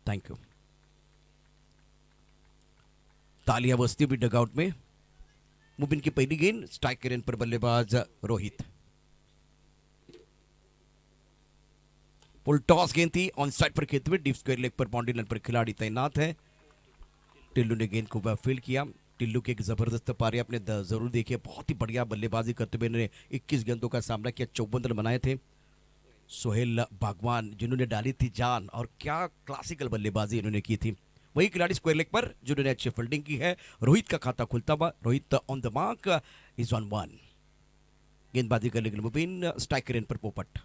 Thank you. तालियां बजती हुई डगआउट में। मुबिन की पहली गेंद, स्ट्राइक के रेंज पर बल्लेबाज रोहित। फुल टॉस गेंद थी, ऑन साइड पर खेलते हुए डीप स्क्वायर लेग पर बाउंड्री लाइन पर खिलाड़ी तैनात है। टिल्लू ने गेंद को फील्ड किया। टिल्लू की एक जबरदस्त पारी आपने जरूर देखी है, बहुत ही बढ़िया बल्लेबाजी करते हुए इन्होंने 21 गेंदों का सामना किया, 54 रन बनाए थे। सोहेल बागवान जिन्होंने डाली थी जान, और क्या क्लासिकल बल्लेबाजी इन्होंने की थी। वही खिलाड़ी स्क्वायर लेग पर जिन्होंने अच्छी फील्डिंग की है। रोहित का खाता खुलता हुआ, Rohit on the mark, is on one. गेंदबाजी करने के लिए मुबीन, स्ट्राइक रेंज पर पोपट।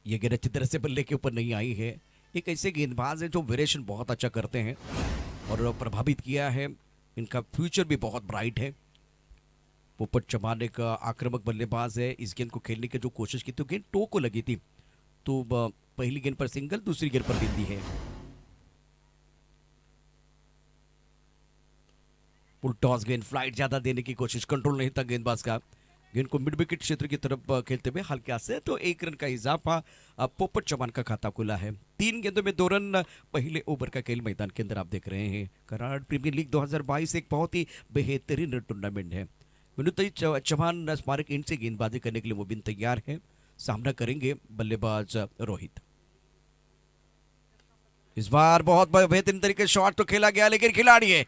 ये गेंद अच्छी तरह से बल्ले के ऊपर नहीं आई है। एक ऐसे गेंदबाज है जो वेरिएशन बहुत अच्छा करते हैं और प्रभावित किया है, इनका फ्यूचर भी बहुत ब्राइट है। पोपट चौहान एक आक्रामक बल्लेबाज है। इस गेंद को खेलने की जो कोशिश की तो गेंद टो को लगी थी, तो पहली गेंद पर सिंगल, दूसरी गेंद पर बिंदी है। फुल टॉस गेंद, फ्लाइट ज्यादा देने की कोशिश, कंट्रोल नहीं था गेंदबाज का। गेंद को मिड विकेट क्षेत्र की तरफ खेलते हुए हल्का से तो 1 रन का इजाफा। अब पोपट चौहान का खाता खुला है। 3 गेंदों में 2 रन। पहले ओवर का खेल मैदान के अंदर आप देख रहे हैं। कराड़ प्रीमियर लीग 2022 एक बहुत ही बेहतरीन टूर्नामेंट है। विनुतई चौहान स्मारक इंड से गेंदबाजी करने के लिए मुबिन तैयार है। सामना करेंगे बल्लेबाज रोहित। इस बार बहुत बेहतरीन तरीके से शॉट तो खेला गया, लेकिन खिलाड़ी है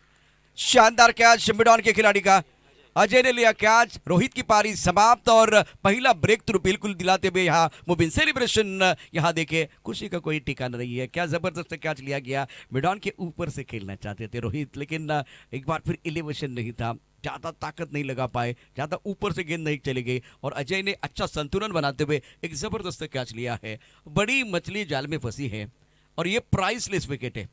शानदार कैच मिडॉन के खिलाड़ी का। अजय ने लिया कैच, रोहित की पारी समाप्त और पहला ब्रेक थ्रू बिल्कुल दिलाते हुए यहाँ मुबिन सेलिब्रेशन। यहाँ देखे खुशी का कोई ठिकाना नहीं है। क्या जबरदस्त कैच लिया गया। मिडॉन के ऊपर से खेलना चाहते थे रोहित, लेकिन एक बार फिर एलिवेशन नहीं था, ज्यादा ताकत नहीं लगा पाए, ज्यादा ऊपर से गेंद नहीं चली गई और अजय ने अच्छा संतुलन बनाते हुए एक जबरदस्त कैच लिया है। बड़ी मछली जाल में फंसी है और ये प्राइसलेस विकेट है।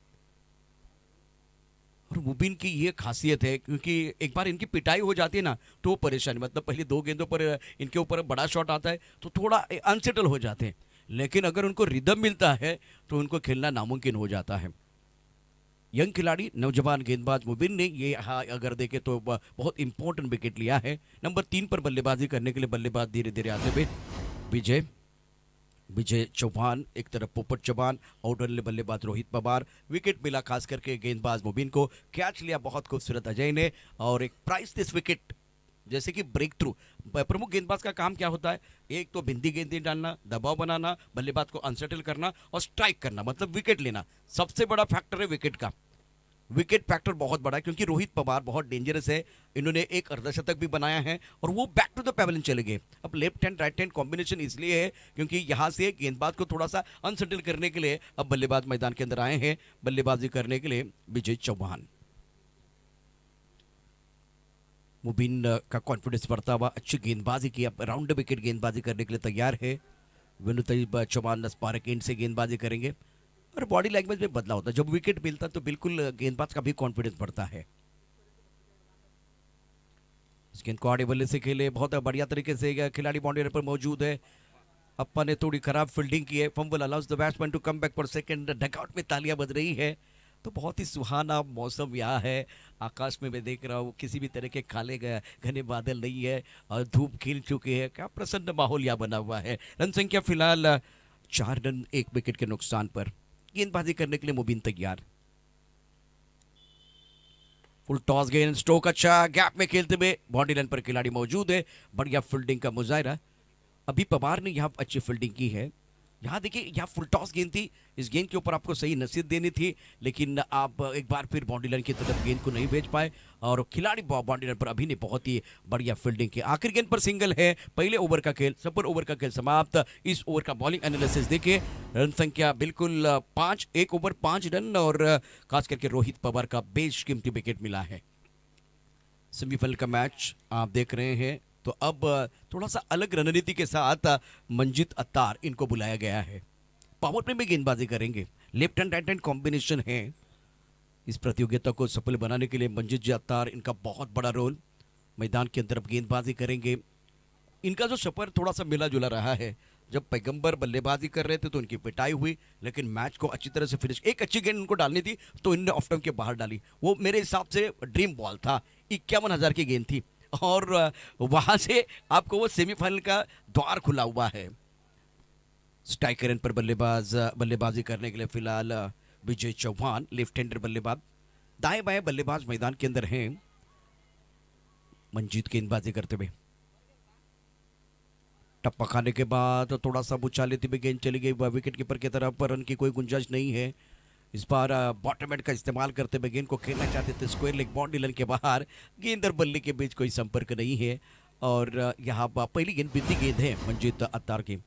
और मुबिन की ये खासियत है, क्योंकि एक बार इनकी पिटाई हो जाती है ना तो वो परेशानी, मतलब पहले 2 गेंदों पर इनके ऊपर बड़ा शॉट आता है तो थोड़ा अनसेटल हो जाते हैं, लेकिन अगर उनको रिदम मिलता है तो उनको खेलना नामुमकिन हो जाता है। यंग खिलाड़ी नौजवान गेंदबाज मुबिन ने ये अगर देखे तो बहुत इंपॉर्टेंट विकेट लिया है। नंबर 3 पर बल्लेबाजी करने के लिए बल्लेबाज धीरे धीरे आते हुए विजय विजय चौहान, एक तरफ पोपट चौहान, आउटर बल्लेबाज रोहित पवार। विकेट मिला खास करके गेंदबाज मुबिन को, कैच लिया बहुत खूबसूरत अजय ने और एक प्राइसलेस विकेट। जैसे कि ब्रेक थ्रू, प्रमुख गेंदबाज का काम क्या होता है, एक तो बिंदी गेंदें डालना, दबाव बनाना, बल्लेबाज को अनसेटल करना और स्ट्राइक करना, मतलब विकेट लेना। सबसे बड़ा फैक्टर है विकेट का, विकेट फैक्टर बहुत बड़ा है, क्योंकि रोहित पवार बहुत डेंजरस है। इन्होंने एक अर्धशतक भी बनाया है और वो बैक टू द पैवेलियन चले गए। अब left hand right hand combination इसलिए है क्योंकि यहां से गेंदबाज को थोड़ा सा अनसेटल करने के लिए अब बल्लेबाज मैदान के अंदर आए हैं बल्लेबाजी करने के लिए विजय चौहान। मुबिन का कॉन्फिडेंस बढ़ता हुआ, अच्छी गेंदबाजी की, अब राउंड विकेट गेंदबाजी करने के लिए तैयार है। विनुतई चौहान स्पार्क एंड से गेंदबाजी करेंगे और बॉडी लैंग्वेज में बदलाव होता है। जब विकेट मिलता है तो बिल्कुल गेंदबाज का भी कॉन्फिडेंस बढ़ता है। इस गेंद को आड़े बल्ले से खेले, बहुत बढ़िया तरीके से खिलाड़ी बाउंड्री पर मौजूद है। अप्पा ने थोड़ी खराब फील्डिंग की है। Fumble allows the batsman to come back for second. Dugout में तालियां बज रही है। तो बहुत ही सुहाना मौसम यहाँ है। आकाश में मैं देख रहा हूँ किसी भी तरह के काले घने बादल नहीं है और धूप खिल चुके हैं। क्या प्रसन्न माहौल यहाँ बना हुआ है। रन संख्या फिलहाल 4 रन 1 विकेट के नुकसान पर। गेंदबाजी करने के लिए मुबिन तैयार। फुल टॉस गेंद, स्ट्रोक अच्छा, गैप में खेलते हुए बाउंड्री लाइन पर खिलाड़ी मौजूद है। बढ़िया फील्डिंग का मुजाहिरा अभी पवार ने यहाँ अच्छी फील्डिंग की है। यहाँ देखिए, यहाँ फुल टॉस गेंद थी, इस गेंद के ऊपर आपको सही नसीहत देनी थी, लेकिन आप एक बार फिर बाउंड्री लाइन की तरफ गेंद को नहीं भेज पाए और खिलाड़ी बाउंड्री लाइन पर अभी ने बहुत ही बढ़िया फील्डिंग की। आखिरी गेंद पर सिंगल है। पहले ओवर का खेल, सुपर ओवर का खेल समाप्त। इस ओवर का बॉलिंग एनालिसिस देखिए, रन संख्या बिल्कुल 5, 1 ओवर 5 रन और खास करके रोहित पवार का बेशकीमती विकेट मिला है। सेमीफाइनल का मैच आप देख रहे हैं, तो अब थोड़ा सा अलग रणनीति के साथ मंजित अत्तार इनको बुलाया गया है। पावर प्ले में गेंदबाजी करेंगे, left hand right hand combination है। इस प्रतियोगिता को सफल बनाने के लिए मंजित अत्तार, इनका बहुत बड़ा रोल। मैदान के अंदर गेंदबाजी करेंगे। इनका जो सफर थोड़ा सा मिला जुला रहा है। जब पैगंबर बल्लेबाजी कर रहे थे तो उनकी पिटाई हुई, लेकिन मैच को अच्छी तरह से फिनिश, एक अच्छी गेंद उनको डालनी थी तो इन्होंने ऑफ टाइम के बाहर डाली। वो मेरे हिसाब से ड्रीम बॉल था, 51,000 की गेंद थी, और वहां से आपको वो सेमीफाइनल का द्वार खुला हुआ है। स्ट्राइकर एंड पर बल्लेबाजी करने के लिए फिलहाल विजय चौहान लेफ्ट हैंडर बल्लेबाज। दाएं बाएं बल्लेबाज मैदान के अंदर हैं। मंजीत गेंदबाजी करते हुए टप्पा खाने के बाद थोड़ा सा बुछा लेते हुए गेंद चली गई विकेट कीपर की तरफ, पर रन की कोई गुंजाइश नहीं है। इस बार बॉटम हेड का इस्तेमाल करते हुए गेंद को खेलना चाहते थे स्क्वायर लेग बाउंड्री लाइन के बाहर। गेंद और बल्ले के बीच कोई संपर्क नहीं है और यहाँ पहली गेंद बिंदी गेंद है मंजीत अत्तार की।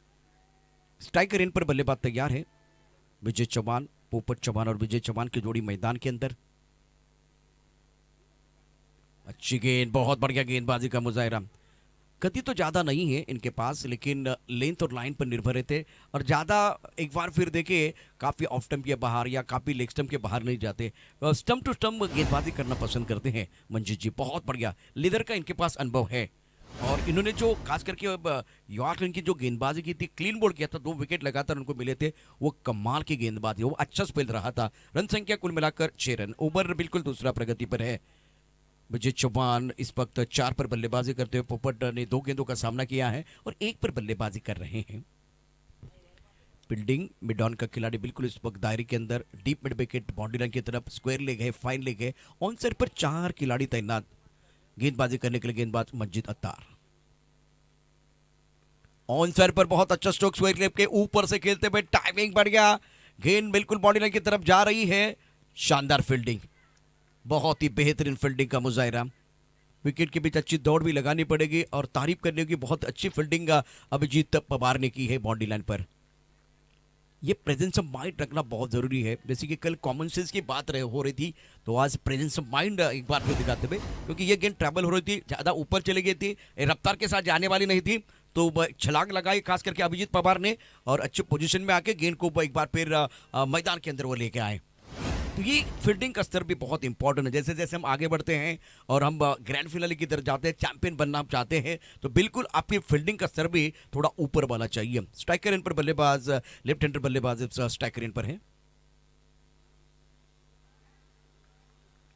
स्ट्राइकर इन पर बल्लेबाज तैयार है। विजय चौहान, पोपट चौहान और विजय चौहान की जोड़ी मैदान के अंदर। अच्छी गेंद, बहुत बढ़िया गेंदबाजी का मुजाहरा। गति तो ज़्यादा नहीं है इनके पास, लेकिन लेंथ और लाइन पर निर्भर रहते और ज़्यादा एक बार फिर देखे काफ़ी ऑफ स्टंप के बाहर या काफ़ी लेग स्टंप के बाहर नहीं जाते, स्टंप टू स्टंप गेंदबाजी करना पसंद करते हैं मंजीत जी। बहुत बढ़िया लीडर का इनके पास अनुभव है और इन्होंने जो खास करके यॉर्कलैंड की जो गेंदबाजी की थी, क्लीन बोल्ड किया था, 2 विकेट लगातार उनको मिले थे, वो कमाल की गेंदबाजी, वो अच्छा स्पेल रहा था। रन संख्या कुल मिलाकर 6 रन। ओवर बिल्कुल दूसरा प्रगति पर है। विजय चौहान इस वक्त 4 पर बल्लेबाजी करते हुए पोपट ने 2 गेंदों का सामना किया है और 1 पर बल्लेबाजी कर रहे हैं। फील्डिंग मिड ऑन का खिलाड़ी बिल्कुल इस वक्त दायरे के अंदर, deep mid wicket boundary line की तरफ, स्क्वायर लेग है, फाइन लेग है। ऑन साइड पर 4 खिलाड़ी तैनात गेंदबाजी करने के लिए। गेंदबाज मंजीत अत्तार ऑन साइड पर बहुत अच्छा स्ट्रोक, स्क्वायर लेग के ऊपर से खेलते हुए टाइमिंग बढ़िया, गेंद बिल्कुल बाउंड्री लाइन की तरफ जा रही है। शानदार फील्डिंग, बहुत ही बेहतरीन फील्डिंग का मुजाहरा। विकेट के बीच अच्छी दौड़ भी लगानी पड़ेगी और तारीफ करने की बहुत अच्छी फील्डिंग अभिजीत पवार ने की है बाउंड्री लाइन पर। ये प्रेजेंस ऑफ माइंड रखना बहुत जरूरी है। जैसे कि कल कॉमन सेंस की बात हो रही थी, तो आज प्रेजेंस ऑफ माइंड एक बार फिर दिखाते हुए, क्योंकि ये गेंद ट्रैवल हो रही थी, ज्यादा ऊपर चली गई थी, रफ्तार के साथ जाने वाली नहीं थी, तो छलांग लगाई खास करके अभिजीत पवार ने और अच्छे पोजीशन में आके गेंद को एक बार फिर मैदान के अंदर वो लेके आए। तो ये फील्डिंग का स्तर भी बहुत इंपॉर्टेंट है। जैसे जैसे हम आगे बढ़ते हैं और हम ग्रैंड फिनाले की तरफ जाते हैं, चैंपियन बनना चाहते हैं, तो बिल्कुल आपकी फील्डिंग का स्तर भी थोड़ा ऊपर वाला चाहिए। स्ट्राइकर इन पर बल्लेबाज, लेफ्ट हैंडर बल्लेबाज स्ट्राइकर इन पर है।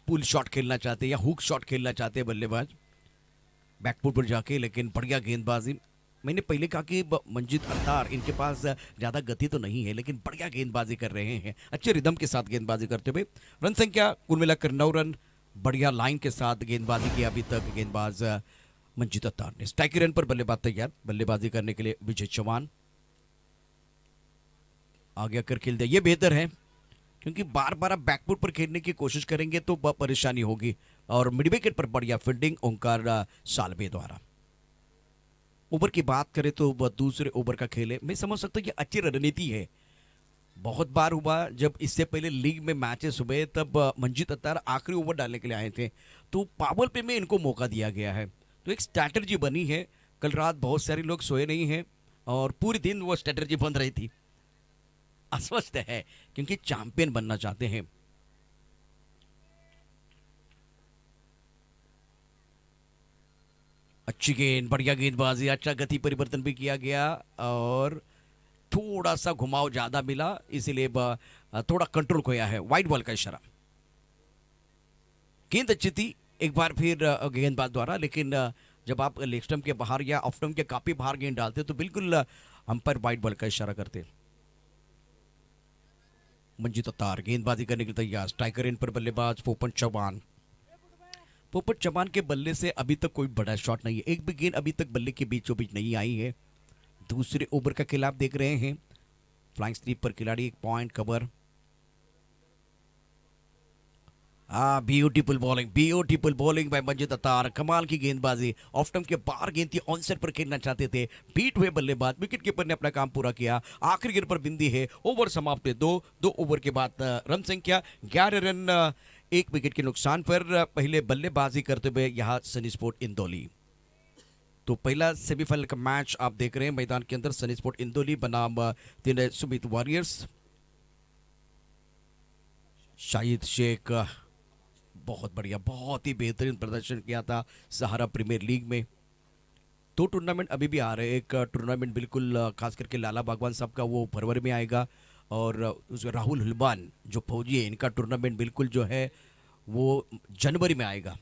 पुल शॉट खेलना चाहते हैं या हुक शॉट खेलना चाहते हैं बल्लेबाज बैकफुट पर जाके, लेकिन बढ़िया गेंदबाजी। मैंने पहले कहा कि मंजीत अत्तार इनके पास ज़्यादा गति तो नहीं है, लेकिन बढ़िया गेंदबाजी कर रहे हैं, अच्छे रिदम के साथ गेंदबाजी करते हुए। रन संख्या कुल मिलाकर 9 रन। बढ़िया लाइन के साथ गेंदबाजी की अभी तक गेंदबाज मंजीत अत्तार ने। स्ट्राइकर रन पर बल्लेबाज तैयार बल्लेबाजी करने के लिए विजय चौहान। आगे आकर खेल दिया, ये बेहतर है, क्योंकि बार बार आप बैकफुट पर खेलने की कोशिश करेंगे तो परेशानी होगी। और मिड विकेट पर बढ़िया फील्डिंग ओंकार सालवे द्वारा। ओवर की बात करें तो दूसरे ओवर का खेल है, मैं समझ सकता हूँ कि अच्छी रणनीति है। बहुत बार हुआ जब इससे पहले लीग में मैचेस हुए, तब मंजीत अत्तार आखिरी ओवर डालने के लिए आए थे, तो पावर प्ले में इनको मौका दिया गया है, तो एक स्ट्रैटेजी बनी है। कल रात बहुत सारे लोग सोए नहीं हैं और पूरे दिन वो स्ट्रैटेजी बन रही थी। अस्वस्थ है क्योंकि चैंपियन बनना चाहते हैं। अच्छी गेंद, बढ़िया गेंदबाजी, अच्छा गति परिवर्तन भी किया गया और थोड़ा सा घुमाव ज्यादा मिला, इसीलिए थोड़ा कंट्रोल खोया है। वाइड बॉल का इशारा। गेंद अच्छी थी एक बार फिर गेंदबाज द्वारा, लेकिन जब आप लेग स्टंप के बाहर या ऑफ स्टंप के काफी बाहर गेंद डालते तो बिल्कुल अंपायर वाइड बॉल का इशारा करते। मंजीत अत्तार गेंदबाजी करने के लिए तैयार। स्ट्राइकर इन पर बल्लेबाज पोपट चौहान। पोपट चौहान के बल्ले से अभी तक कोई बड़ा शॉट नहीं है, एक भी गेंद अभी तक बल्ले के बीचों बीच नहीं आई है। दूसरे ओवर का खिलाफ देख रहे हैं, फ्लाइंग स्लीप पर खिलाड़ी, एक point cover. Beautiful bowling by Manjeet Attar, कमाल की गेंदबाजी। ऑफ स्टंप के बाहर गेंद थी, ऑन साइड पर खेलना चाहते थे, बीट हुए बल्लेबाज, विकेट कीपर ने अपना काम पूरा किया। आखिरी गेंद पर बिंदी है, ओवर समाप्त है। 2 ओवर के बाद रन संख्या 11 रन, 1 विकेट के नुकसान पर। पहले बल्लेबाजी करते हुए यहाँ सनी स्पोर्ट इंदौली। तो पहला सेमीफाइनल का मैच आप देख रहे हैं मैदान के अंदर, सनी स्पोर्ट इंदौली बनाम सुमित वॉरियर्स। शाहिद शेख बहुत बढ़िया, बहुत ही बेहतरीन प्रदर्शन किया था सहारा प्रीमियर लीग में। 2 टूर्नामेंट अभी भी आ रहे हैं, एक टूर्नामेंट बिल्कुल खास करके लाला बागवान साहब का, वो फरवरी में आएगा, और उसके राहुल हुलबान जो फौजी है, इनका टूर्नामेंट बिल्कुल जो है वो जनवरी में आएगा।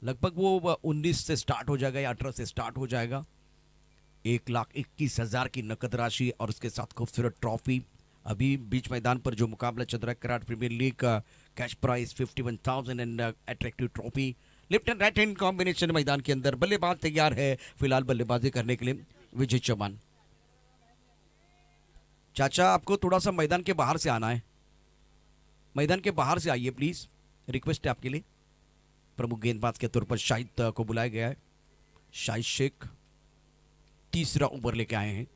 लगभग वो 19 से स्टार्ट हो जाएगा या 18 से स्टार्ट हो जाएगा। 1,21,000 की नकद राशि और उसके साथ खूबसूरत ट्रॉफी। अभी बीच मैदान पर जो मुकाबला चल रहा है कराड़ प्रीमियर लीग का, cash price 51,000 and attractive trophy. Left and right hand combination मैदान के अंदर। बल्लेबाज तैयार है फिलहाल बल्लेबाजी करने के लिए विजय चौहान। चाचा आपको थोड़ा सा मैदान के बाहर से आना है, मैदान के बाहर से आइए प्लीज, रिक्वेस्ट है आपके लिए। प्रमुख गेंदबाज के तौर पर शाहिद को बुलाया गया है। शाहिद शेख तीसरा ओवर लेके आए हैं।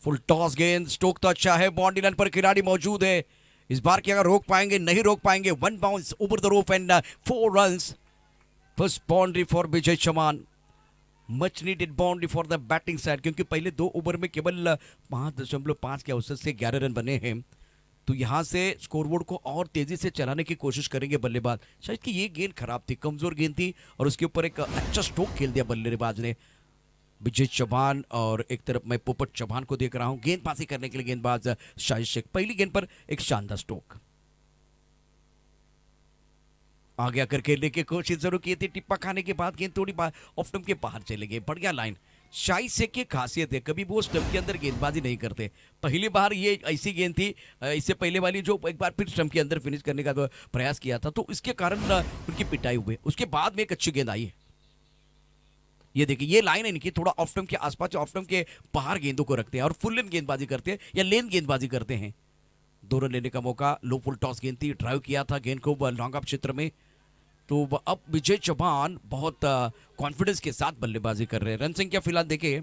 फुल टॉस गेंद, स्टोक तो अच्छा है, बाउंड्री लाइन पर खिलाड़ी मौजूद है। इस बार क्या रोक पाएंगे, नहीं रोक पाएंगे। One bounce over the rope and 4 runs. First boundary for Vijay Chauhan. Much needed boundary for the batting side, क्योंकि पहले 2 ओवर में केवल 5.5 के औसत से 11 रन बने हैं। तो यहां से स्कोरबोर्ड को और तेजी से चलाने की कोशिश करेंगे बल्लेबाज। शायद कि ये गेंद खराब थी, कमजोर गेंद थी और उसके ऊपर एक अच्छा स्ट्रोक खेल दिया बल्लेबाज ने विजय चौहान। और एक तरफ मैं पोपट चौहान को देख रहा हूं गेंदबाजी करने के लिए गेंदबाज शाहिद शेख। पहली गेंद पर एक शानदार स्ट्रोक, आगे आकर खेलने की कोशिश जरूर की थी। टिप्पा खाने के बाद गेंद थोड़ी ऑफ स्टंप के बाहर चले गए। बढ़िया लाइन। शाहिद शेख की खासियत है, कभी वो स्टंप के अंदर गेंदबाजी नहीं करते। पहली बार ये ऐसी गेंद थी, इससे पहले वाली जो एक बार फिर स्टंप के अंदर फिनिश करने का तो प्रयास किया था, तो इसके कारण उनकी पिटाई हुई। उसके बाद में एक अच्छी गेंद आई है। ये देखिए, ये लाइन है इनकी, थोड़ा ऑफ स्टंप के आसपास, ऑफ स्टंप के बाहर गेंदों को रखते हैं और फुल लेन गेंदबाजी करते हैं या लेन गेंदबाजी करते हैं। 2 रन लेने का मौका। लो फुल टॉस गेंद थी, ड्राइव किया था गेंद को लॉन्ग ऑफ क्षेत्र में। तो अब विजय चौहान बहुत कॉन्फिडेंस के साथ बल्लेबाजी कर रहे हैं। रन संख्या फिलहाल देखिए,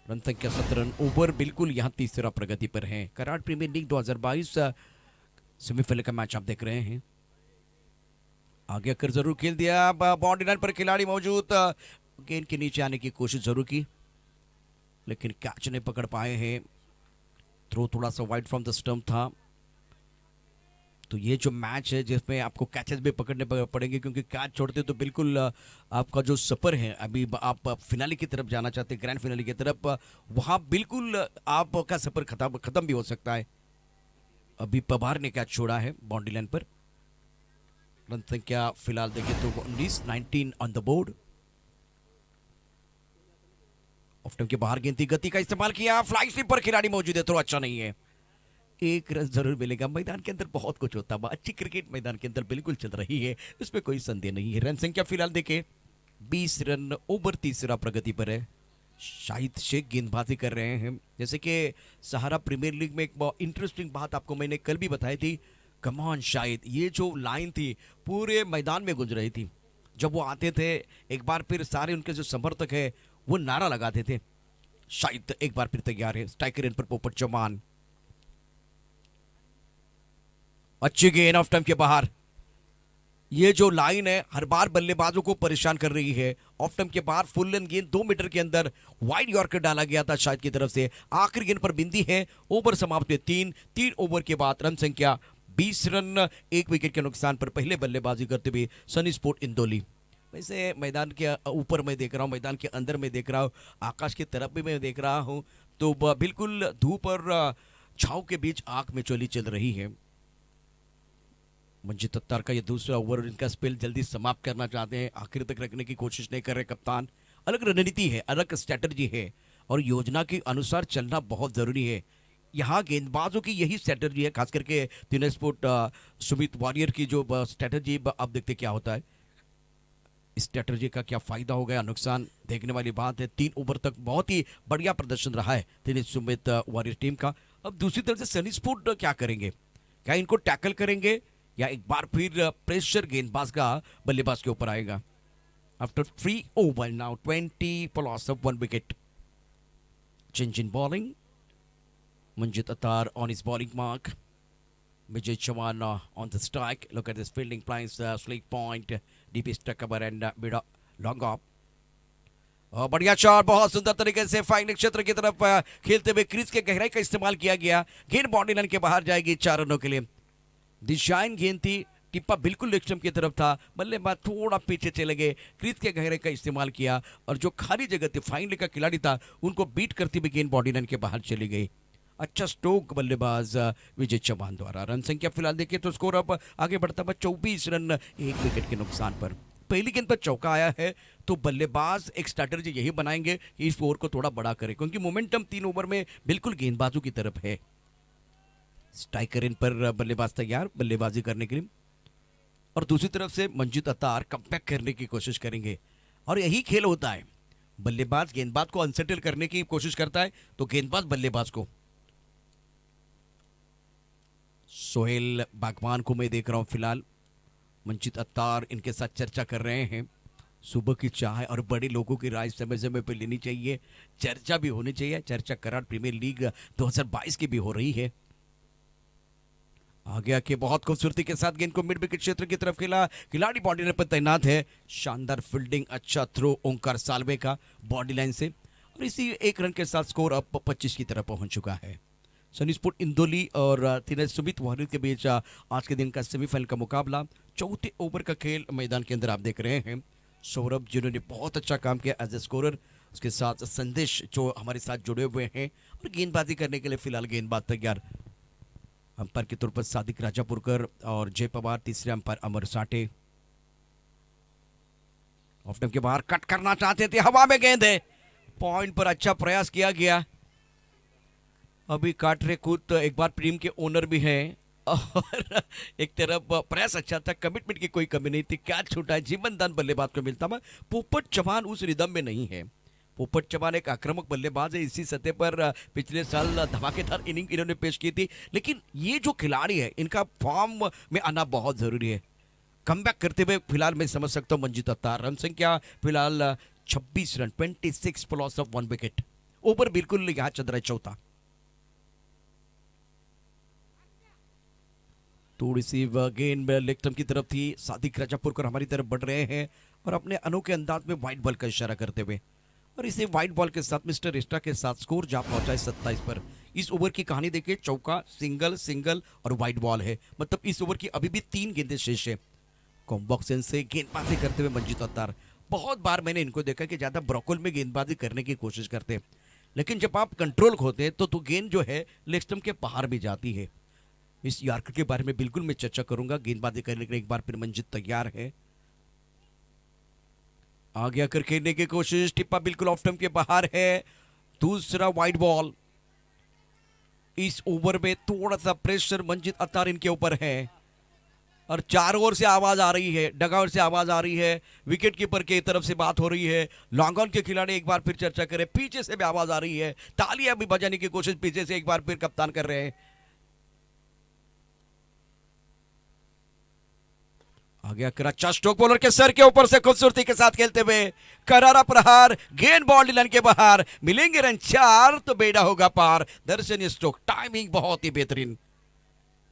रन संख्या 17 रन। ओवर बिल्कुल यहाँ तीसरा प्रगति पर है। कराड़ प्रीमियर लीग 2022 सेमीफाइनल का मैच आप देख रहे हैं। आगे आकर जरूर खेल दिया, बाउंड्री लाइन पर खिलाड़ी मौजूद। गेंद के नीचे आने की कोशिश जरूर की, लेकिन कैच नहीं पकड़ पाए हैं। थ्रो थोड़ा सा वाइड फ्रॉम द स्टंप था। तो ये जो मैच है जिसमें आपको कैचेस भी पकड़ने पड़ेंगे, क्योंकि कैच छोड़ते तो बिल्कुल आपका जो सफर है, अभी आप फिनाले की तरफ जाना चाहते हैं, ग्रैंड फिनाले की तरफ, वहां बिल्कुल आपका सफर खत्म भी हो सकता है। अभी पवार ने कैच छोड़ा है बाउंड्री लाइन पर। रन संख्या फिलहाल देखिए तो 19 on the board. Of time के बाहर गेंद थी, गति का इस्तेमाल किया, फ्लाई स्लिप पर खिलाड़ी मौजूद है, तो अच्छा नहीं है। 1 रन जरूर मिलेगा। मैदान के अंदर बहुत कुछ होता है, अच्छी क्रिकेट मैदान के अंदर बिल्कुल चल रही है, इसमें कोई संदेह नहीं है। रन संख्या फिलहाल देखें 20 रन। ओवर तीसरा प्रगति पर है। शाहिद शेख गेंदबाजी कर रहे हैं। जैसे कि सहारा प्रीमियर लीग में एक बहुत इंटरेस्टिंग बात आपको मैंने कल भी बताई थी, कम ऑन शाहिद, ये जो लाइन थी पूरे मैदान में गुंज रही थी। जब वो आते थे एक बार फिर सारे उनके जो समर्थक है वो नारा लगाते थे। शाहिद एक बार फिर तैयार है। स्ट्राइकर एंड पर पोपट चौहान। अच्छी गेंद ऑफ टाइम के बाहर। ये जो लाइन है हर बार बल्लेबाजों को परेशान कर रही है। ऑफ टाइम के बाहर फुल लेन गेंद 2 मीटर के अंदर वाइड यॉर्कर डाला गया था शाहिद की तरफ से। आखिरी गेंद पर बिंदी है। ओवर समाप्त हुए 3 ओवर के बाद रन संख्या 20 रन। 1 विकेट के नुकसान पर पहले बल्लेबाजी करते हुए सनी स्पोर्ट इंदौली। वैसे मैदान के ऊपर मैं देख रहा हूँ, मैदान के अंदर मैं देख रहा हूँ, आकाश की तरफ भी मैं देख रहा हूँ, तो बिल्कुल धूप और छाव के बीच आंख में चोली चल रही है। मंजीत अत्तार का ये दूसरा ओवर, इनका स्पेल जल्दी समाप्त करना चाहते हैं, आखिर तक रखने की कोशिश नहीं कर रहे कप्तान। अलग रणनीति है, अलग स्ट्रैटेजी है और योजना के अनुसार चलना बहुत जरूरी है। यहाँ गेंदबाजों की यही स्ट्रैटेजी है, खास करके दिनेश स्पोर्ट सुमित वॉरियर की जो स्ट्रैटेजी। अब देखते क्या होता है, इस स्ट्रैटेजी का क्या फायदा हो गया, नुकसान देखने वाली बात है। 3 ओवर तक बहुत ही बढ़िया प्रदर्शन रहा है दिनेश सुमित वॉरियर टीम का। अब दूसरी तरफ से सनी स्पोर्ट क्या करेंगे, क्या इनको टैकल करेंगे या एक बार फिर प्रेशर गेंदबाज का बल्लेबाज के ऊपर आएगा। After 3 over now 20 for loss of 1 wicket. Change in bowling. Manjit Attar on his bowling mark. Vijay Chauhan on the strike. Look at this fielding plans, sleek point, deep struck cover and bit long off. बढ़िया shot, बहुत सुंदर तरीके से final क्षेत्र की तरफ खेलते हुए क्रीज के गहराई का इस्तेमाल किया गया। गेंद बाउंड्री लाइन के बाहर जाएगी 4 रनों के लिए। दिशाइन गेंद थी, टिप्पा बिल्कुल लेग स्टंप की तरफ था, बल्लेबाज थोड़ा पीछे चले गए, क्रीज के गहरे का इस्तेमाल किया और जो खाली जगह थी फाइनल का खिलाड़ी था उनको बीट करती हुई गेंद बॉडी लाइन के बाहर चली गई। अच्छा स्ट्रोक बल्लेबाज विजय चौहान द्वारा। रन संख्या फिलहाल देखिए तो स्कोर अब आगे बढ़ता हुआ 24 रन, एक विकेट के नुकसान पर। पहली गेंद पर चौका आया है तो बल्लेबाज एक स्ट्रैटेजी यही बनाएंगे कि इस स्कोर को थोड़ा बड़ा करें, क्योंकि मोमेंटम 3 ओवर में बिल्कुल गेंदबाजों की तरफ है। स्ट्राइकर इन पर बल्लेबाज तैयार बल्लेबाजी करने के लिए, और दूसरी तरफ से मंजित अतार कमबैक करने की कोशिश करेंगे। और यही खेल होता है, बल्लेबाज गेंदबाज को अनसेटल करने की कोशिश करता है तो गेंदबाज बल्लेबाज को। सोहेल बागवान को मैं देख रहा हूं फिलहाल, मंजित अत्तार इनके साथ चर्चा कर रहे हैं। सुबह की चाय और बड़े लोगों की राय समय समय पर लेनी चाहिए, चर्चा भी होनी चाहिए। चर्चा करार प्रीमियर लीग 2022 की भी हो रही है। आगे आके बहुत खूबसूरती के साथ गेंद को मिड विकेट क्षेत्र की तरफ खेला, खिलाड़ी बॉडी लाइन पर तैनात है। शानदार फील्डिंग, अच्छा थ्रो ओंकार साल्वे का बॉडी लाइन से, और इसी 1 रन के साथ स्कोर अब 25 की तरफ पहुंच चुका है। सनी स्पोर्ट इंदौली और तिने सुमित वारियर के बीच आज के दिन का सेमीफाइनल का मुकाबला। चौथे ओवर का खेल मैदान के अंदर आप देख रहे हैं। सौरभ जिन्होंने बहुत अच्छा काम किया एज ए स्कोरर, उसके साथ संदेश जो हमारे साथ जुड़े हुए हैं, और गेंदबाजी करने के लिए फिलहाल गेंदबाज तैयार। अंपायर के तौर पर सादिक राजापुरकर और जय पवार, तीसरे umpire Amar Sathe. Of time के बाहर कट करना चाहते थे, हवा में गेंद है, पॉइंट पर अच्छा प्रयास किया गया। अभी काटरे खुद एक बार प्रीम के ओनर भी हैं, और एक तरफ प्रयास अच्छा था, कमिटमेंट की कोई कमी नहीं थी। कैच छूटा है, जीवन दान बल्लेबाज को मिलता है। पोपट चौहान उस रिदम में नहीं है। पोपट चौहान एक आक्रामक बल्लेबाज है, इसी सतह पर पिछले साल धमाकेदार इनिंग इन्होंने पेश की थी। लेकिन ये जो खिलाड़ी है, इनका फॉर्म में आना बहुत जरूरी है। कमबैक करते हुए फिलहाल मैं समझ सकता हूँ मंजित अत्तार। रन संख्या फिलहाल 26 run, 26 for loss of 1 wicket. Over बिल्कुल यहाँ चल रहा है चौथा। थोड़ी सी गेंद लेग स्टंप की तरफ थी, सादिक राजापुरकर हमारी तरफ बढ़ रहे हैं और अपने अनोखे अंदाज में व्हाइट बॉल का इशारा करते हुए, और इसे व्हाइट बॉल के साथ मिस्टर रिस्टा के साथ स्कोर जा पहुंचा है 27 पर। इस ओवर की कहानी देखिए, चौका, सिंगल, सिंगल और व्हाइट बॉल है। मतलब इस ओवर की अभी भी 3 गेंदें शेष है। कॉम्बॉक्सन से गेंदबाजी करते हुए मंजित अत्तार, बहुत बार मैंने इनको देखा कि ज्यादा ब्रोकल में गेंदबाजी करने की कोशिश करते हैं, लेकिन जब आप कंट्रोल खोते हैं तो गेंद जो है लेग स्टंप के बाहर भी जाती है। इस यार्कर के बारे में बिल्कुल मैं चर्चा करूंगा। गेंदबाजी करने के लिए एक बार फिर मंजित तैयार है, आगे आकर खेलने की कोशिश, टिप्पा बिल्कुल ऑफ स्टंप के बाहर है। दूसरा वाइड बॉल। इस ओवर में थोड़ा सा प्रेशर मंजित अत्तार इनके ऊपर है, और चारों ओर से आवाज आ रही है, डगआउट से आवाज आ रही है, विकेट कीपर की तरफ से बात हो रही है। लॉन्ग ऑन के खिलाड़ी एक बार फिर चर्चा करें, पीछे से भी आवाज आ रही है, तालियां भी बजाने की कोशिश पीछे से एक बार फिर कप्तान कर रहे हैं। आगे आकर अच्छा स्ट्रोक, बॉलर के सर के ऊपर से खूबसूरती के साथ खेलते हुए करारा प्रहार, गेंद बाउंड्री लाइन के बाहर, मिलेंगे रन 4 तो बेड़ा होगा पार। दर्शनीय स्ट्रोक, टाइमिंग बहुत ही बेहतरीन।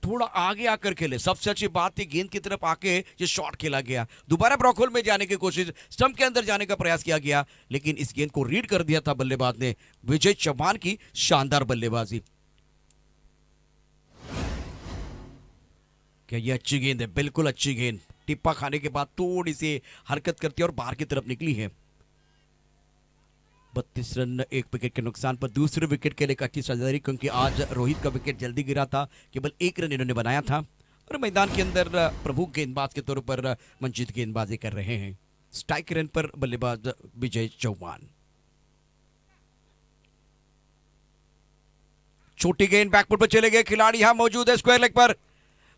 थोड़ा आगे आकर खेले, सबसे अच्छी बात थी गेंद की तरफ आके ये शॉट खेला गया। दोबारा ब्रॉकहोल में जाने की कोशिश, स्टंप के अंदर जाने का प्रयास किया गया, लेकिन इस गेंद को रीड कर दिया था बल्लेबाज ने। विजय चौहान की शानदार बल्लेबाजी। क्या ये अच्छी गेंद है? बिल्कुल अच्छी गेंद। टिप्पा खाने के बाद थोड़ी सी हरकत करती है और बाहर की तरफ निकली है। 32 रन, 1 विकेट के नुकसान पर। दूसरे विकेट के लिए अच्छी सजारी, क्योंकि आज रोहित का विकेट जल्दी गिरा था, केवल 1 रन इन्होंने बनाया था। और मैदान के अंदर प्रमुख गेंदबाज के तौर पर मंजित गेंदबाजी कर रहे हैं। स्ट्राइक रन पर बल्लेबाज विजय चौहान। छोटी गेंद बैकफुट पर चले गए, खिलाड़ी यहां मौजूद है स्क्वायर लेग पर,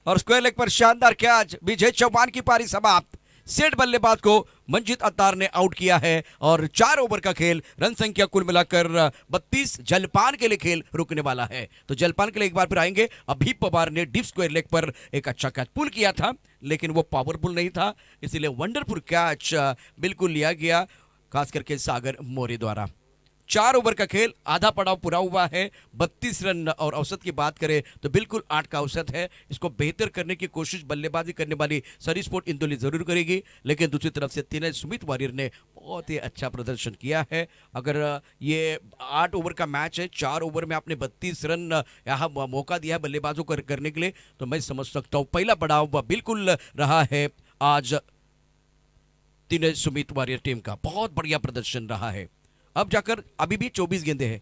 और स्क्वायर लेग पर शानदार कैच। विजय चौहान की पारी समाप्त। सेठ बल्लेबाज को मंजित अत्तार ने आउट किया है, और 4 ओवर का खेल, रन संख्या कुल मिलाकर 32। जलपान के लिए खेल रुकने वाला है, तो जलपान के लिए एक बार फिर आएंगे। अभी पवार ने डीप स्क्वायर लेग पर एक अच्छा कैच पुल किया था, लेकिन वो पावरफुल नहीं था, इसीलिए वंडरफुल कैच बिल्कुल लिया गया, खास करके सागर मौर्य द्वारा। 4 ओवर का खेल, आधा पड़ाव पूरा हुआ है। 32 रन, और औसत की बात करें तो बिल्कुल 8 का औसत है। इसको बेहतर करने की कोशिश बल्लेबाजी करने वाली सनी स्पोर्ट इंदौली जरूर करेगी, लेकिन दूसरी तरफ से तिने सुमित वारियर ने बहुत ही अच्छा प्रदर्शन किया है। अगर ये 8 ओवर का मैच है, 4 ओवर में आपने 32 रन यहाँ मौका दिया है बल्लेबाजों को करने के लिए, तो मैं समझ सकता हूँ पहला पड़ाव बिल्कुल रहा है आज तिने सुमित वारियर टीम का। बहुत बढ़िया प्रदर्शन रहा है। अब जाकर अभी भी 24 गेंदें हैं।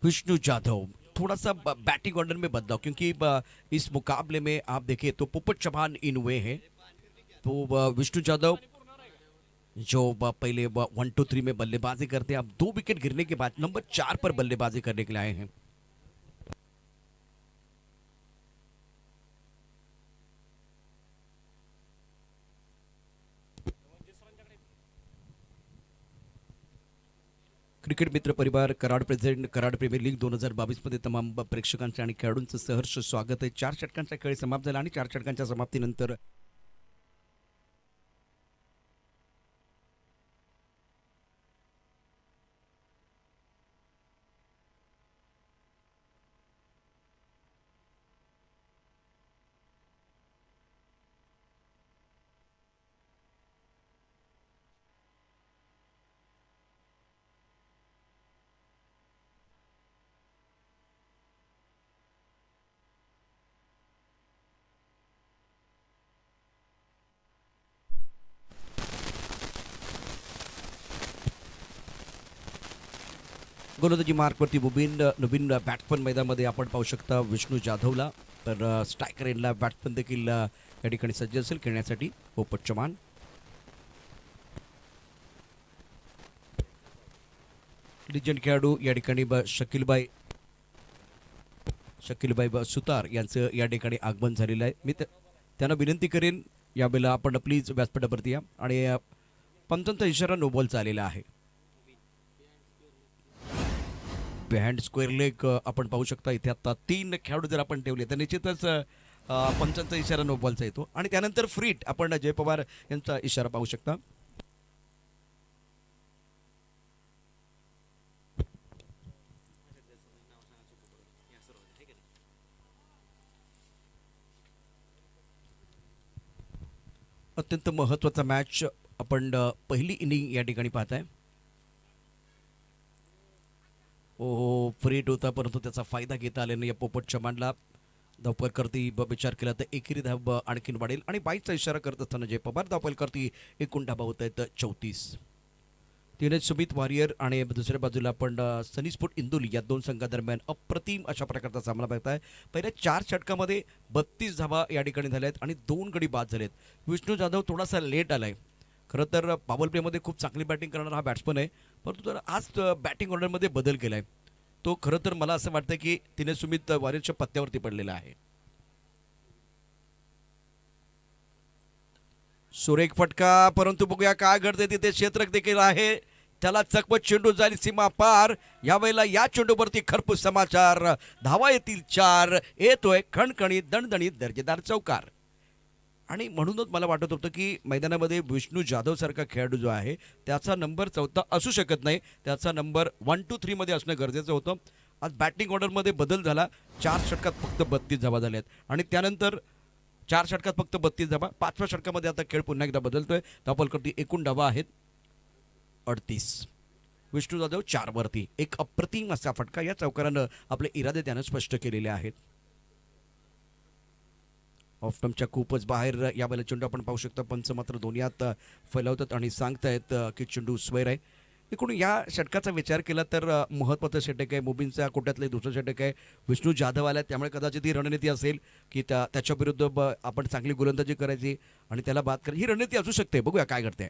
विष्णु जाधव थोड़ा सा बैटिंग ऑर्डर में बदलाव, क्योंकि इस मुकाबले में आप देखिए तो पोपट चौहान इन वे है, तो विष्णु जाधव जो पहले 1-2-3 में बल्लेबाजी करते हैं, अब 2 विकेट गिरने के बाद नंबर 4 पर बल्लेबाजी करने के लिए आए हैं। Cricket Mitra Parivar, Karad present Karad Premier League 2022 मध्ये तमाम प्रेक्षकांचे आणि खेळाडूंचं सहर्ष स्वागत आहे। 4 षटकांचा खेळ समाप्त झाला आणि 4 षटकांच्या समाप्तीनंतर गोलंदाजी मार्कवरती नवीन बॅट्समन मैदानामध्ये आपण पाहू शकता विष्णू जाधवला, तर स्ट्रायकर एंडला बॅट्समन देखील या ठिकाणी सज्ज असेल खेळण्यासाठी पोपट चौहान। लिजंड खेळाडू या ठिकाणी शकीलबाई सुतार यांचं या ठिकाणी आगमन झालेलं आहे। मी त्यांना विनंती करेन यावेळेला आपण प्लीज व्यासपीठावरती या, आणि पंचांचा इशारा नो बॉलचा आलेला आहे। बिहाइंड स्क्वेअर लेग आपण पाहू शकता, इथे आता 3 खेळाडू जर आपण ठेवले तर निश्चितच पंचांचा इशारा नो बॉलचा येतो, आणि त्यानंतर फ्रीट आपण जय पवार यांचा इशारा पाहू शकता। अत्यंत महत्त्वाचा मॅच आपण पहिली इनिंग या ठिकाणी पाहताय। ओ फ्रीट होता, परंतु त्याचा फायदा घेता आला नाही या पोपट चौहानला। धावपल करती विचार केला तर एकेरी धाव आणखीन वाढेल, आणि 22चा इशारा करत असताना जय पवार धावपल करती एकूण धावा होत आहेत 34। तिने सुमित वारियर आणि दुसऱ्या बाजूला आपण सनी स्पोर्ट इंदोली या 2 संघादरम्यान अप्रतिम अशा प्रकारचा सामना बघताय। पहिल्या 4 षटकामध्ये 32 धावा या ठिकाणी झाल्या आहेत आणि 2 गडी बाद झालेत। विष्णू जाधव थोडासा लेट आलाय, खरं तर पॉवर प्लेमध्ये खूप चांगली बॅटिंग करणारा हा बॅट्समन आहे, परंतु तर आज बॅटिंग ऑर्डरमध्ये बदल केलाय। तो खरं तर मला असं वाटतं की तिने सुमित वारियरच्या पत्त्यावरती पडलेला आहे। सुरेख फटका, परंतु बघूया काय घडते तिथे। क्षेत्रक देखील आहे, त्याला चकमक, चेंडू जाईल सीमा पार। यावेळेला या चेंडूवरती खरपूस समाचार, धावा येतील 4, येतोय खणखणीत दणदणीत दर्जेदार चौकार। आणि म्हणूनच मला वाटत होतं की मैदानामध्ये विष्णू जाधव सारखा खेळाडू जो आहे त्याचा नंबर 14 असू शकत नाही, त्याचा नंबर 1-2-3 मध्ये असणं गरजेचं होतं। आज बॅटिंग ऑर्डरमध्ये बदल झाला, 4 षटकात फक्त 32 धावा झाल्यात, आणि त्यानंतर 4 षटकात फक्त 32 धावा। 5व्या षटकामध्ये आता खेळ पुन्हा एकदा बदलतोय। धावपलकरती एकूण धावा आहेत 38। विष्णू जाधव 4 वरती। एक अप्रतिम असा फटका, या चौकारानं आपले इरादे त्यानं स्पष्ट केलेले आहेत। ऑफ स्टंपच्या खूपच बाहेर यावेळेला चेंडू आपण पाहू शकता। पंच मात्र दोन्ही हात फैलावतात आणि सांगतायत की चेंडू स्क्वेअर आहे। एकूण या षटकाचा विचार केला तर महत्त्वाचं षटक आहे, मुबीनच्या कोट्यातलं दुसरं षटक आहे। विष्णू जाधव आला, त्यामुळे कदाचित ही रणनीती असेल की त्याच्या विरुद्ध आपण चांगली गोलंदाजी करायची आणि त्याला बाद करायची, ही रणनीती असू शकते। बघूया काय घडते।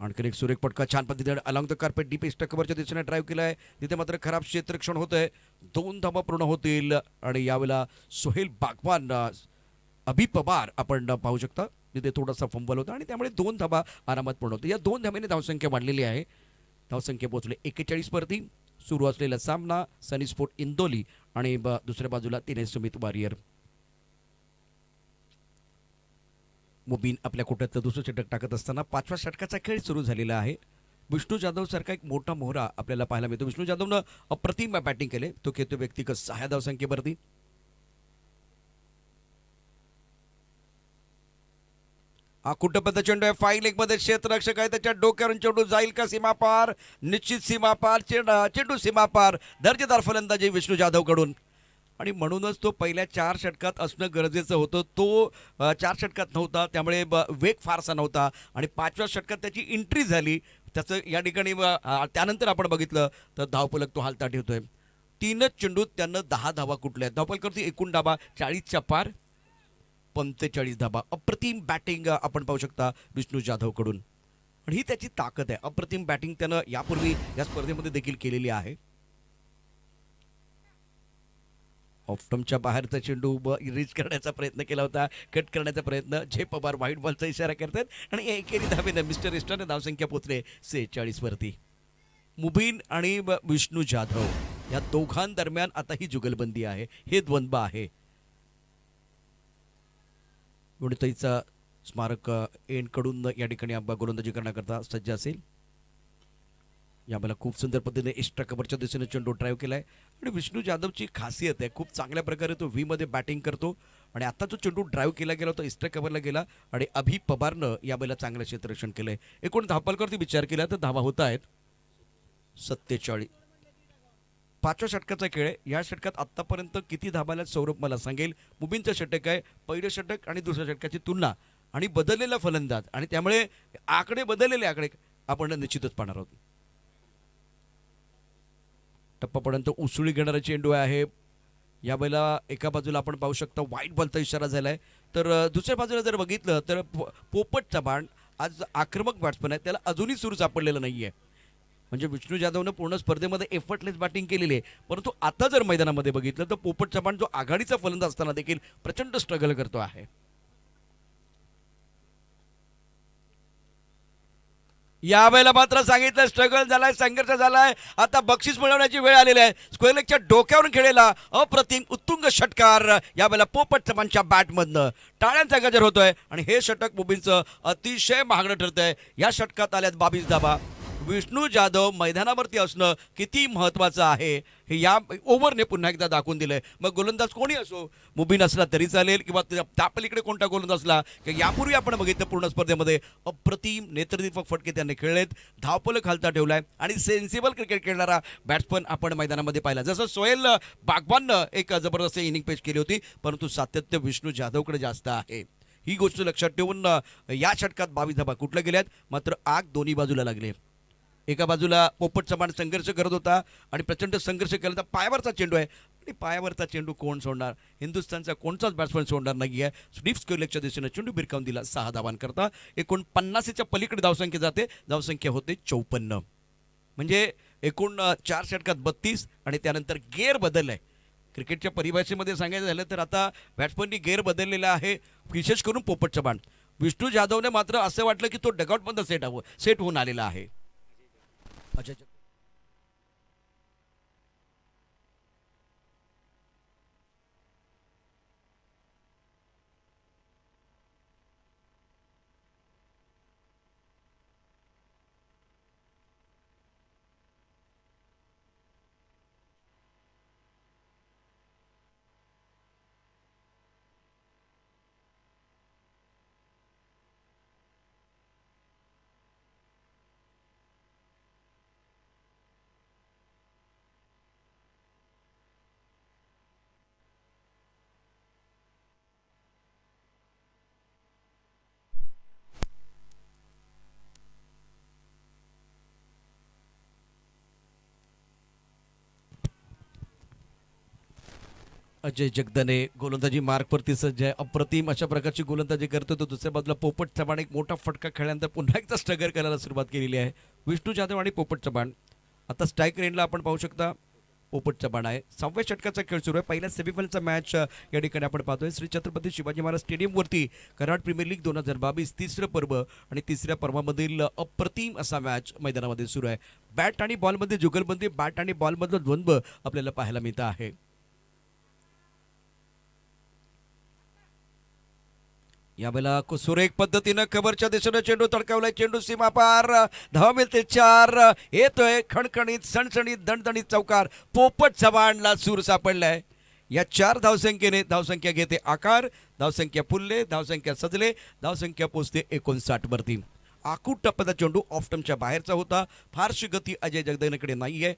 आणखीन एक सुरेख पटका, छान पद्धतीने अलॉंग द कार्पेट डीप इस्ट कव्हरच्या दिशेने ड्राईव्ह केलाय, तिथे मात्र खराब क्षेत्ररक्षण होतंय। 2 धावा पूर्ण होतील, आणि यावेळेला सोहेल बागवान अभि पवार आपण पाहू शकता तिथे थोडासा फंबल होता, आणि त्यामुळे 2 धावा आरामात पूर्ण होते। या 2 धाव्याने धावसंख्या वाढलेली आहे, धावसंख्या पोहोचले 41 वरती। सुरू असलेला सामना सनी स्पोर्ट इंदोली आणि दुसऱ्या बाजूला तिने सुमित वारियर। मुबीन आपल्या कोट्यातलं दुसरं षटक टाकत असताना 5व्या षटकाचा खेळ सुरू झालेला आहे। विष्णू जाधव सारखा एक मोठा मोहरा आपल्याला पाहायला मिळतो। विष्णू जाधवनं अप्रतिम बॅटिंग केले, तो खेळतो व्यक्तिगत 6 धावसंख्येवरती। हा कुठपर्यंत चेंडू आहे, फाईन लेग मध्ये क्षेत्ररक्षक आहे, त्याच्या डोक्यावरून चेंडू जाईल का सीमापार? निश्चित सीमापार, चेंडू सीमापार। दर्जेदार फलंदाजी विष्णू जाधव कडून, आणि म्हणूनच तो पहिल्या 4 षटकात असणं गरजेचं होतं। तो 4 षटकात नव्हता, त्यामुळे वेग फारसा नव्हता, आणि 5व्या षटकात त्याची एंट्री झाली। त्याचं या ठिकाणी त्यानंतर आपण बघितलं तर धावफलक तो हालता ठेवतोय. 3च चेंडूत त्यानं 10 धावा कुठल्या आहेत. धावफलकावरती एकूण धावा 40च्या पार, 45 धावा. अप्रतिम बॅटिंग आपण पाहू शकता विष्णू जाधवकडून आणि ही त्याची ताकद आहे. अप्रतिम बॅटिंग त्यानं यापूर्वी या स्पर्धेमध्ये देखील केलेली आहे. ऑफस्टंपच्या बाहेरचा चेंडू रीच करण्याचा प्रयत्न केला होता, कट करण्याचा प्रयत्न. जे पवार व्हाईट बॉलचा इशारा करतात आणि एकेरी धावेनं मिस्टर इस्टरने धावसंख्या पोचले 46 वरती. मुबीन आणि विष्णू जाधव या दोघांदरम्यान आता ही जुगलबंदी आहे, हे द्वंद्व आहे. गुणताईचा स्मारक एंडकडून या ठिकाणी गोलंदाजी करण्याकरता सज्ज असेल. यावेळेला खूप सुंदर पद्धतीने एक्स्ट्रा कव्हरच्या दिशेने चेंडू ड्राईव्ह केलाय आणि विष्णू जाधवची खासियत आहे, खूप चांगल्या प्रकारे तो व्ही मध्ये बॅटिंग करतो आणि आता जो चेंडू ड्राईव्ह केला गेला तो एक्स्ट्रा कव्हरला गेला आणि अभि पवारनं यावेळेला चांगलं क्षेत्ररक्षण केलंय. एकूण धावफलकावरती विचार केला तर धावा होत आहेत 47. 5व्या षटकाचा खेळ आहे. या षटकात आतापर्यंत किती धाबाला सौरभ मला सांगेल. मुबीनचं षटक आहे, पहिलं षटक आणि दुसऱ्या षटकाची तुलना आणि बदललेला फलंदाज आणि त्यामुळे आकडे बदललेले आकडे आपण निश्चितच पाहणार आहोत. टप्पापर्यंत उसळी घेणारा चेंडू आहे. यावेळेला एका बाजूला आपण पाहू शकता व्हाईट बॉलचा इशारा झालाय, तर दुसऱ्या बाजूला जर बघितलं तर पोपट चव्हाण आज आक्रमक बॅट्समन आहे, त्याला अजूनही सूर सापडलेला नाहीये. म्हणजे विष्णू जाधवनं पूर्ण स्पर्धेमध्ये एफर्टलेस बॅटिंग केलेली आहे, परंतु आता जर मैदानामध्ये बघितलं तर पोपट चव्हाण जो आघाडीचा फलंदाज असताना देखील प्रचंड स्ट्रगल करतो आहे. यावेळेला मात्र सांगितलं स्ट्रगल झालाय, संघर्ष झालाय. आता बक्षीस मिळवण्याची वेळ आलेली आहे. स्क्वेअरलेगच्या डोक्यावरून खेळलेला अप्रतिम उत्तुंग षटकार यावेळेला पोपट चव्हाणच्या बॅटमधनं टाळ्यांचा गजर होतोय आणि हे षटक मुबीनचं अतिशय महागडं ठरतंय. या षटकात आल्यात 22 धाबा. विष्णू जाधव मैदानावरती असणं किती महत्त्वाचं आहे हे या ओव्हरने पुन्हा एकदा दाखवून दिलंय. मग गोलंदाज कोणी असो, मुबीन असला तरी चालेल किंवा त्या पलीकडे कोणता गोलंदाज असला, की यापूर्वी आपण बघितलं पूर्ण स्पर्धेमध्ये अप्रतिम नेत्रदीपक फटके त्यांनी खेळलेत. धावफलक खालता ठेवलाय आणि सेन्सिबल क्रिकेट खेळणारा बॅट्समन आपण मैदानामध्ये पाहिला. जसं सोहेल बागवाननं एक जबरदस्त इनिंग पेश केली होती, परंतु सातत्य विष्णू जाधवकडे जास्त आहे. ही गोष्ट लक्षात ठेवून या षटकात 22 धाबा कुठल्या गेल्यात. मात्र आग दोन्ही बाजूला लागले. एका बाजूला पोपट चव्हाण संघर्ष करत होता आणि प्रचंड संघर्ष केला तर पायावरचा चेंडू आहे आणि पायावरचा चेंडू कोण सोडणार. हिंदुस्थानचा कोणताच बॅट्समॅन सोडणार नाही आहे. स्टीव्ह स्क्वेअरलेगच्या दिशेने चेंडू भिरकावून दिला 6 धावांकरता. एकूण 50च्या पलीकडे धावसंख्या जाते. धावसंख्या होते 54. म्हणजे एकूण 4 षटकात 32 आणि त्यानंतर गेअर बदललाय. क्रिकेटच्या परिभाषेमध्ये सांगायचं झालं तर आता बॅट्समननी गेअर बदललेला आहे, विशेष करून पोपट चव्हाण. विष्णू जाधवने मात्र असं वाटलं की तो डगआउटमध्ये सेट होऊन आलेला आहे. अजय अजय जगदने गोलंदाजी मार्कवरती सज्ज आहे. अप्रतिम अशा प्रकारची गोलंदाजी करतो. तो दुसऱ्या बाजूला पोपट चव्हाण एक मोठा फटका खेळल्यानंतर पुन्हा एकदा स्ट्रगल करायला सुरुवात केलेली आहे. विष्णू जाधव आणि पोपट चव्हाण आता स्ट्राईक रेंजला आपण पाहू शकता. पोपट चव्हाण आहे. 6व्या षटकाचा खेळ सुरू आहे. पहिल्या सेमीफायनलचा मॅच या ठिकाणी आपण पाहतोय श्री छत्रपती शिवाजी महाराज स्टेडियमवरती. कराड प्रीमियर लीग 2022 तिसरं पर्व आणि तिसऱ्या पर्वामधील अप्रतिम असा मॅच मैदानामध्ये सुरू आहे. बॅट आणि बॉलमध्ये जुगलबंदी, बॅट आणि बॉलमधलं द्वंद्व आपल्याला पाहायला मिळतं आहे. यावेळेला सुरेख पद्धतीनं कव्हरच्या दिशेने चेंडू तडकावलाय. चेंडू सीमा पार, धाव मिळते 4. येतोय खणखणीत सणसणीत दणदणीत चौकार. पोपट चव्हाणला सूर सापडलाय. या 4 धावसंख्येने धावसंख्या घेते आकार. धावसंख्या फुलले, धावसंख्या सजले, धावसंख्या पोचते 59 वरती. आखूट टप्प्याचा चेंडू ऑफस्टंपच्या बाहेरचा होता. फारशी गती अजय जगदनेकडे नाहीये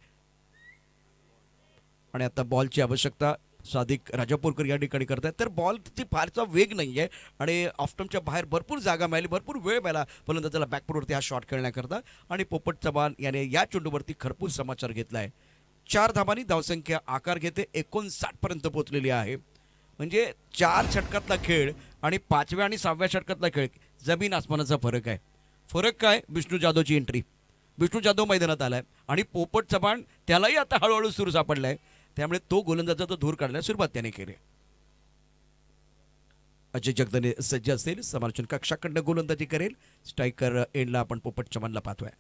आणि आता बॉलची आवश्यकता. सादिक राजापूरकर या ठिकाणी करतायत. तर बॉलची फारसा वेग नाही आहे आणि ऑफस्टंपच्या बाहेर भरपूर जागा मिळाली, भरपूर वेळ मिळाला फलंदाजाला बॅकफुटवरती हा शॉट खेळण्याकरता आणि पोपट चव्हाण याने या चेंडूवरती खरपूस समाचार घेतला आहे. 4 धाबांनी धावसंख्या आकार घेते 59 पर्यंत पोहोचलेली आहे. म्हणजे 4 षटकातला खेळ आणि 5व्या आणि 6व्या षटकातला खेळ जमीन आसमानाचा फरक आहे. फरक काय? विष्णू जाधवची एंट्री. विष्णू जाधव मैदानात आलाय आणि पोपट चव्हाण त्यालाही आता हळूहळू सूर सापडलाय. त्यामुळे तो गोलंदाजाचा धूर काढण्यास सुरुवात त्याने केली. अजय जगदने सज्ज असेल, समालोचन कक्षाकडनं गोलंदाजी करेल. स्ट्रायकर एंडला आपण पोपट चव्हाणला पाहतोय.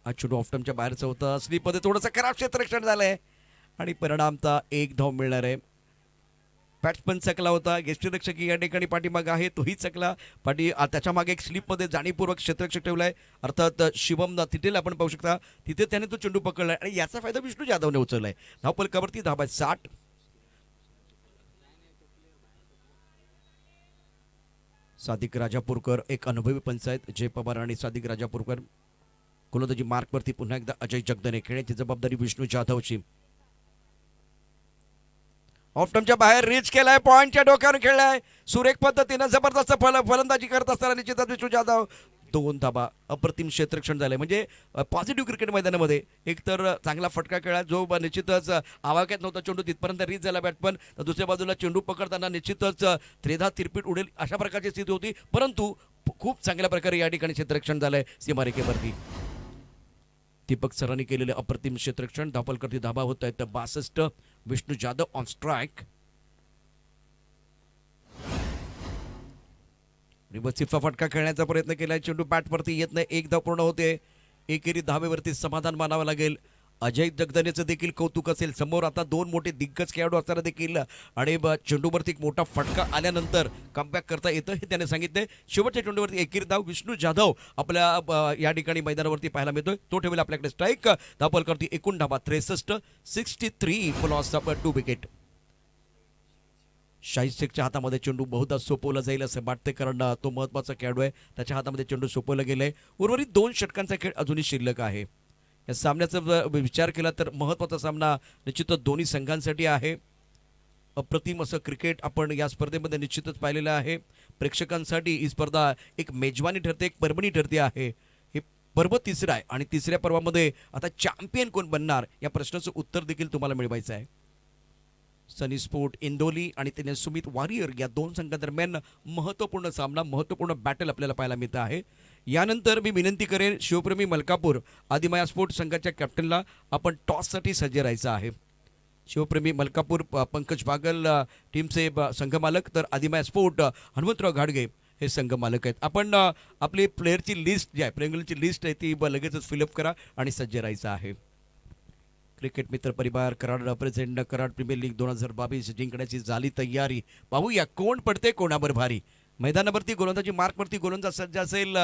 हा चेंडू ऑफस्टंपच्या बाहेरचा होता. स्लीपमध्ये थोडंसं खराब क्षेत्ररक्षण झालंय आणि परिणामता 1 धाव मिळणार आहे. बॅट्समन चकला होता, यष्टीरक्षक या ठिकाणी पाठीमाग आहे, तोही चकला त्याच्या मागे एक स्लिपमध्ये जाणीवपूर्वक क्षेत्ररक्षक ठेवलाय. अर्थात शिवम तिथे आपण पाहू शकता, तिथे त्याने तो चेंडू पकडलाय आणि याचा फायदा विष्णू जाधवने उचललाय. धावफलकावरती धाबा 60. सादिक राजापूरकर एक अनुभवी पंच आहेत. जय पवार आणि सादिक राजापूरकर. गोलंदाजी मार्कवरती पुन्हा एकदा अजय जगदने. खेळण्याची जबाबदारी विष्णू जाधवची. ऑफस्टंपच्या बाहेर रीच केलाय, पॉइंटच्या डोक्यावर खेळलाय सुरेख पद्धतीनं. जबरदस्त फलंदाजी करत असताना निश्चितच विष्णू जाधव 2 धाबा. अप्रतिम क्षेत्ररक्षण झालंय. म्हणजे पॉझिटिव्ह क्रिकेट मैदानामध्ये एकतर चांगला फटका खेळला जो निश्चितच आवाक्यात नव्हता. चेंडू तिथपर्यंत रीच झाला बॅटपन, तर दुसऱ्या बाजूला चेंडू पकडताना निश्चितच त्रेधा तिरपीट उडेल अशा प्रकारची स्थिती होती. परंतु खूप चांगल्या प्रकारे या ठिकाणी क्षेत्ररक्षण झालंय सीमारेखेवरती. दीपक सरांनी केलेले अप्रतिम क्षेत्ररक्षण. धावफलकावरती धाबा होत आहेत 62. Vishnu Jadhav on strike. रिव्हर्सिफचा फटका खेळण्याचा प्रयत्न केलाय. चेंडू बॅटवरती येत नाही. 1 धाव पूर्ण होते. एकेरी धावेवरती समाधान मानावं लागेल. अजय जगदनेचं देखील कौतुक असेल. समोर आता 2 मोठे दिग्गज खेळाडू असताना देखील आणि चेंडूवरती एक मोठा फटका आल्यानंतर कमबॅक करता येतं हे त्याने सांगितले. शेवटच्या चेंडूवरती एकेरी धाव विष्णू जाधव आपल्या या ठिकाणी मैदानावरती पाहायला मिळतोय. तो ठेवला आपल्याकडे स्ट्राईक. धावफलकावरती एकूण धाबा 63. 63 for loss of 2 wicket. Shahid शेखच्या हातामध्ये चेंडू बहुधा सोपवला जाईल असं वाटते, कारण तो महत्त्वाचा खेळाडू आहे. त्याच्या हातामध्ये चेंडू सोपवलं गेलंय. उर्वरित 2 षटकांचा खेळ अजूनही शिल्लक आहे. या सामन्याचा विचार केला तर महत्त्वाचा सामना निश्चितच दोन्ही संघांसाठी आहे. अप्रतिम असं क्रिकेट आपण या स्पर्धेमध्ये निश्चितच पाहिलेलं आहे. प्रेक्षकांसाठी ही स्पर्धा एक मेजवानी ठरते, एक पर्वणी ठरते आहे. हे पर्व तिसरं आहे आणि तिसऱ्या पर्वामध्ये आता चॅम्पियन कोण बनणार या प्रश्नाचं उत्तर देखील तुम्हाला मिळवायचं आहे. सनी स्पोर्ट इंदोली आणि त्याने सुमित वॉरियर या 2 संघांदरम्यान महत्त्वपूर्ण सामना, महत्त्वपूर्ण बॅटल आपल्याला पाहायला मिळतं आहे. यानंतर मी विनंती करेन शिवप्रेमी मलकापूर आदिमाया स्पोर्ट संघाच्या कॅप्टनला आपण टॉससाठी सज्ज राहायचं आहे. शिवप्रेमी मलकापूर पंकज बागल टीमचे संघमालक, तर आदिमाया स्पोर्ट हनुमंतराव घाडगे हे संघमालक आहेत. आपण आपली प्लेअरची लिस्ट जी आहे, प्लेइंगची लिस्ट आहे ती लगेचच फिलअप करा आणि सज्ज राहायचं आहे. Cricket Mitra Parivar Karad represent Karad Premier League 2022 जिंकण्याची झाली तयारी. पाहूया कोण पडते कोणावर भारी. मैदानावरती गोलंदाजी मार्कवरती गोलंदाज सज्ज असेल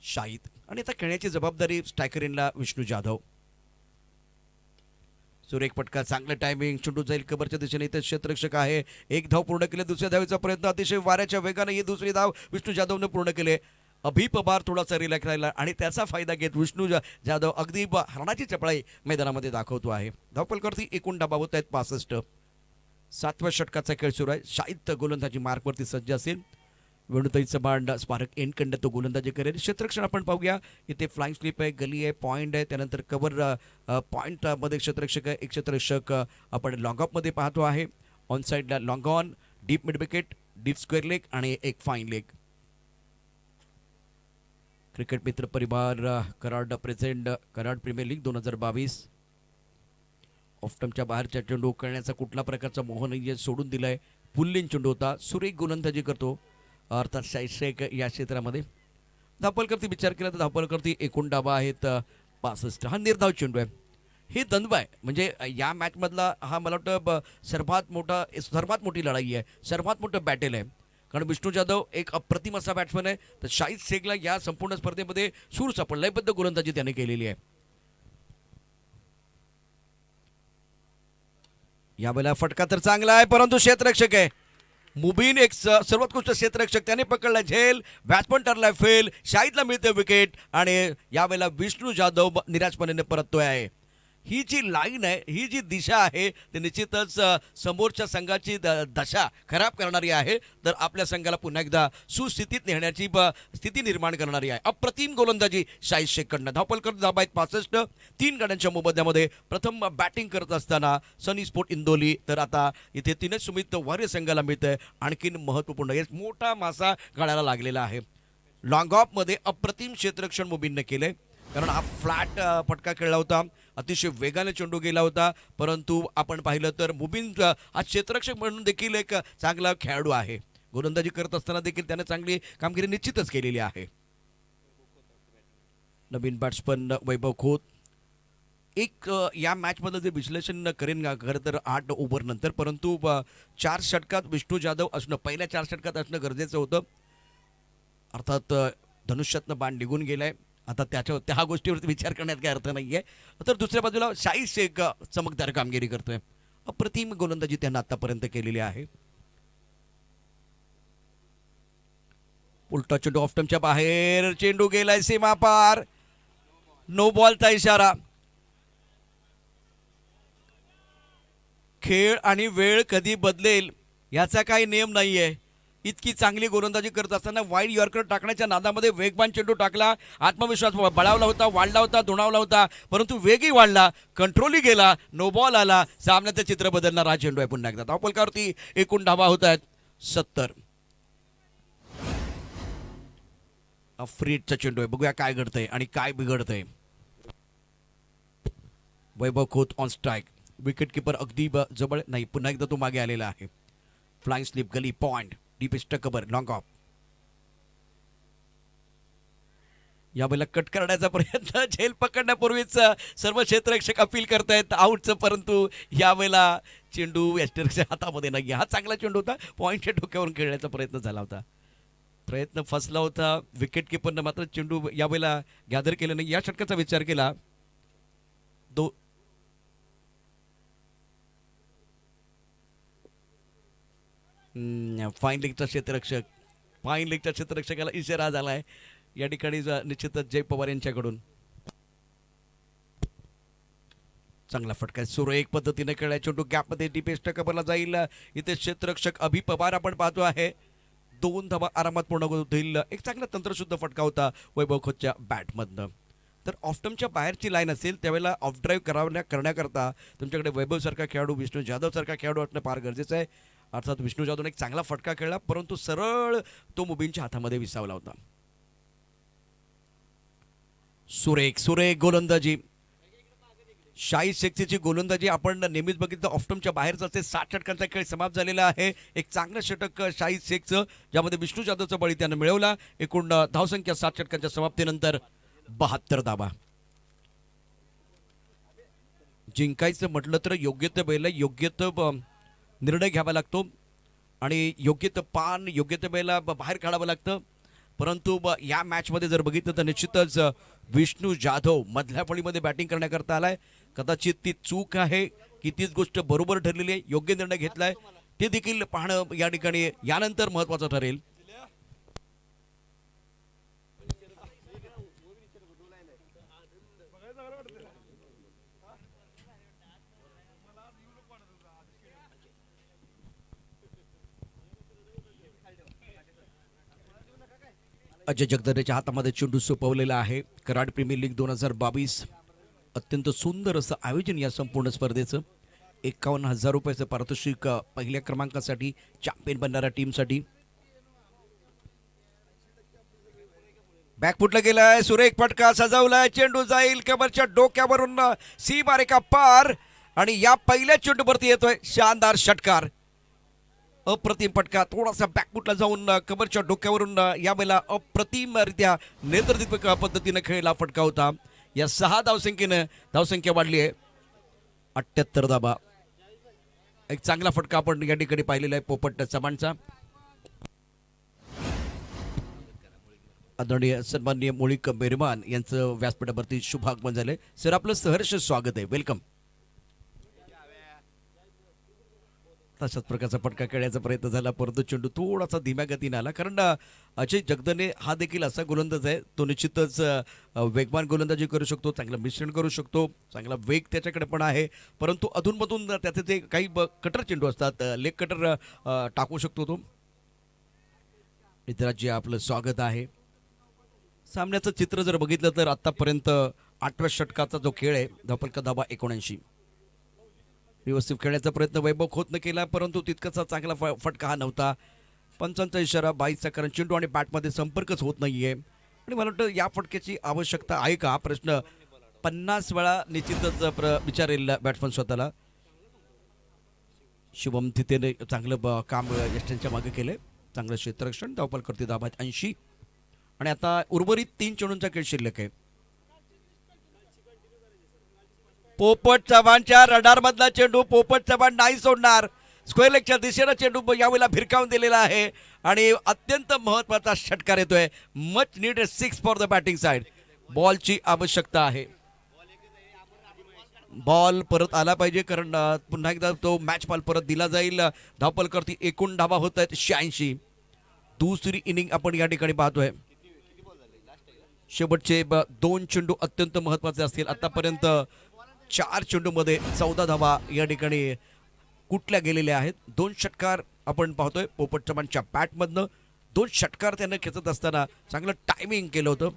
शाहीद आणि आता खेळण्याची जबाबदारी स्ट्रायकरला विष्णू जाधव. सुरेख फटका, चांगलं टायमिंग. चेंडू जाईल कबरच्या दिशेने. इथे क्षेत्ररक्षक आहे. 1 धाव पूर्ण केले. दुसऱ्या धावेचा प्रयत्न अतिशय वाऱ्याच्या वेगाने. ही दुसरी धाव विष्णू जाधवने पूर्ण केले. अभि पवार थोडासा रिलॅक्स राहिला आणि त्याचा फायदा घेत विष्णू जाधव अगदी हरणाची चपळाई मैदानामध्ये दाखवतो आहे. धावफलकावरती एकूण धाबा होत आहेत 65. 7व्या षटकाचा खेळ सुरू आहे. शाहीद गोलंदाजी मार्कवरती सज्ज असेल. वेणुताई चव्हाण स्मारक एंडकडनं तो गोलंदाजी करेल. क्षेत्ररक्षण आपण पाहूया. इथे फ्लाइंग स्लिप आहे, गली आहे, पॉईंट आहे, त्यानंतर कव्हर पॉईंटमध्ये क्षेत्ररक्षक आहे. एक क्षेत्ररक्षक आपण लॉंग ऑफमध्ये पाहतो आहे. ऑन साईडला long on, deep mid wicket, deep square leg आणि एक fine leg. Cricket Mitra Parivar Karad present Karad Premier League 2022. ऑफस्टंपच्या बाहेरच्या चेंडू करण्याचा कुठला प्रकारचा मोह नाही, सोडून दिलाय. पुल्लिन चेंडू होता. सुरेख गोलंदाजी करतो अर्थात शाहीद शेख या क्षेत्रामध्ये. धावफलकावरती विचार केला तर धावफलकावरती एकूण धाबा आहेत 65. हा निर्धाव चेंडू आहे. हे द्वंद्व आहे, म्हणजे या मॅचमधला हा मला वाटतं सर्वात मोठी लढाई आहे, सर्वात मोठं बॅटल आहे. कारण विष्णू जाधव एक अप्रतिम असा बॅट्समन आहे, तर शाहीद शेखला या संपूर्ण स्पर्धेमध्ये सूर सापडला. लयबद्ध गोलंदाजी त्याने केलेली आहे. यावेळेला फटका तर चांगला आहे, परंतु क्षेत्ररक्षक आहे मुबीन, एक सर्वोत्कृष्ट क्षेत्ररक्षक, त्याने पकडला झेल. Batsman ठरलाय fail. शाहीदला मिळते विकेट आणि यावेळेला विष्णू जाधव निराशपणे परततोय आहे. ही जी लाईन आहे, ही जी दिशा आहे ती निश्चितच समोरच्या संघाची दशा खराब करणारी आहे. तर आपल्या संघाला पुन्हा एकदा सुस्थितीत नेण्याची स्थिती निर्माण करणारी आहे. अप्रतिम गोलंदाजी शाहीद शेखकडनं. धावपल करत धाबा आहेत 65. 3 गाड्यांच्या मोबदल्यामध्ये प्रथम बॅटिंग करत असताना सनी स्पोर्ट इंदोली, तर आता इथे 3 सुमित वार्य संघाला मिळतंय. आणखीन महत्त्वपूर्ण एक मोठा मासा गाड्याला लागलेला आहे. लॉंग ऑफमध्ये अप्रतिम क्षेत्ररक्षण मुबीनने केले, कारण हा फ्लॅट फटका खेळला होता, अतिशय वेगाने चेंडू गेला होता. परंतु आपण पाहिलं तर मुबीन हा क्षेत्ररक्षक म्हणून देखील एक चांगला खेळाडू आहे. गोलंदाजी करत असताना देखील त्याने चांगली कामगिरी निश्चितच केलेली आहे. नवीन बॅट्समन वैभव खोत एक या मॅचमधलं जे विश्लेषण करेन खरं तर 8 ओव्हर नंतर, परंतु 4 षटकात विष्णू जाधव असणं, पहिल्या 4 षटकात असणं गरजेचं होतं. अर्थात धनुष्यातनं बाण निघून गेलाय. आता त्या गोष्टीवरती विचार करण्यात काही अर्थ नाहीये. तर दुसऱ्या बाजूला शाहीद शेख चमकदार कामगिरी करतोय. अप्रतिम गोलंदाजी त्यांना आतापर्यंत केलेली आहे. उलटा चेंडू ऑफ बाहेर, चेंडू गेलाय सीमा पार, नो बॉलचा इशारा. खेळ आणि वेळ कधी बदलेल याचा काही नियम नाहीये. इतकी चांगली गोलंदाजी करत असताना वाईड यॉर्कर टाकण्याच्या नादामध्ये वेगवान चेंडू टाकला. आत्मविश्वास बळावला होता, वाढला होता, दुणावला होता, परंतु वेगही वाढला, कंट्रोलही गेला, नो बॉल आला. सामन्याचं चित्र बदलणार हा चेंडू आहे. पुन्हा एकदा धावपलकावरती एकूण धावा होत आहेत 70. अफ्रीडचा चेंडू आहे. बघूया काय घडतंय आणि काय बिघडतंय. Vaibhav Khot on strike. Wicket keeper अगदी जवळ नाही. पुन्हा एकदा तो मागे आलेला आहे. Flying slip, gully point, deepest cover, long off. यावेळेला कट करण्याचा प्रयत्न, झेल पकडण्यापूर्वीच सर्व क्षेत्ररक्षक अपील करतायत आऊटचं, परंतु यावेळेला चेंडू यष्टरच्या हातामध्ये नाही. हा चांगला चेंडू होता, पॉईंटच्या डोक्यावरून खेळण्याचा प्रयत्न झाला होता, प्रयत्न फसला होता. विकेट किपरनं मात्र चेंडू यावेळेला गॅदर केलं नाही. या षटकाचा विचार केला फाईन लीगचा क्षेत्ररक्षक, फाईन लीगच्या क्षेत्ररक्षकाला इशारा झालाय या ठिकाणी निश्चितच जय पवार यांच्याकडून. चांगला फटका सुरेख पद्धतीने खेळाय. चेंडू गॅपमध्ये डीपेस्ट कबरला जाईल. इथे क्षेत्ररक्षक अभि पवार आपण पाहतो आहे. 2 धावा आरामात पूर्ण होईल. एक चांगला तंत्रशुद्ध फटका होता वैभव खोतच्या बॅटमधनं. तर ऑफटमच्या बाहेरची लाईन असेल त्यावेळेला ऑफ ड्राईव्ह करण्याकरता तुमच्याकडे वैभवसारखा खेळाडू, विष्णू जाधवसारखा खेळाडू असणं फार गरजेचं आहे. अर्थात विष्णू जाधवने एक चांगला फटका खेळला, परंतु सरळ तो मुबीनच्या हातामध्ये विसावला होता. सुरेख सुरेख गोलंदाजी शाहीद शेखची गोलंदाजी आपण नेहमीच बघितलं. ऑफटमच्या बाहेरचा ते 60 षटकांचा खेळ समाप्त झालेला आहे. एक चांगलं षटक शाहीद शेखचं, ज्यामध्ये विष्णू जाधवचा बळी त्यानं मिळवला. एकूण धावसंख्या 60 षटकांच्या समाप्तीनंतर 72 धावा. जिंकायचं म्हटलं तर योग्य ते वेळेला योग्य ते निर्णय घ्यावा लागतो आणि योग्य ते पान योग्य ते वेळेला बाहेर काढावं लागतं. परंतु या मॅचमध्ये जर बघितलं तर निश्चितच विष्णू जाधव मधल्या फळीमध्ये बॅटिंग करण्याकरता आलाय. कदाचित ती चूक आहे की तीच गोष्ट बरोबर ठरलेली आहे, योग्य निर्णय घेतलाय ते देखील पाहणं या ठिकाणी यानंतर महत्त्वाचं ठरेल. अजय जगदरेच्या हातामध्ये चेंडू सोपवलेला आहे. कराड प्रीमियर लीग 2022 अत्यंत सुंदर असं आयोजन या संपूर्ण स्पर्धेचं. 51,000 रुपयाचं पारितोषिक पहिल्या क्रमांकासाठी, चॅम्पियन बनणाऱ्या टीमसाठी. बॅकफुटला गेलाय, सुरेख फटका सजवलाय, चेंडू जाईल कबरच्या डोक्यावरून सीमारेखा पार आणि या पहिल्या चेंडूवरती येतोय शानदार षटकार. अप्रतिम फटका, थोडासा बॅकफुटला जाऊन कबरच्या डोक्यावरून यावेळेला अप्रतिमरित्या नेतृत्व पद्धतीने खेळला फटका होता. या 6 धावसंख्येनं धावसंख्या वाढली आहे 78 धावा. एक चांगला फटका आपण या ठिकाणी पाहिलेला आहे पोपट चव्हाणचा. आदरणीय सन्माननीय मुळीक मेहरबान यांचं व्यासपीठावरती शुभ आगमन झालंय. सर आपलं सहर्ष स्वागत आहे, वेलकम. तशाच प्रकारचा फटका खेळण्याचा प्रयत्न झाला, परंतु चेंडू थोडासा धीम्या गतीने आला. कारण अजय जगदने हा देखील असा गोलंदाज आहे, तो निश्चितच वेगवान गोलंदाजी करू शकतो, चांगलं मिश्रण करू शकतो, चांगला वेग त्याच्याकडे पण आहे. परंतु अधूनमधून त्याचे ते काही कटर चेंडू असतात, लेग कटर टाकू शकतो तो. मित्रांजी आपलं स्वागत आहे. सामन्याचं चित्र जर बघितलं तर आतापर्यंत 8व्या षटकाचा जो खेळ आहे, धावफलक धाबा 79. व्यवस्थित खेळण्याचा प्रयत्न वैभव खोतनं केला, परंतु तितकासा चांगला फटका हा नव्हता. पंचांचा इशारा 22चा, कारण चेंडू आणि बॅटमध्ये संपर्कच होत नाहीये. आणि मला वाटतं या फटक्याची आवश्यकता आहे का, हा प्रश्न 50 वेळा निश्चितच विचारेल बॅट्समन स्वतःला. शुभम तिथेने चांगलं काम यष्टींच्या मागे केलंय, चांगलं क्षेत्ररक्षण. धावफल करते धाबा 80. आणि आता उर्वरित 3 चेंडूंचा खेळ शिल्लक आहे. पोपट चव्हाणच्या रडार मधला चेंडू, पोपट चव्हाण नाही सोडणार. स्क्वेअर लेगच्या दिशेनं चेंडू यावेळेला भिरकावून दिलेला आहे आणि अत्यंत महत्वाचा षटकार येतोय. Much need 6 for the batting side. बॉलची आवश्यकता आहे. बॉल परत आला पाहिजे, कारण पुन्हा एकदा तो मॅच बॉल परत दिला जाईल. धावपल करती एकूण धावा होत आहेत 86. दुसरी इनिंग आपण या ठिकाणी पाहतोय. शेवटचे 2 चेंडू अत्यंत महत्वाचे असतील. आतापर्यंत 4 चेंडूमध्ये 14 धावा या ठिकाणी कुठल्या गेलेल्या आहेत. 2 षटकार आपण पाहतोय पोपट चव्हाणच्या बॅटमधनं. 2 षटकार त्यानं खेचत असताना चांगलं टायमिंग केलं होतं.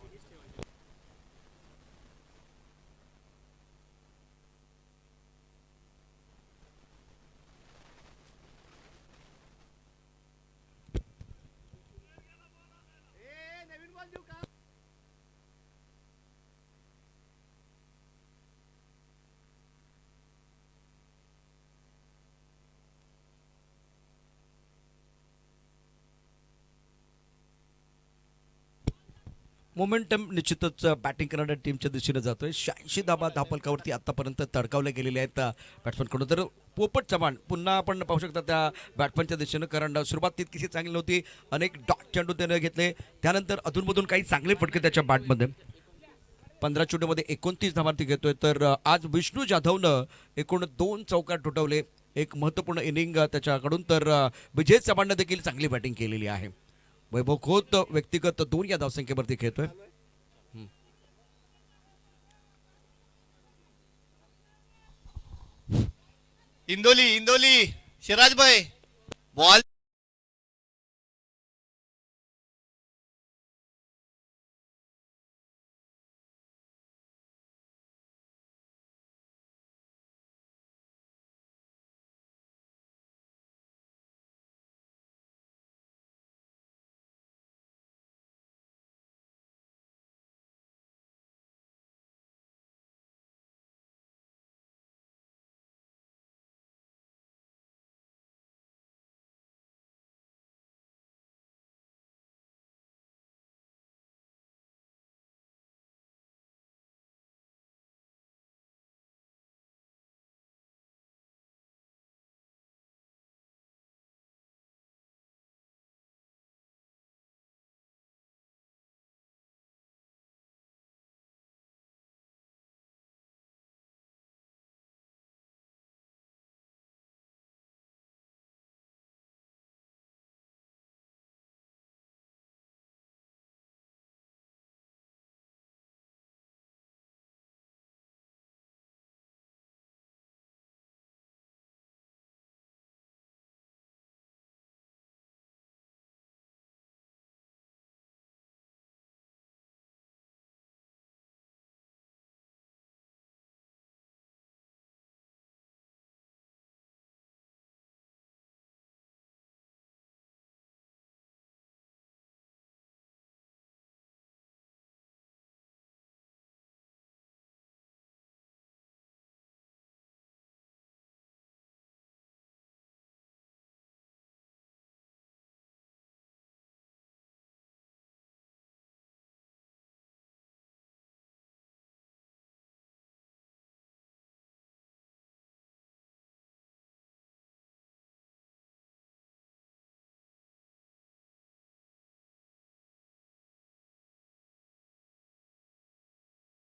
मोमेंटम निश्चितच बॅटिंग करणाऱ्या टीमच्या दिशेने जातोय. 86 धाबा धावफलकावरती आतापर्यंत तडकावल्या गेलेल्या आहेत बॅट्समनकडून. तर पोपट चव्हाण पुन्हा आपण पाहू शकता त्या बॅट्समनच्या दिशेनं, कारण सुरुवात तितकीशी चांगली नव्हती. अनेक डॉट चेंडू त्याने घेतले, त्यानंतर अधूनमधून काही चांगले फटके त्याच्या बॅटमध्ये. 15 चेंडूमध्ये 29 धावांती घेतोय. तर आज विष्णू जाधवनं एकूण 2 चौकार ठोठवले, एक महत्त्वपूर्ण इनिंग त्याच्याकडून. तर विजय चव्हाणनं देखील चांगली बॅटिंग केलेली आहे. वैभव खोत व्यक्तिगत 2 या धावसंख्येवरती खेळतोय. इंदोली इंदोली सिराज भाई बॉल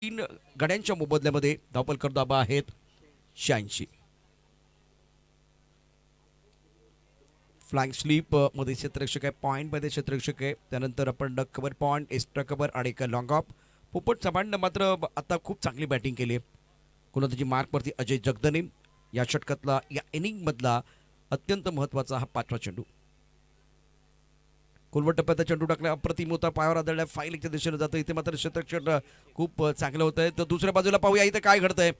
तीन गड्यांच्या मोबदल्यामध्ये धावफलक धाबा आहेत 86. फ्लाइंग स्लीप मध्ये क्षेत्ररक्षक आहे, पॉईंटमध्ये क्षेत्ररक्षक आहे, त्यानंतर आपण duck cover point, extra cover आणि एक लॉंग ऑफ. पोपट चव्हाणनं मात्र आता खूप चांगली बॅटिंग केली आहे. गोलंदाजी मार्कवरती अजय जगदने. या षटकातला या इनिंगमधला अत्यंत महत्त्वाचा हा 5वा चेंडू. खोलवर टप्प्यात चेंडू टाकला, अप्रतिम होता, पायावर आदळल्या, फाईलच्या दिशेने जातं. इथे मात्र क्षेत्ररक्षक खूप चांगलं होत आहे. तर दुसऱ्या बाजूला पाहूया इथे काय घडतंय.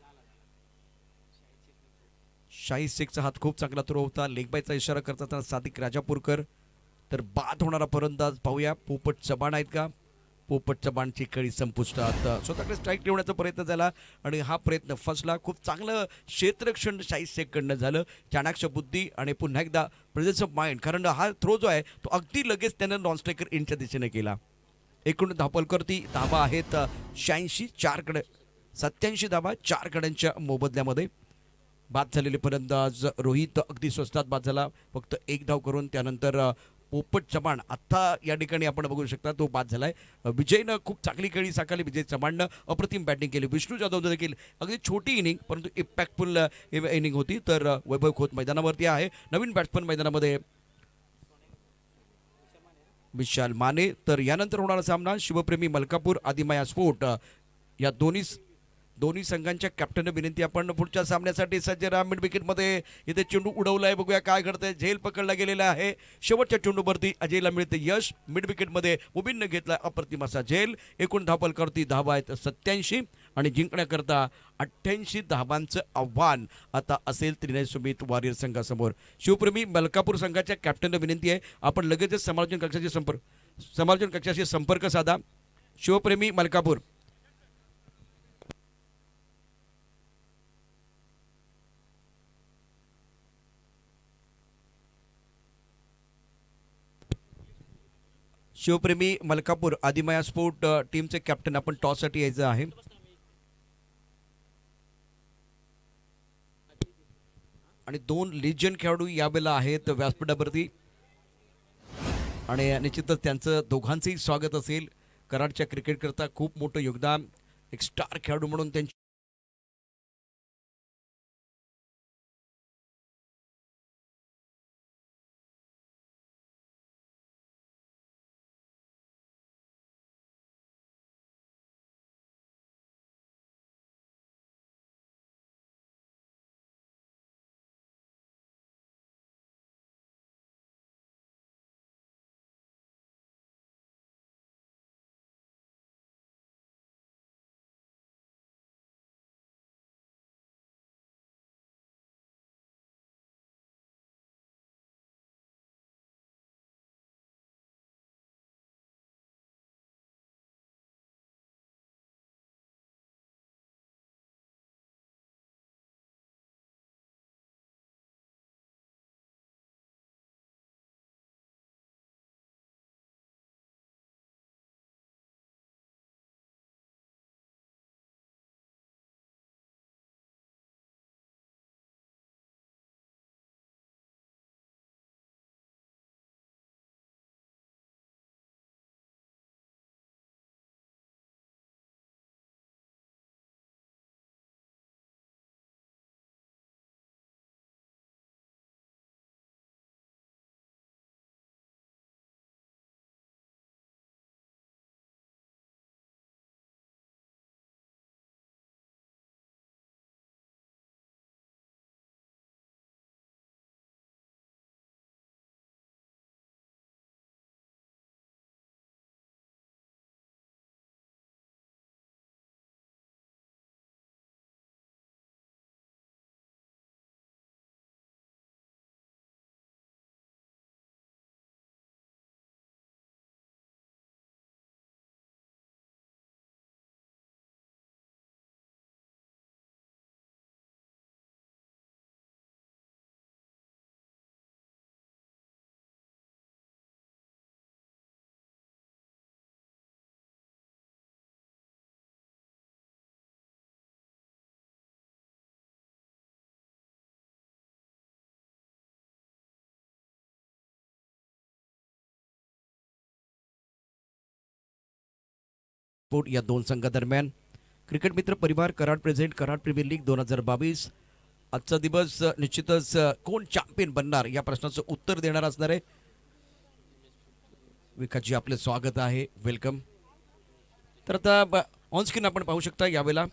शाही शेखचा हात खूप चांगला थ्रो होता, लेगबायचा इशारा करतात सादिक राजापूरकर. तर बाद होणारा फलंदाज पाहूया, पोपट चव्हाण आहेत का. पोपट चव्हाणची कळी संपुष्टात. स्वतःकडे स्ट्राईक ठेवण्याचा प्रयत्न झाला आणि हा प्रयत्न फसला. खूप चांगलं क्षेत्ररक्षण शाही शेखकडनं झालं, चाणाक्ष बुद्धी आणि पुन्हा एकदा प्रेझेन्स ऑफ माइंड, कारण हा थ्रो जो आहे तो अगदी लगेच त्यानं नॉन स्ट्रायकर इनच्या दिशेने केला. एकूण धावपलकरती धावा आहेत 86, 4 कडे 87 धावा 4 गड्यांच्या मोबदल्यामध्ये. बाद झालेले फलंदाज रोहित अगदी स्वस्तात बाद झाला, फक्त 1 धाव करून. त्यानंतर पोपट चव्हाण आत्ता या ठिकाणी आपण बघू शकता तो बाद झालाय. विजयनं खूप चांगली खेळी साकारली, विजय चव्हाणनं अप्रतिम बॅटिंग केली. विष्णू जाधव देखील अगदी छोटी इनिंग परंतु इम्पॅक्टफुल इनिंग होती. तर वैभव खोत मैदानावरती आहे, नवीन बॅट्समन मैदानामध्ये विशाल माने. तर यानंतर होणारा सामना शिवप्रेमी मलकापूर आदिमाया स्पोर्ट या दोन्ही संघांच्या कॅप्टनने विनंती, आपण पुढच्या सामन्यासाठी सज्ज राहा. मिड विकेटमध्ये इथे चेंडू उडवलाय, बघूया काय घडतंय. झेल पकडला गेलेला आहे, शेवटच्या चेंडूवरती अजयला मिळते यश. मिड विकेटमध्ये मुबीनने घेतला अप्रतिम असा झेल. एकूण धावपलकरती धावा आहेत 87 आणि जिंकण्याकरता 88 धावांचं आव्हान आता असेल त्रिनय सुमित वॉरियर संघासमोर. शिवप्रेमी मलकापूर संघाच्या कॅप्टनने विनंती आहे, आपण लगेचच समालोचन कक्षाशी संपर्क साधा. शिवप्रेमी मलकापूर. शिवप्रेमी मलकापूर आदिमाया स्पोर्ट टीमचे कॅप्टन, आपण टॉससाठी यायचं आहे. आणि 2 लिजन खेळाडू यावेळेला आहेत व्यासपीठावरती आणि निश्चितच त्यांचं दोघांचंही स्वागत असेल. कराडच्या क्रिकेटकरता खूप मोठं योगदान, एक स्टार खेळाडू म्हणून त्यांची स्पोर्ट या 2 संघादरम्यान. Cricket Mitra Parivar Karad present Karad Premier League 2022 आजचा दिवस निश्चितच कोण चॅम्पियन बनणार या प्रश्नाचं उत्तर देणार असणार आहे. विकासजी आपले स्वागत आहे, वेलकम. तर आता ऑन स्क्रीन आपण पाहू शकता यावेळेला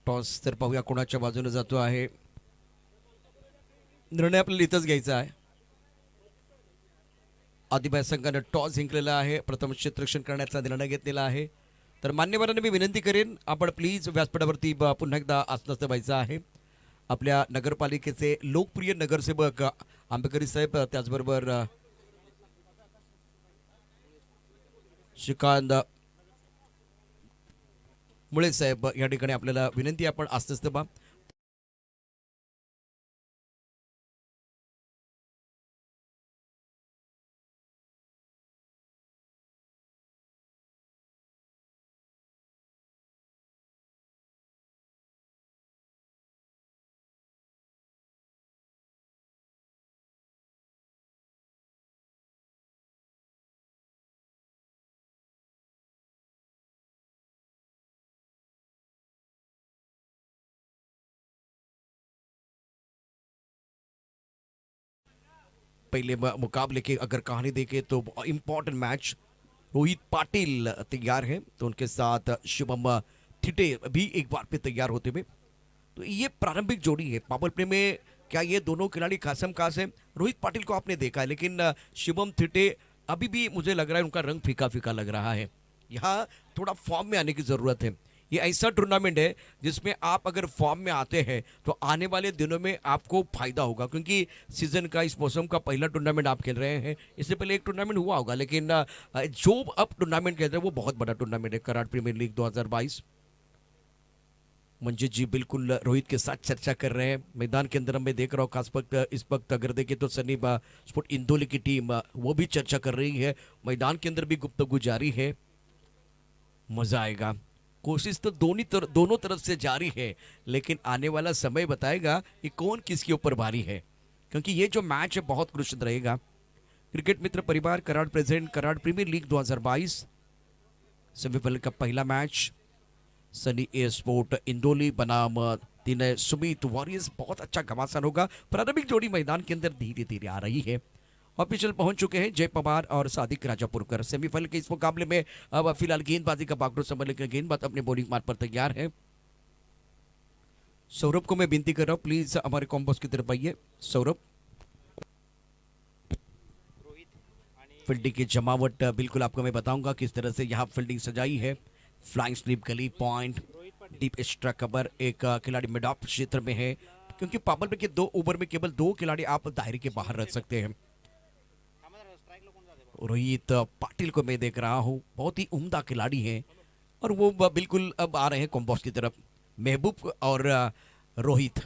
टॉस तर पाहूया कोणाच्या बाजूने जातो आहे. निर्णय आपल्याला इथंच घ्यायचा आहे. आदिबाई संघानं टॉस जिंकलेला आहे, प्रथम क्षेत्ररक्षण करण्याचा निर्णय घेतलेला आहे. तर मान्यवरांना मी विनंती करेन, आपण प्लीज व्यासपीठावरती पुन्हा एकदा आसनस्थ व्हायचं आहे. आपल्या नगरपालिकेचे लोकप्रिय नगरसेवक आंबेकरी साहेब, त्याचबरोबर श्रीकांत मुळे साहेब या ठिकाणी आपल्याला विनंती, आपण आसनस्थ व्हा. पहले मुकाबले की अगर कहानी देखें तो इम्पोर्टेंट मैच, रोहित पाटिल तैयार है, तो उनके साथ शुभम थिटे भी एक बार पे तैयार होते हुए. तो ये प्रारंभिक जोड़ी है पावर प्ले में. क्या ये दोनों खिलाड़ी खासम खास है? रोहित पाटिल को आपने देखा है, लेकिन शुभम थिटे अभी भी मुझे लग रहा है उनका रंग फीका फीका लग रहा है. यहाँ थोड़ा फॉर्म में आने की ज़रूरत है. ये ऐसा टूर्नामेंट है जिसमें आप अगर फॉर्म में आते हैं तो आने वाले दिनों में आपको फायदा होगा, क्योंकि सीजन का, इस मौसम का पहला टूर्नामेंट आप खेल रहे हैं. इससे पहले एक टूर्नामेंट हुआ होगा, लेकिन जो अब टूर्नामेंट खेल रहे हैं वो बहुत बड़ा टूर्नामेंट है, कराड़ प्रीमियर लीग 2022. मंजीत जी बिल्कुल रोहित के साथ चर्चा कर रहे हैं. मैदान के अंदर मैं देख रहा हूँ खास वक्त इस वक्त अगर देखें तो सनी स्पोर्ट इंदौली की टीम वो भी चर्चा कर रही है. मैदान के अंदर भी गुफ्तगू जारी है. मजा आएगा. कोशिश तो दोनों तरफ से जारी है, लेकिन आने वाला समय बताएगा कि कौन किसके ऊपर भारी है, क्योंकि ये जो मैच है बहुत क्रुशित रहेगा. Cricket Mitra Parivar Karad present Karad Premier League 2022 semifinal का पहला match. Sunny A sport Indoli बनाम तीन सुमित वॉरियर्स. बहुत अच्छा घमासान होगा. प्रारंभिक जोड़ी मैदान के अंदर धीरे धीरे आ रही है. ऑफिशियल पहुंच चुके हैं जय पवार और सादिक राजापुरकर. सेमीफाइनल के इस मुकाबले में अब फिलहाल गेंदबाजी का बागडोर संभालने के गेंदबाज अपने बॉलिंग मार्ग पर तैयार है. सौरभ को मैं विनती कर रहा हूं, प्लीज हमारे कॉम्बोस की तरफ आइए. सौरभ, फील्डिंग की जमावट बिल्कुल आपको मैं बताऊंगा किस तरह से यहाँ फील्डिंग सजाई है. फ्लाइंग स्लीप गली पॉइंट, डीप एक्स्ट्रा कवर. एक खिलाड़ी मिड ऑफ क्षेत्र में है, क्योंकि पावर प्ले के 2 ओवर में केवल 2 खिलाड़ी आप दायरे के बाहर रख सकते हैं. रोहित पाटिल को मैं देख रहा हूँ, बहुत ही उम्दा खिलाड़ी हैं, और वो बिल्कुल अब आ रहे हैं कॉम्बोस की तरफ. महबूब और रोहित,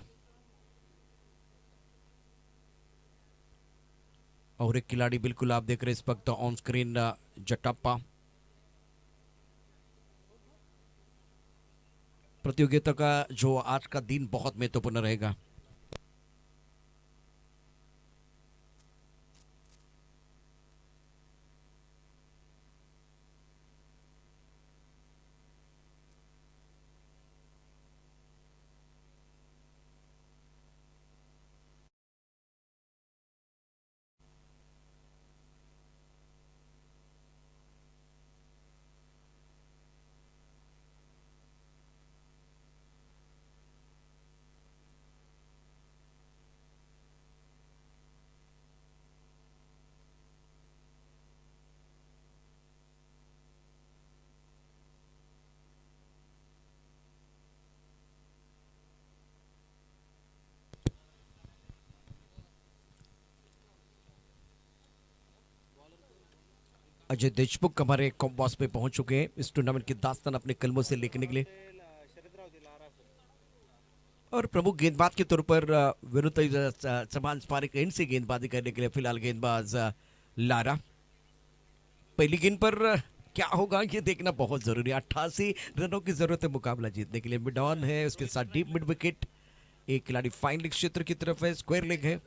और एक खिलाड़ी बिल्कुल आप देख रहे हैं इस वक्त ऑन स्क्रीन, जटाप्पा. प्रतियोगिता का जो आज का दिन बहुत महत्वपूर्ण रहेगा. अजय देशमुख हमारे कॉम्बॉस पे पहुंच चुके हैं. इस टूर्नामेंट की दास्तान अपने कलमों से लिखने के लिए, और प्रमुख गेंदबाज के तौर पर विरुद्ध समान स्पारिक एंड से गेंदबाजी करने के लिए फिलहाल गेंदबाज लारा. पहली गेंद पर क्या होगा ये देखना बहुत जरूरी है. 88 रनों की जरूरत है मुकाबला जीतने के लिए. मिड ऑन है, उसके साथ डीप मिड विकेट. एक खिलाड़ी फाइन लेग क्षेत्र की तरफ है, स्क्वायर लेग है।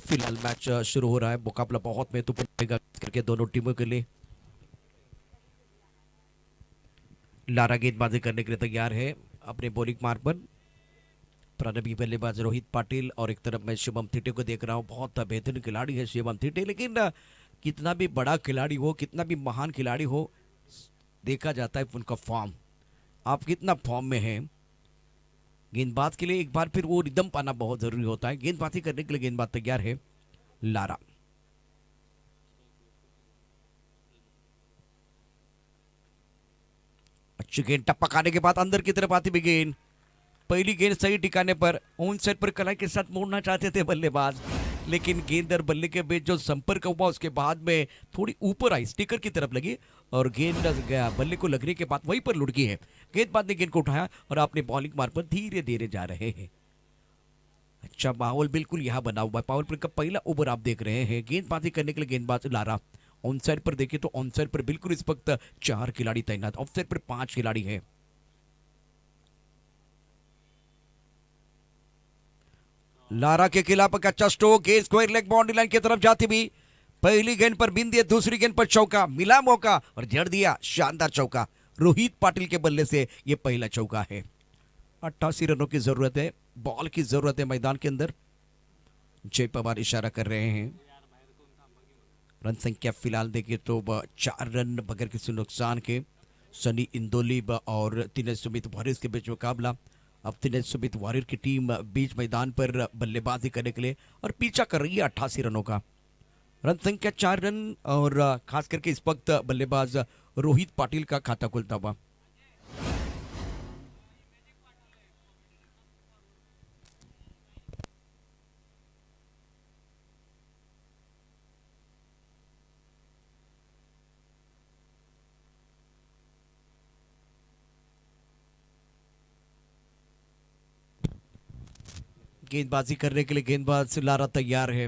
फिलहाल मैच शुरू हो रहा है। मुकाबला बहुत महत्वपूर्ण रहेगा करके दोनों टीमों के लिए। लारा गेंदबाजी करने के लिए तैयार है अपने बॉलिंग मार्ग पर। प्रारंभिक बल्लेबाज रोहित पाटिल और एक तरफ मैं शिवम थिटे को देख रहा हूँ। बहुत बेहतरीन खिलाड़ी है शिवम थिटे, लेकिन कितना भी बड़ा खिलाड़ी हो, कितना भी महान खिलाड़ी हो, देखा जाता है उनका फॉर्म। आप कितना फॉर्म में हैं। गेंदबाज के लिए एक बार फिर वो रिदम पाना बहुत जरूरी होता है। गेंदबाजी करने के लिए गेंदबाज तैयार है लारा। अच्छी गेंद टपकाने के बाद अंदर की तरफ आती भी गेंद। पहली गेंद सही ठिकाने पर ऑन साइड पर कलाई के साथ मोड़ना चाहते थे बल्लेबाज, लेकिन गेंद और बल्ले के बीच जो संपर्क हुआ उसके बाद में थोड़ी ऊपर आई, स्टिकर की तरफ लगी और गेंद गया बल्ले को लगने के बाद वहीं पर लुढ़की है। गेंदबाज ने गेंद को उठाया और अपने बॉलिंग मार्ग पर धीरे धीरे जा रहे हैं। अच्छा माहौल बिल्कुल यहाँ बना हुआ है। पावर प्ले का पहला ओवर आप देख रहे हैं। गेंदबाजी करने के लिए गेंदबाज लारा। ऑन साइड पर देखिए तो ऑन साइड पर बिल्कुल इस वक्त 4 खिलाड़ी तैनात, ऑफ साइड पर 5 खिलाड़ी हैं। लारा के खिलाफ एक अच्छा stroke, square leg boundary line की तरफ जाती भी। पहली गेंद पर बिंद दिया, दूसरी गेंद पर चौका, मिला मौका और जड़ दिया शानदार चौका। रोहित पाटिल के बल्ले से यह पहला चौका है। 88 रनों की जरूरत है, बॉल की जरूरत है मैदान के अंदर। जय पवार इशारा कर रहे हैं। रन संख्या फिलहाल देखिए तो 4 रन बगैर किसी नुकसान के। सनी इंदोली और दिनेश सुमित वॉरियर के बीच मुकाबला। अब दिनेश सुमित वॉरियर की टीम बीच मैदान पर बल्लेबाजी करने के लिए और पीछा कर रही है 88 रनों का। रन संख्या 4 रन और खास करके इस वक्त बल्लेबाज रोहित पाटिल का खाता खुलता हुआ। गेंदबाजी करने के लिए गेंदबाज लारा तैयार है।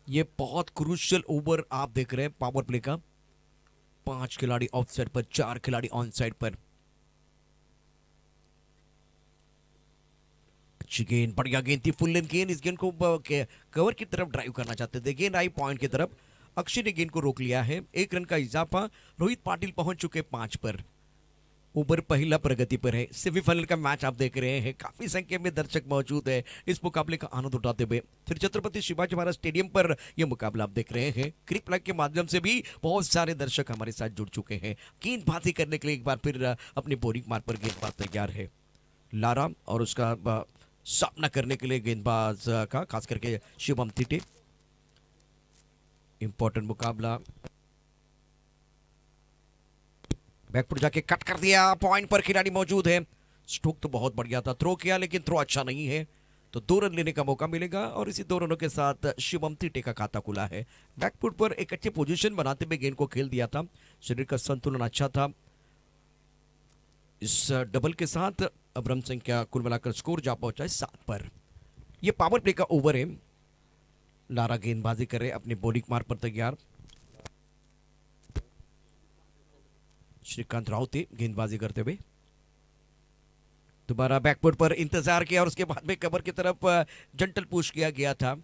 ये बहुत क्रूशियल ओवर आप देख रहे हैं पावर प्ले का। 5 खिलाड़ी ऑफ साइड पर, 4 खिलाड़ी ऑन साइड पर। अच्छी गेंद, बढ़िया गेंद थी, फुल लेंथ गेंद। इस गेंद को कवर की तरफ ड्राइव करना चाहते थे, गेंद आई पॉइंट की तरफ। अक्षय ने गेंद को रोक लिया है। 1 रन का इजाफा। रोहित पाटिल पहुंच चुके 5 पर। ओवर पहला प्रगति पर है। सेमीफाइनल का मैच आप देख रहे हैं। काफी संख्या में दर्शक मौजूद है इस मुकाबले का आनंद उठाते हुए। फिर छत्रपति शिवाजी महाराज स्टेडियम पर यह मुकाबला आप देख रहे हैं। क्रिक लाइव के माध्यम से भी बहुत सारे दर्शक हमारे साथ जुड़ चुके हैं। गेंदबाजी करने के लिए एक बार फिर अपने बोरिंग मार्ग पर गेंदबाज तैयार है लारा और उसका सामना करने के लिए गेंदबाज का खास करके शिवम थिटे। इंपॉर्टेंट मुकाबला। बैकफुट जाके कट कर दिया, पॉइंट पर खिलाड़ी मौजूद है। स्ट्रोक तो बहुत बढ़िया था, थ्रो किया लेकिन थ्रो अच्छा नहीं है, तो 2 रन लेने का मौका मिलेगा और इसी 2 रनों के साथ शिवम थिटे का खाता खुला है। बैकफुट पर एक अच्छी पोजीशन बनाते हुए गेंद को खेल दिया था। शरीर का संतुलन अच्छा था। इस डबल के साथ अब रन संख्या कुल मिलाकर स्कोर जा पहुंचा है 7 पर। यह पावर प्ले का ओवर है। लारा गेंदबाजी कर रहे अपने बॉलिंग मार्ग पर तैयार। श्रीकांत राउते गेंदबाजी करते हुए दोबारा बैकफुट पर इंतजार किया और उसके बाद में कवर की तरफ जंटल पुश किया गया था।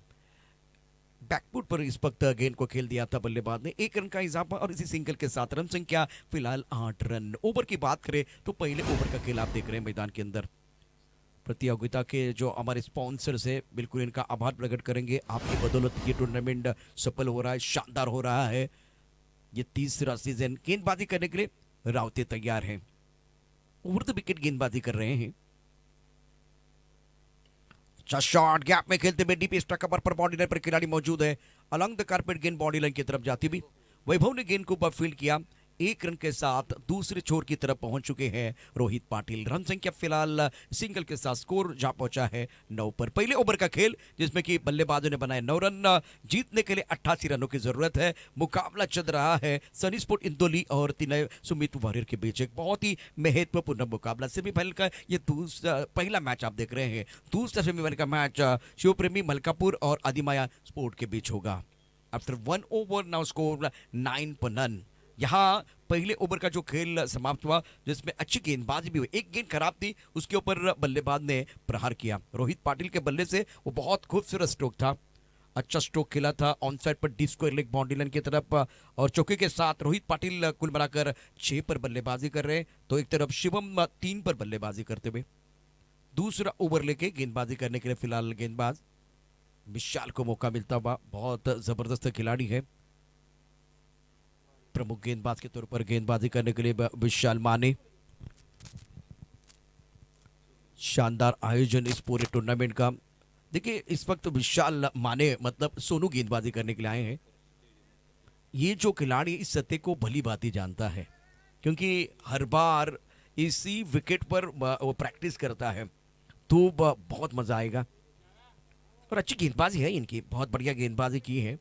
बैकफुट पर इस वक्त गेंद को खेल दिया था बल्लेबाज ने। 1 रन का इजाफा और इसी सिंगल के साथ रन संख्या फिलहाल 8 रन। ओवर की बात करें तो पहले ओवर का खेल आप देख रहे हैं मैदान के अंदर। प्रतियोगिता के जो हमारे स्पॉन्सर्स है बिल्कुल इनका आभार प्रकट करेंगे। आपकी बदौलत ये टूर्नामेंट सफल हो रहा है, शानदार हो रहा है। ये 3रा सीजन। गेंदबाजी करने के लिए रावते तैयार हैं। ओवर द विकेट गेंदबाजी कर रहे हैं। अच्छा शॉट, गैप में खेलते हुए डीप स्ट्राइक कवर पर बॉडी लाइन पर खिलाड़ी मौजूद है। अलॉन्ग द कारपेट गेंद बॉडी लाइन की तरफ जाती भी। वैभव ने गेंद को फील्ड किया। 1 रन के साथ दूसरे छोर की तरफ पहुंच चुके हैं रोहित पाटिल। रन संख्या फिलहाल सिंगल के साथ स्कोर जा पहुंचा है 9 पर। पहले ओवर का खेल जिसमें कि बल्लेबाजों ने बनाए 9 रन। जीतने के लिए 88 रनों की जरूरत है। मुकाबला चल रहा है सनी स्पोर्ट इंदौली और तिनय सुमित वॉरियर के बीच। एक बहुत ही महत्वपूर्ण मुकाबला। सेमीफाइनल का ये पहला मैच आप देख रहे हैं। दूसरा सेमीफाइनल का मैच शिव प्रेमी मलकापुर और आदिमाया स्पोर्ट के बीच होगा। आफ्टर 1 ओवर नाउ स्कोर 9 पर नन। यहाँ पहले ओवर का जो खेल समाप्त हुआ जिसमें अच्छी गेंदबाजी भी हुई। एक गेंद खराब थी, उसके ऊपर बल्लेबाज ने प्रहार किया। रोहित पाटिल के बल्ले से वो बहुत खूबसूरत स्ट्रोक था, अच्छा स्ट्रोक खेला था ऑन साइड पर deep square leg boundary line की तरफ। और चौके के साथ रोहित पाटिल कुल मिलाकर 6 पर बल्लेबाजी कर रहे हैं, तो एक तरफ शिवम 3 पर बल्लेबाजी करते हुए। दूसरा ओवर लेके गेंदबाजी करने के लिए फिलहाल गेंदबाज विशाल को मौका मिलता हुआ। बहुत जबरदस्त खिलाड़ी है। प्रमुख गेंदबाज के तौर पर गेंदबाजी करने के लिए विशाल माने। शानदार आयोजन इस पूरे टूर्नामेंट का। देखिए इस वक्त विशाल माने मतलब सोनू गेंदबाजी करने के लिए आए हैं। ये जो खिलाड़ी इस सत्य को भली भांति जानता है, क्योंकि हर बार इसी विकेट पर वो प्रैक्टिस करता है, तो बहुत मजा आएगा। और अच्छी गेंदबाजी है इनकी, बहुत बढ़िया गेंदबाजी की है।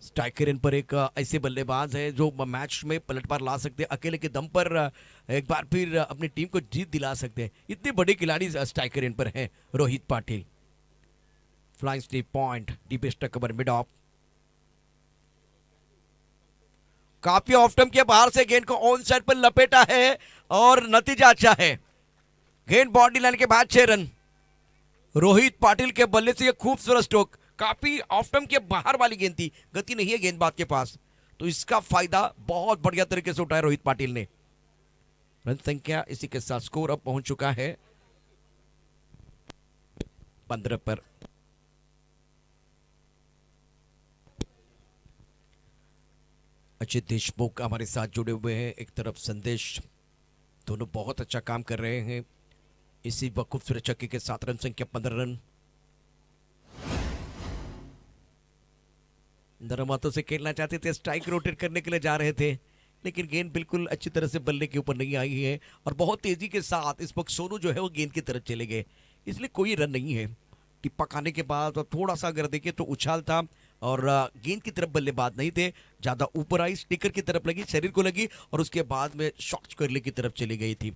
स्ट्राइकर इन पर एक ऐसे बल्लेबाज है जो मैच में पलटवार ला सकते हैं, अकेले के दम पर एक बार फिर अपनी टीम को जीत दिला सकते हैं। इतने बड़े खिलाड़ी स्ट्राइकर इन पर हैं Rohit Patil. Flying steep point, deepest cover mid of. काफी ऑफ टर्म के बाहर से गेंद को ऑन साइड पर लपेटा है और नतीजा अच्छा है। गेंद बाउंड्री लाइन के बाद 6 रन। रोहित पाटिल के बल्ले से यह खूबसूरत स्ट्रोक, काफी ऑफ टर्म के बाहर वाली गेंद थी, गति नहीं है गेंदबाज के पास, तो इसका फायदा बहुत बढ़िया तरीके से उठाया रोहित पाटिल ने। रन संख्या इसी के साथ स्कोर अब पहुंच चुका है 15 पर। अजय देशमुख हमारे साथ जुड़े हुए हैं, एक तरफ संदेश, दोनों बहुत अच्छा काम कर रहे हैं। इसी खूबसूरत छक्के के साथ रन संख्या 15 रन। नरम हाथों से खेलना चाहते थे, स्ट्राइक रोटेट करने के लिए जा रहे थे, लेकिन गेंद बिल्कुल अच्छी तरह से बल्ले के ऊपर नहीं आई है और बहुत तेजी के साथ इस वक्त सोनू जो है वो गेंद की तरफ चले गए, इसलिए कोई रन नहीं है। टिप्पा खाने के बाद थोड़ा सा अगर देखे तो उछाल था और गेंद की तरफ बल्लेबाज नहीं थे, ज्यादा ऊपर आई, स्टिकर की तरफ लगी, शरीर को लगी और उसके बाद में शॉर्ट स्क्वायर की तरफ चली गई थी।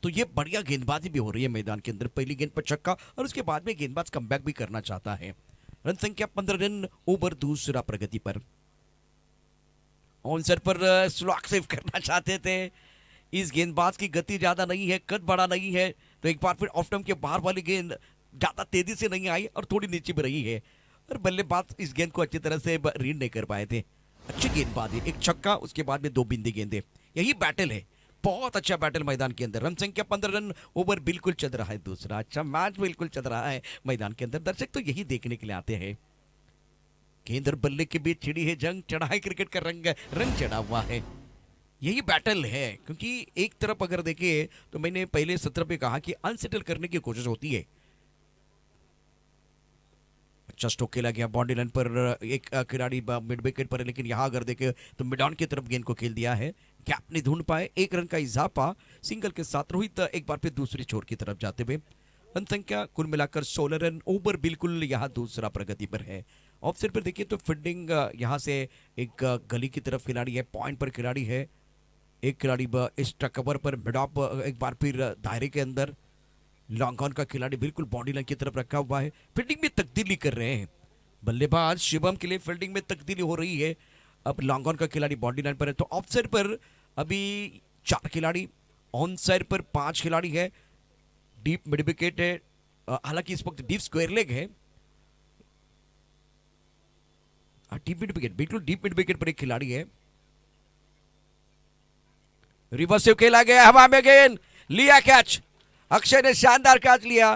तो ये बढ़िया गेंदबाजी भी हो रही है मैदान के अंदर। पहली गेंद पर छक्का और उसके बाद में गेंदबाज कमबैक भी करना चाहता है। रन संख्या 15 रन, ओवर दूसरा प्रगति पर। ऑन साइड पर स्लॉक सेव करना चाहते थे, इस गेंदबाज की गति ज्यादा नहीं है, कद बड़ा नहीं है, तो एक बार फिर ऑफ टर्म के बाहर वाली गेंद ज्यादा तेजी से नहीं आई और थोड़ी नीचे भी रही है और बल्लेबाज इस गेंद को अच्छी तरह से रीड नहीं कर पाए थे। अच्छी गेंदबाजी, एक छक्का, उसके बाद में 2 बिंदी गेंदे, यही बैटल है, बहुत अच्छा बैटल मैदान के अंदर। रन संख्या 15 रन, ओवर बिल्कुल चल रहा है दूसरा, अच्छा मैच बिल्कुल चल रहा है मैदान के अंदर। दर्शक तो यही देखने के लिए आते हैं। गेंद और बल्ले के बीच छिड़ी है जंग, चढ़ा है क्रिकेट का रंग चढ़ा हुआ है, यही बैटल है। क्योंकि एक तरफ अगर देखे तो मैंने पहले सत्र पे कहा कि अनसेटल करने की कोशिश होती है। अच्छा स्ट्रोक खेला गया बाउंड्री लाइन पर, एक खिलाड़ी मिड विकेट पर है, लेकिन यहां अगर देखे तो मिड ऑन की तरफ गेंद को खेल दिया है, गैप नहीं ढूंढ पाए। 1 रन का इजाफा सिंगल के साथ रोहित एक बार फिर दूसरी छोर की तरफ जाते हुए। रन संख्या कुल मिलाकर 16 रन, ओवर बिल्कुल यहां दूसरा प्रगति पर है। ऑफ साइड पर देखिए तो फील्डिंग यहां से एक गली की तरफ खिलाड़ी है, पॉइंट पर खिलाड़ी है, एक खिलाड़ी एक्स्ट्रा कवर पर मिड ऑफ, एक बार फिर दायरे के अंदर लॉन्ग ऑन का खिलाड़ी बिल्कुल बॉडी लाइन की तरफ रखा हुआ है। फील्डिंग में तब्दीली कर रहे हैं बल्लेबाज शिवम के लिए, फील्डिंग में तब्दीली हो रही है। अब लॉन्ग ऑन का खिलाड़ी बॉडी लाइन पर है, तो ऑफ साइड पर अभी 4 खिलाड़ी, ऑन साइड पर 5 खिलाड़ी है, डीप मिड विकेट है, हालांकि इस वक्त डीप स्क्वायर लेग है, डीप मिड विकेट, बिल्कुल डीप मिड विकेट पर एक खिलाड़ी है। रिवर्स खेला गया, हवा में गेंद, लिया कैच, अक्षय ने शानदार कैच लिया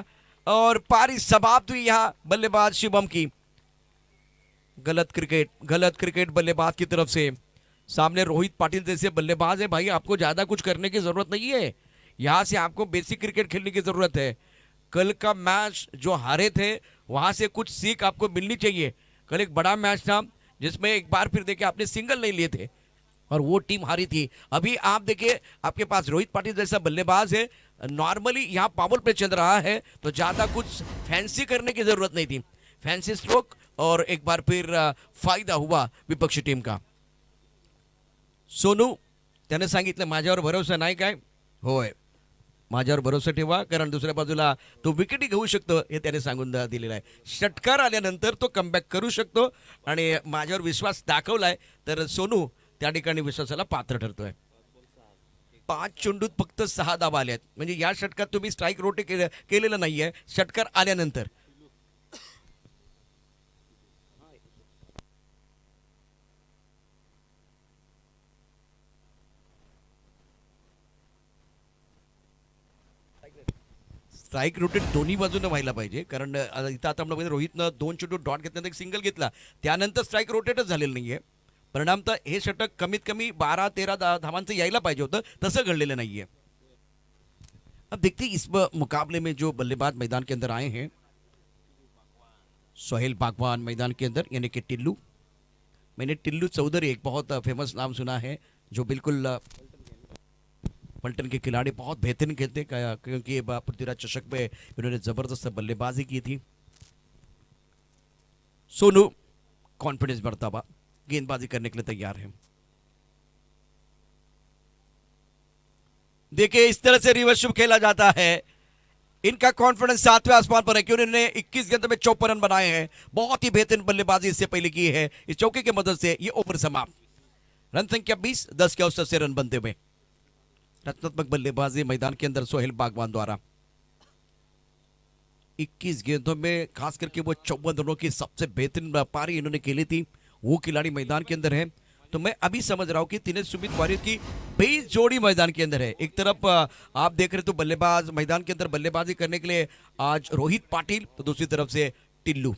और पारी समाप्त हुई यहां बल्लेबाज शिवम की। गलत क्रिकेट बल्लेबाज की तरफ से। सामने रोहित पाटिल जैसे बल्लेबाज है, भाई आपको ज्यादा कुछ करने की जरूरत नहीं है, यहां से आपको बेसिक क्रिकेट खेलने की जरूरत है। कल का मैच जो हारे थे वहां से कुछ सीख आपको मिलनी चाहिए। कल एक बड़ा मैच था जिसमें एक बार फिर देखिए आपने सिंगल नहीं लिए थे, और वो टीम हारी थी। अभी आप देखिए आपके पास रोहित पाटिल जैसा बल्लेबाज है, नॉर्मली यहाँ पावर प्ले चल रहा है तो ज्यादा कुछ फैंसी करने की जरूरत नहीं थी, फैंसी स्ट्रोक और एक बार फिर फायदा हुआ विपक्षी टीम का। सोनू त्याने सांगितलं माझ्यावर भरोसा नाही काय, होय माझ्यावर भरोसा ठेवा कारण दुसऱ्या बाजूला तो विकेटही घेऊ शकतो हे त्याने सांगून दिलेलं आहे। षटकार आल्यानंतर तो कमबॅक करू शकतो आणि माझ्यावर विश्वास दाखवलाय तर सोनू त्या ठिकाणी विश्वासाला पात्र ठरतोय। 5 चेंडूत फक्त 6 धावा आल्यात, म्हणजे या षटकात तुम्ही स्ट्राईक रोटे केलेलं नाहीये, षटकार आल्यानंतर। स्ट्राईक रोटेट दोन्ही बाजूने व्हायला पाहिजे कारण इथं आता आपण बघितलं रोहितनं 2 चेंडू डॉट घेतल्यानंतर एक सिंगल घेतला, त्यानंतर स्ट्राईक रोटेटच झालेलं नाहीये। परिणामतः हे षटक कमीत कमी 12-13 धावांचं यायला पाहिजे होतं, तसं घडलेलं नाहीये। अब देखते हैं इस मुकाबले में जो बल्लेबाज मैदान के अंदर आए हैं, सोहेल बागवान मैदान के अंदर यानी कि टिल्लू। मैंने टिल्लू चौधरी एक बहुत फेमस नाम सुना है जो बिल्कुल पलटन के खिलाड़ी बहुत बेहतरीन खेलते क्योंकि पृथ्वीराज चषक में इन्होंने जबरदस्त बल्लेबाजी की थी। सोनू कॉन्फिडेंस बढ़ता हुआ गेंदबाजी करने के लिए तैयार है। देखिए इस तरह से रिवर्स शुभ खेला जाता है, इनका कॉन्फिडेंस 7वें आसमान पर है क्योंकि उन्होंने 21 गेंद में 54 रन बनाए हैं। बहुत ही बेहतरीन बल्लेबाजी इससे पहले की है। इस चौके की मदद से ये ओवर समाप्त, रन संख्या 20, 10 के औसत से रन बनते हुए। रचनात्मक बल्लेबाजी मैदान के अंदर सोहेल बागवान द्वारा 21 गेंदों में खास करके वो 54 रनों की सबसे बेहतरीन पारी इन्होंने खेली थी, वो खिलाड़ी मैदान के अंदर है। तो मैं अभी समझ रहा हूं कि दिनेश सुमित वारियर की 20 जोड़ी मैदान के अंदर है। एक तरफ आप देख रहे तो बल्लेबाज मैदान के अंदर बल्लेबाजी करने के लिए आज रोहित पाटिल, तो दूसरी तरफ से टिल्लू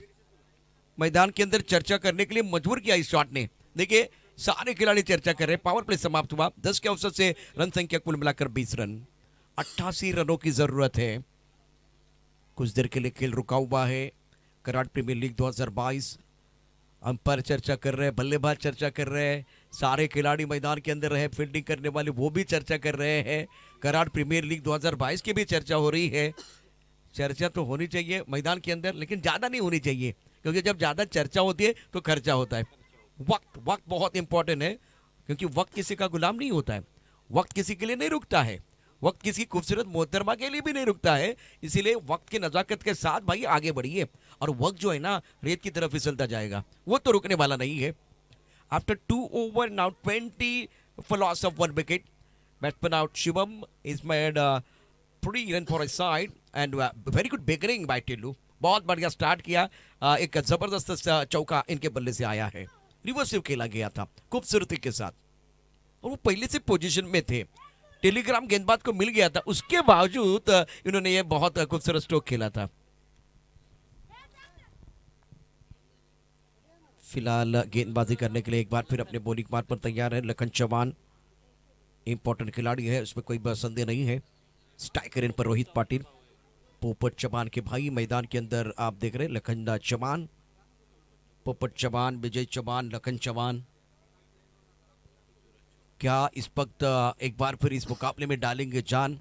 मैदान के अंदर चर्चा करने के लिए मजबूर किया इस शॉट ने। देखिए सारे खिलाड़ी चर्चा कर रहे हैं। पावर प्ले समाप्त हुआ, 10 के औसत से रन संख्या कुल मिलाकर 20 रन, 88 रनों की जरूरत है। कुछ देर के लिए खेल रुका हुआ है। कराड़ प्रीमियर लीग 2022 अंपायर चर्चा कर रहे हैं, बल्लेबाज चर्चा कर रहे हैं, सारे खिलाड़ी मैदान के अंदर रहे, फील्डिंग करने वाले वो भी चर्चा कर रहे हैं। कराड़ प्रीमियर लीग 2022 की भी चर्चा हो रही है। चर्चा तो होनी चाहिए मैदान के अंदर, लेकिन ज़्यादा नहीं होनी चाहिए क्योंकि जब ज़्यादा चर्चा होती है तो खर्चा होता है। वक्त बहुत इंपॉर्टेंट है क्योंकि वक्त किसी का गुलाम नहीं होता है, वक्त किसी के लिए नहीं रुकता है, वक्त किसी खूबसूरत मोहतरमा के लिए भी नहीं रुकता है। इसीलिए वक्त की नजाकत के साथ भाई आगे बढ़िए, और वक्त जो है ना रेत की तरफ फिसलता जाएगा, वो तो रुकने वाला नहीं है। After 2 over now 20 for loss of 1 wicket, batsman out Shivam is made 3 run for his side and very good beginning by Tillu. बहुत बढ़िया स्टार्ट किया, एक जबरदस्त चौका इनके बल्ले से आया है, रिवर्सिव खेला गया था खूबसूरती के साथ, और वो पहले से पोजीशन में थे, टेलीग्राम गेंदबाज को मिल गया था, उसके बावजूद इन्होंने ये बहुत खूबसूरत स्ट्रोक खेला था। फिलहाल गेंदबाजी करने के लिए एक बार फिर अपने बॉलिंग मार्ग पर तैयार है लखन चौहान, इंपॉर्टेंट खिलाड़ी है, उसमें कोई संदेह नहीं है। स्ट्राइकर इन पर रोहित पाटिल, पोपट चौहान के भाई मैदान के अंदर आप देख रहे हैं लखन चौहान, पोपट चौहान, विजय चौहान, लखन चौहान। क्या इस वक्त एक बार फिर इस मुकाबले में डालेंगे जान,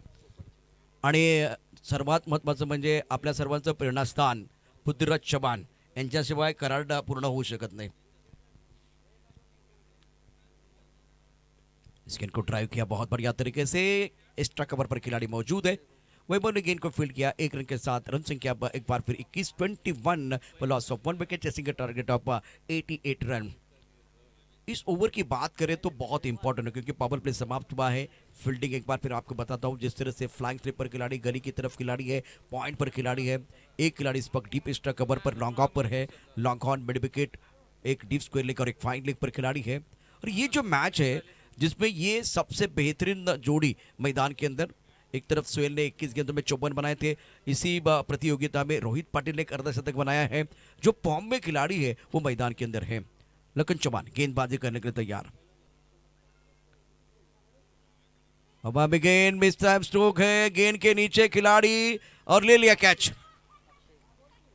आणि सर्वात महत्त्वाचं म्हणजे आपल्या सर्वांचं प्रेरणास्थान पृथ्वीराज चव्हाण यांच्याशिवाय कराड पूर्ण होऊ शकत नाही। इस गेंद को ड्राइव किया बहुत बढ़िया तरीके से, एक्स्ट्रा कवर पर खिलाड़ी मौजूद है, वैभव ने गेंद को फील्ड किया 1 रन के साथ, रन संख्या एक बार फिर 21-21 for loss of 1 wicket, chasing a target of 88 run. इस ओवर की बात करें तो बहुत इंपॉर्टेंट है क्योंकि पावर प्ले समाप्त हुआ है। फील्डिंग एक बार फिर आपको बताता हूं, जिस तरह से फ्लाइंग स्लिप पर खिलाड़ी, गली की तरफ खिलाड़ी है, पॉइंट पर खिलाड़ी है, एक खिलाड़ी इस वक्त डीप एक्स्ट्रा कवर पर लॉन्ग ऑफ पर है, लॉन्ग ऑन मिड विकेट, एक डीप स्क्वायर लेग और एक फाइन लेग पर खिलाड़ी है। और ये जो मैच है जिसमें ये सबसे बेहतरीन जोड़ी मैदान के अंदर, एक तरफ सोहेल ने 21 गेंदों में 54 बनाए थे, इसी प्रतियोगिता में रोहित पाटिल ने एक अर्धशतक बनाया है। जो फॉर्म में खिलाड़ी है वो मैदान के अंदर है। लखन चौहान गेंदबाजी करने के लिए तैयार, हवा में गेंद, मिस टाइम स्ट्रोक है, गेंद के नीचे खिलाड़ी और ले लिया कैच।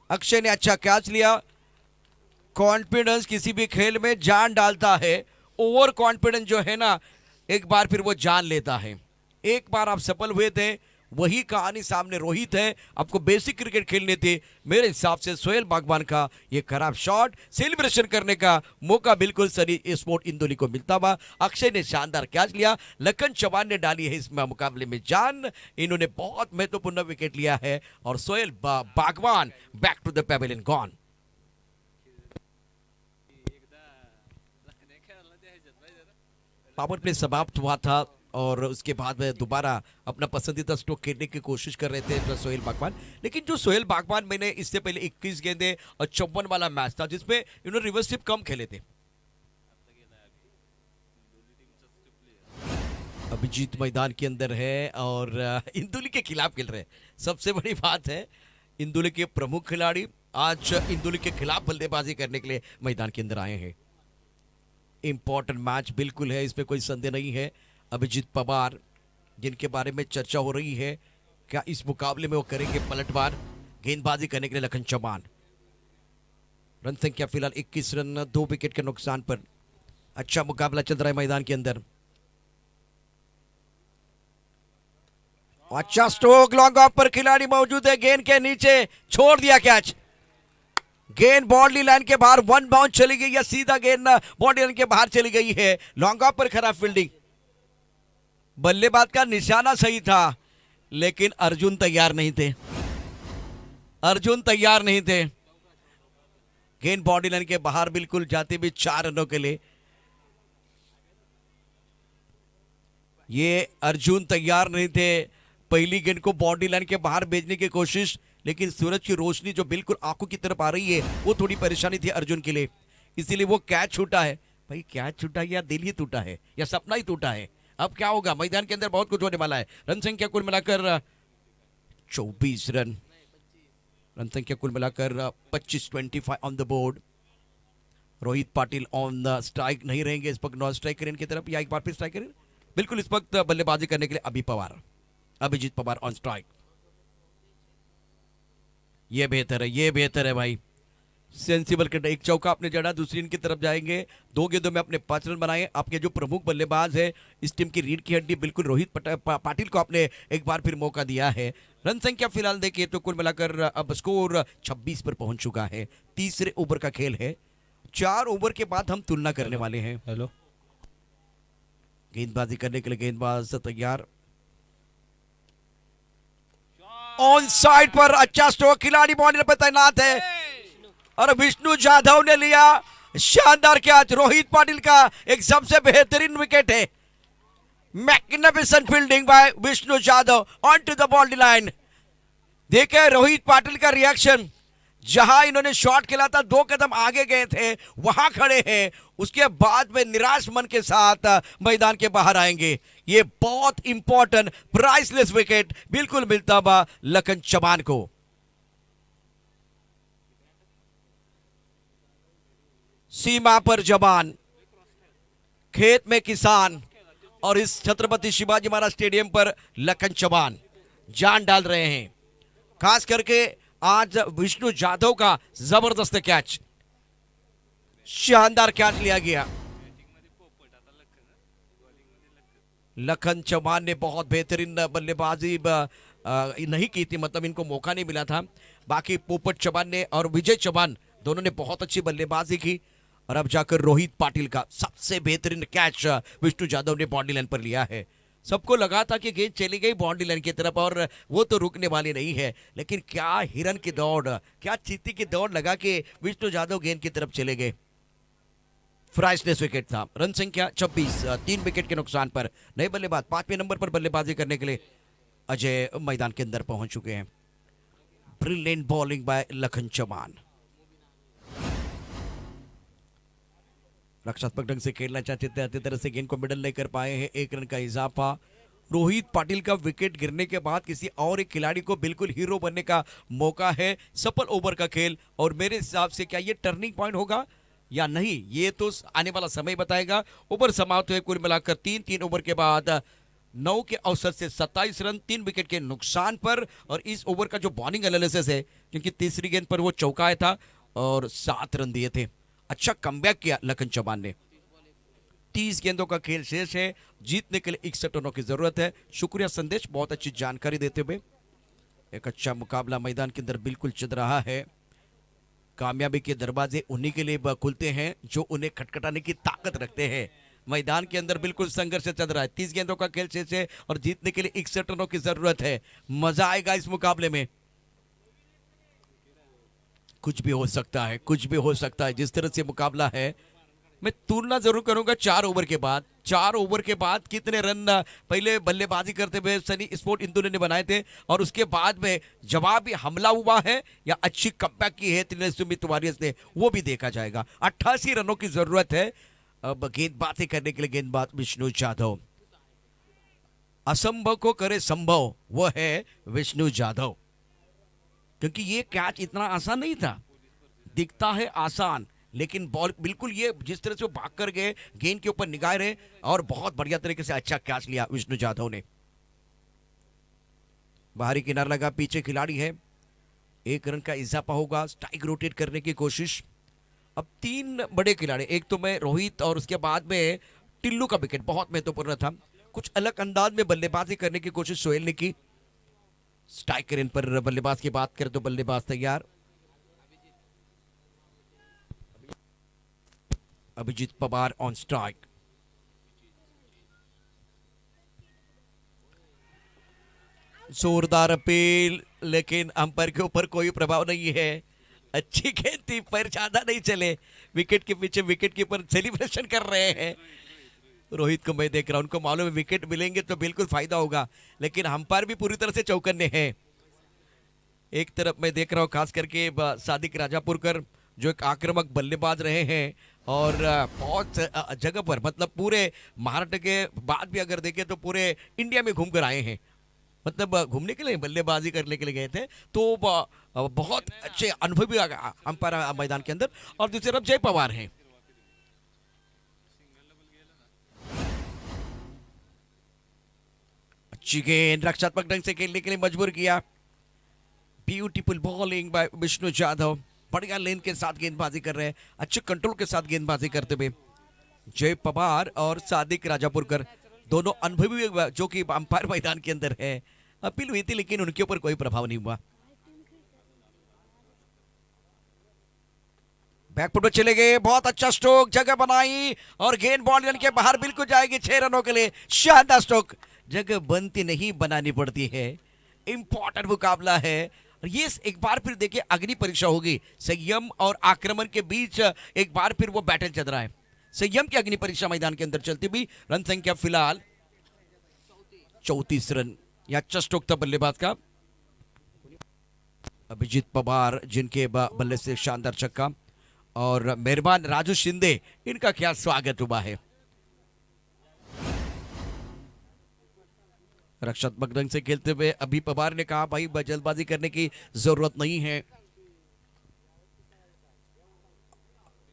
अक्षय ने अच्छा कैच लिया। कॉन्फिडेंस किसी भी खेल में जान डालता है, ओवर कॉन्फिडेंस जो है ना, एक बार फिर वो जान लेता है। एक बार आप सफल हुए थे, वही कहानी सामने रोहित है। आपको बेसिक क्रिकेट खेलने थे। मेरे हिसाब से सोहेल बागवान का ये खराब शॉट, सेलिब्रेशन करने का मौका बिल्कुल सनी स्पोर्ट इंदौली को मिलता हुआ। अक्षय ने शानदार कैच लिया, लखन चौहान ने डाली है इस मुकाबले में जान। इन्होंने बहुत महत्वपूर्ण विकेट लिया है और Sohail Bagwan back to the pavilion gone. Power play समाप्त हुआ था और उसके बाद में दोबारा अपना पसंदीदा स्ट्रोक खेलने की कोशिश कर रहे थे सोहेल बागवान। लेकिन जो सोहेल बागवान, मैंने इससे पहले 21 गेंदे और 54 वाला मैच था जिसमें इन्होंने रिवर्स स्विप कम खेले थे। अभिजीत मैदान के अंदर है और इंदौली के खिलाफ खेल रहे हैं। सबसे बड़ी बात है, इंदौली के प्रमुख खिलाड़ी आज इंदौली के खिलाफ बल्लेबाजी करने के लिए मैदान के अंदर आए हैं। इंपॉर्टेंट मैच बिल्कुल है, इसमें कोई संदेह नहीं है। अभिजीत पवार जिनके बारे में चर्चा हो रही है, क्या इस मुकाबले में वो करेंगे पलटवार? गेंदबाजी करने के लिए लखन चौहान। रन संख्या फिलहाल 21 रन, 2 विकेट के नुकसान पर। अच्छा मुकाबला चल रहा है मैदान के अंदर। अच्छा स्ट्रोक, लॉन्ग ऑफ पर खिलाड़ी मौजूद है, गेंद के नीचे छोड़ दिया कैच। गेंद बाउंड्री लाइन के बाहर वन बाउंड चली गई या सीधा गेंद बाउंड्री लाइन के बाहर चली गई है। लॉन्ग ऑफ पर खराब फील्डिंग। बल्लेबाज का निशाना सही था लेकिन अर्जुन तैयार नहीं थे। अर्जुन तैयार नहीं थे। गेंद बाउंड्री लाइन के बाहर बिल्कुल जाते भी 4 रनों के लिए। ये अर्जुन तैयार नहीं थे। पहली गेंद को बाउंड्री लाइन के बाहर भेजने की कोशिश, लेकिन सूरज की रोशनी जो बिल्कुल आंखों की तरफ आ रही है वो थोड़ी परेशानी थी अर्जुन के लिए, इसीलिए वो कैच छूटा है। भाई कैच छूटा या दिल ही टूटा है या सपना ही टूटा है? अब क्या होगा? मैदान के अंदर बहुत कुछ होने वाला है। रन संख्या कुल मिलाकर 24 रन। रन संख्या कुल मिलाकर 25 on the board. Rohit Patil on the strike नहीं रहेंगे इस वक्त, नॉन स्ट्राइकर इनकी तरफ या एक बार फिर स्ट्राइकर। बिल्कुल इस वक्त बल्लेबाजी करने के लिए अभिजीत पवार ऑन स्ट्राइक। ये बेहतर है, ये बेहतर है भाई। सेंसिबल करना, एक चौका आपने जड़ा, दूसरी इनकी तरफ जाएंगे। 2 गेंदों में आपने 5 रन बनाए। आपके जो प्रमुख बल्लेबाज है इस टीम की रीढ़ की हड्डी बिल्कुल रोहित पाटिल को आपने एक बार फिर मौका दिया है। रन संख्या फिलहाल देखिए तो कुल मिलाकर अब स्कोर 26 पर पहुंच चुका है। तीसरे ओवर का खेल है। 4 ओवर के बाद हम तुलना करने वाले हैं। हेलो, गेंदबाजी करने के लिए गेंदबाज तैयार। ऑन साइड पर अच्छा स्ट्रोक, खिलाड़ी बाउंड्री पर तैनात है और विष्णु जाधव ने लिया शानदार कैच। रोहित पाटिल का एक सबसे बेहतरीन विकेट है। Magnificent fielding by Vishnu Jadhav on to the boundary line. देखे रोहित पाटिल का रिएक्शन, जहां इन्होंने शॉट खेला था 2 कदम आगे गए थे वहां खड़े हैं, उसके बाद में निराश मन के साथ मैदान के बाहर आएंगे। ये बहुत इंपॉर्टेंट प्राइसलेस विकेट बिल्कुल मिलता हुआ लखन चौहान को। सीमा पर जवान, खेत में किसान और इस छत्रपति शिवाजी महाराज स्टेडियम पर लखन चौहान जान डाल रहे हैं। खास करके आज विष्णु जाधव का जबरदस्त कैच, शानदार कैच लिया गया। लखन चौहान ने बहुत बेहतरीन बल्लेबाजी नहीं की थी, मतलब इनको मौका नहीं मिला था। बाकी पोपट चौहान ने और विजय चौहान दोनों ने बहुत अच्छी बल्लेबाजी की। और अब जाकर रोहित पाटिल का सबसे बेहतरीन कैच विष्णु जाधव ने बाउंड्री लाइन पर लिया है। सबको लगा था कि गेंद चली गई बाउंड्री लाइन की तरफ और वो तो रुकने वाली नहीं है, लेकिन क्या हिरन की दौड़, क्या चीती की दौड़ लगा के विष्णु जाधव गेंद की तरफ चले गए। प्राइसलेस विकेट था। रन संख्या 26, 3 विकेट के नुकसान पर नए बल्लेबाज 5वें नंबर पर बल्लेबाजी करने के लिए अजय मैदान के अंदर पहुंच चुके हैं। Brilliant bowling by Lakhan Chauhan. रक्षात्मक ढंग से खेलना चाहते थे, अच्छी तरह से गेंद को मिडल नहीं कर पाए हैं। 1 रन का इजाफा। रोहित पाटिल का विकेट गिरने के बाद किसी और एक खिलाड़ी को बिल्कुल हीरो बनने का मौका है। सफल ओवर का खेल और मेरे हिसाब से क्या ये टर्निंग पॉइंट होगा या नहीं, ये तो आने वाला समय बताएगा। ओवर समाप्त हुए कुल मिलाकर 3 ओवर के बाद 9 के अवसर से 27 रन, 3 विकेट के नुकसान पर। और इस ओवर का जो बॉलिंग एनालिसिस है, क्योंकि तीसरी गेंद पर वो चौका आया था और 7 रन दिए थे। अच्छा कमबैक किया लखन चौहान ने। 30 गेंदों का खेल शेष है, जीतने के लिए 61 रनों की जरूरत है। शुक्रिया संदेश, बहुत अच्छी जानकारी देते हुए। एक अच्छा मुकाबला मैदान के अंदर बिल्कुल चल रहा है। कामयाबी के दरवाजे उन्हीं के लिए खुलते हैं जो उन्हें खटखटाने की ताकत रखते हैं। मैदान के अंदर बिल्कुल संघर्ष चल रहा है। 30 गेंदों का खेल शेष है और जीतने के लिए 61 रनों की जरूरत है। मजा आएगा इस मुकाबले में। कुछ भी हो सकता है, कुछ भी हो सकता है। जिस तरह से मुकाबला है, मैं तुलना जरूर करूंगा 4 ओवर के बाद। 4 ओवर के बाद कितने रन पहले बल्लेबाजी करते हुए सनी स्पोर्ट इंदौर ने बनाए थे और उसके बाद में जवाबी हमला हुआ है या अच्छी कमबैक की है त्रिनेश सुमित वॉरियर्स ने, वो भी देखा जाएगा। 88 रनों की जरूरत है। अब गेंदबाजी करने के लिए गेंदबाज विष्णु जाधव। असंभव को करे संभव, वो है विष्णु जाधव। क्योंकि ये कैच इतना आसान नहीं था, दिखता है आसान, लेकिन बॉल बिल्कुल ये जिस तरह से वो भाग कर गए, गेंद के ऊपर निगाह रहे और बहुत बढ़िया तरीके से अच्छा कैच लिया विष्णु जाधव ने। बाहरी किनारा लगा, पीछे खिलाड़ी है। 1 रन का इजाफा होगा। स्ट्राइक रोटेट करने की कोशिश। अब 3 बड़े खिलाड़ी, एक तो मैं रोहित और उसके बाद में टिल्लू का विकेट बहुत महत्वपूर्ण था। कुछ अलग अंदाज में बल्लेबाजी करने की कोशिश सोहेल ने की। स्ट्राइकर इन पर बल्लेबाज की बात करें तो बल्लेबाज तैयार। Abhijeet Pawar on strike. जोरदार अपील, लेकिन अंपायर के ऊपर कोई प्रभाव नहीं है। अच्छी गेंद थी, पैर ज्यादा नहीं चले। विकेट के पीछे विकेट कीपर सेलिब्रेशन कर रहे हैं। रोहित को मैं देख रहा हूं, उनको मालूम है विकेट मिलेंगे तो बिल्कुल फायदा होगा, लेकिन अंपायर भी पूरी तरह से चौकन्ने हैं। एक तरफ मैं देख रहा हूं खास करके सादिक राजापुरकर, जो एक आक्रामक बल्लेबाज रहे हैं और बहुत जगह पर, मतलब पूरे महाराष्ट्र के बाद भी अगर देखें तो पूरे इंडिया में घूम कर आए हैं। मतलब घूमने के लिए, बल्लेबाजी करने के लिए गए थे, तो बहुत अच्छे अनुभवी अंपायर मैदान के अंदर। और दूसरी तरफ जय पवार हैं। अच्छी गेंद, रक्षात्मक ढंग से खेलने के लिए मजबूर किया। Beautiful bowling bye Vishnu Jadhav. बढ़िया लेन के साथ गेंदबाजी कर रहे हैं, अच्छे कंट्रोल के साथ गेंदबाजी करते हुए जय पवार और सादिक राजापुरकर, दोनों अनुभवी जो कि अंपायर मैदान के अंदर है। अपील हुई थी लेकिन उनके ऊपर कोई प्रभाव नहीं हुआ। बैकफुट पर चले गए, बहुत अच्छा स्ट्रोक, जगह बनाई और गेंद बाउंड्री के बाहर बिल्कुल जाएगी 6 रनों के लिए। शानदार स्ट्रोक, जगह बनती नहीं बनानी पड़ती है। इंपॉर्टेंट मुकाबला है। ये एक बार फिर देखिए अग्नि परीक्षा होगी। संयम और आक्रमण के बीच एक बार फिर वो बैटल चल रहा है। संयम की अग्नि परीक्षा मैदान के अंदर चलती हुई। रन संख्या फिलहाल 34 रन। या स्ट्रोक था बल्लेबाज का अभिजीत पवार, जिनके बल्ले से शानदार छक्का, और मेहरबान राजू शिंदे, इनका क्या स्वागत हुआ है। रक्षात्मक ढंग से खेलते हुए अभी पवार ने कहा भाई जल्दबाजी करने की जरूरत नहीं है।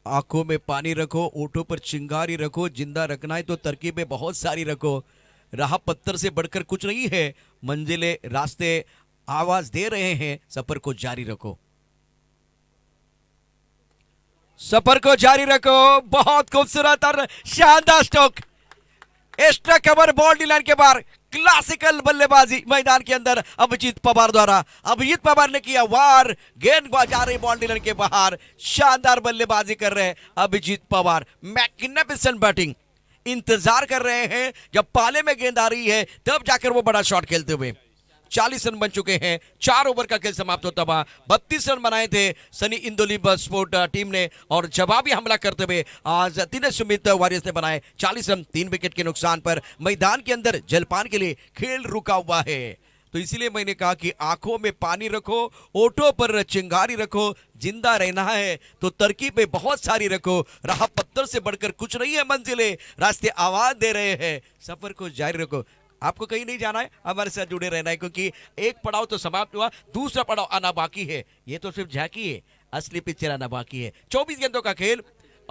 आंखों में पानी रखो, ओठों पर चिंगारी रखो, जिंदा रखना है तो तरकीबें बहुत सारी रखो। राह पत्थर से बढ़कर कुछ नहीं है, मंजिलें रास्ते आवाज दे रहे हैं, सफर को जारी रखो, सफर को जारी रखो। बहुत खूबसूरत और शानदार stroke, extra cover boundary line के बाहर, क्लासिकल बल्लेबाजी मैदान के अंदर अभिजीत पवार द्वारा। अभिजीत पवार ने किया वार, गेंद जा रही बाउंड्री लाइन के बाहर। शानदार बल्लेबाजी कर रहे हैं अभिजीत पवार। मैग्निफिसेंट बैटिंग, इंतजार कर रहे हैं जब पाले में गेंद आ रही है तब जाकर वो बड़ा शॉट खेलते हुए। 40 रन बन चुके हैं, 4 ओवर का खेल समाप्त होता हुआ। 32 रन बनाए थे सनी इंदौली स्पोर्ट टीम ने और जवाबी हमला करते हुए आज दिनेश सुमित वॉरियर्स ने बनाए 40 रन। 3 विकेट के नुकसान पर मैदान के अंदर जलपान के लिए खेल रुका हुआ है। तो इसीलिए मैंने कहा कि आंखों में पानी रखो, ओठों पर चिंगारी रखो, जिंदा रहना है तो तरकीबें बहुत सारी रखो। राह पत्थर से बढ़कर कुछ नहीं है, मंजिलें रास्ते आवाज दे रहे हैं, सफर को जारी रखो। आपको कहीं नहीं जाना है, हमारे साथ जुड़े रहना है, क्योंकि एक पड़ाव तो समाप्त हुआ, दूसरा पड़ाव आना बाकी है। ये तो सिर्फ झांकी है, असली पिक्चर आना बाकी है। 24 गेंदों का खेल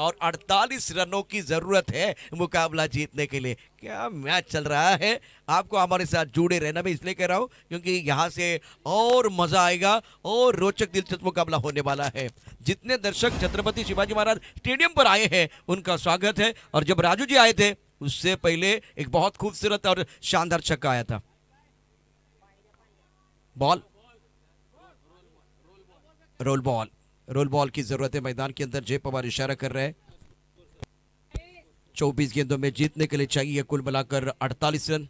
और 48 रनों की जरूरत है मुकाबला जीतने के लिए। क्या मैच चल रहा है, आपको हमारे साथ जुड़े रहना मैं इसलिए कह रहा हूं क्योंकि यहां से और मजा आएगा और रोचक दिलचस्प मुकाबला होने वाला है। जितने दर्शक छत्रपति शिवाजी महाराज स्टेडियम पर आए हैं उनका स्वागत है। और जब राजू जी आए थे उससे पहले एक बहुत खूबसूरत और शानदार छक्का आया था। बॉल, रोल बॉल की जरूरत है मैदान के अंदर। जय पवार इशारा कर रहे हैं। 24 गेंदों में जीतने के लिए चाहिए कुल मिलाकर 48 रन।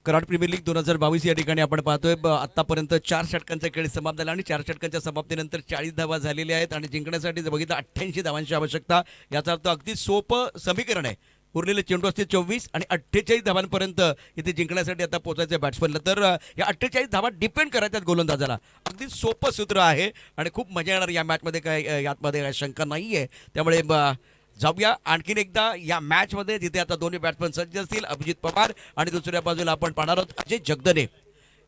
कराड प्रीमियर लीग 2022 या ठिकाणी आपण पाहतोय आतापर्यंत 4 षटकांचा खेळ समाप्त झाला आणि 4 षटकांच्या समाप्तीनंतर 40 धावा झालेल्या आहेत आणि जिंकण्यासाठी जर बघितलं 88 धावांची आवश्यकता। याचा अर्थ अगदी सोपं समीकरण आहे। उरलेले चेंडू असतील 24 आणि 48 धावांपर्यंत इथे जिंकण्यासाठी आता पोहोचायचं बॅट्समनला। तर या 48 धावा डिपेंड करायच्यात गोलंदाजाला। अगदी सोपं सूत्र आहे आणि खूप मजा येणार या मॅचमध्ये, काय यातमध्ये काही शंका नाहीये। त्यामुळे जाऊया आणखीन एकदा या मॅच मध्ये जिथे आता दोन्ही बॅट्समन सज्ज असतील, अभिजित पवार आणि दुसऱ्या बाजूला आपण पाहणार आहोत अजय जगदने।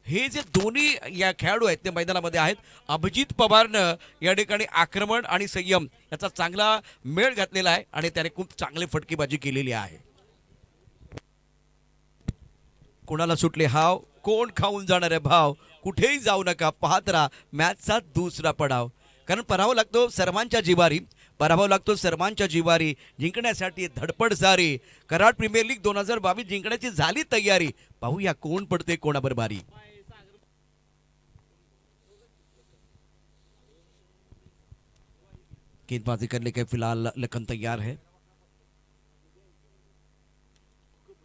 हे जे दोन्ही या खेळाडू आहेत ते मैदानामध्ये आहेत। अभिजित पवारनं या ठिकाणी आक्रमण आणि संयम याचा चांगला मेळ घातलेला आहे आणि त्याने खूप चांगली फटकेबाजी केलेली आहे। कोणाला सुटले हाव, कोण खाऊन जाणार आहे भाव, कुठेही जाऊ नका, पाहत राहा मॅचचा दुसरा पडाव। कारण पराभव लागतो सर्वांच्या जिवारी, पराभव लागतो सर्वांच्या जिवारी। जिंकण्यासाठी धडपड सारी। कराड प्रीमियर लीग 2022 जिंकण्याची झाली तयारी। पाहूया कोण पडते कोणावर बारी। गेंदबाजी करने के फिलहाल लखन तैयार है।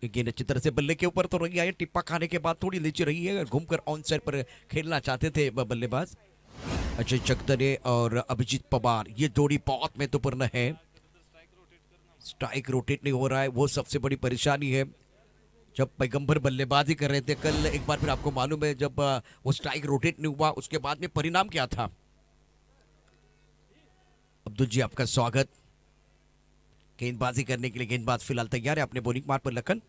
गेंद अच्छी तरह से बल्ले के ऊपर तो रही है, टिप्पा खाने के बाद थोड़ी नीचे रही है, घूमकर ऑन साइड पर खेलना चाहते थे बल्लेबाज। अजय जगदने और अभिजीत पवार ये जोड़ी बहुत महत्वपूर्ण है। स्ट्राइक रोटेट नहीं हो रहा है, वो सबसे बड़ी परेशानी है। जब पैगंबर बल्लेबाजी कर रहे थे कल, एक बार फिर आपको मालूम है जब वो स्ट्राइक रोटेट नहीं हुआ उसके बाद में परिणाम क्या था। अब्दुल जी आपका स्वागत। गेंदबाजी करने के लिए गेंदबाज फिलहाल तैयार है अपने बॉलिंग मार्ग पर। लखन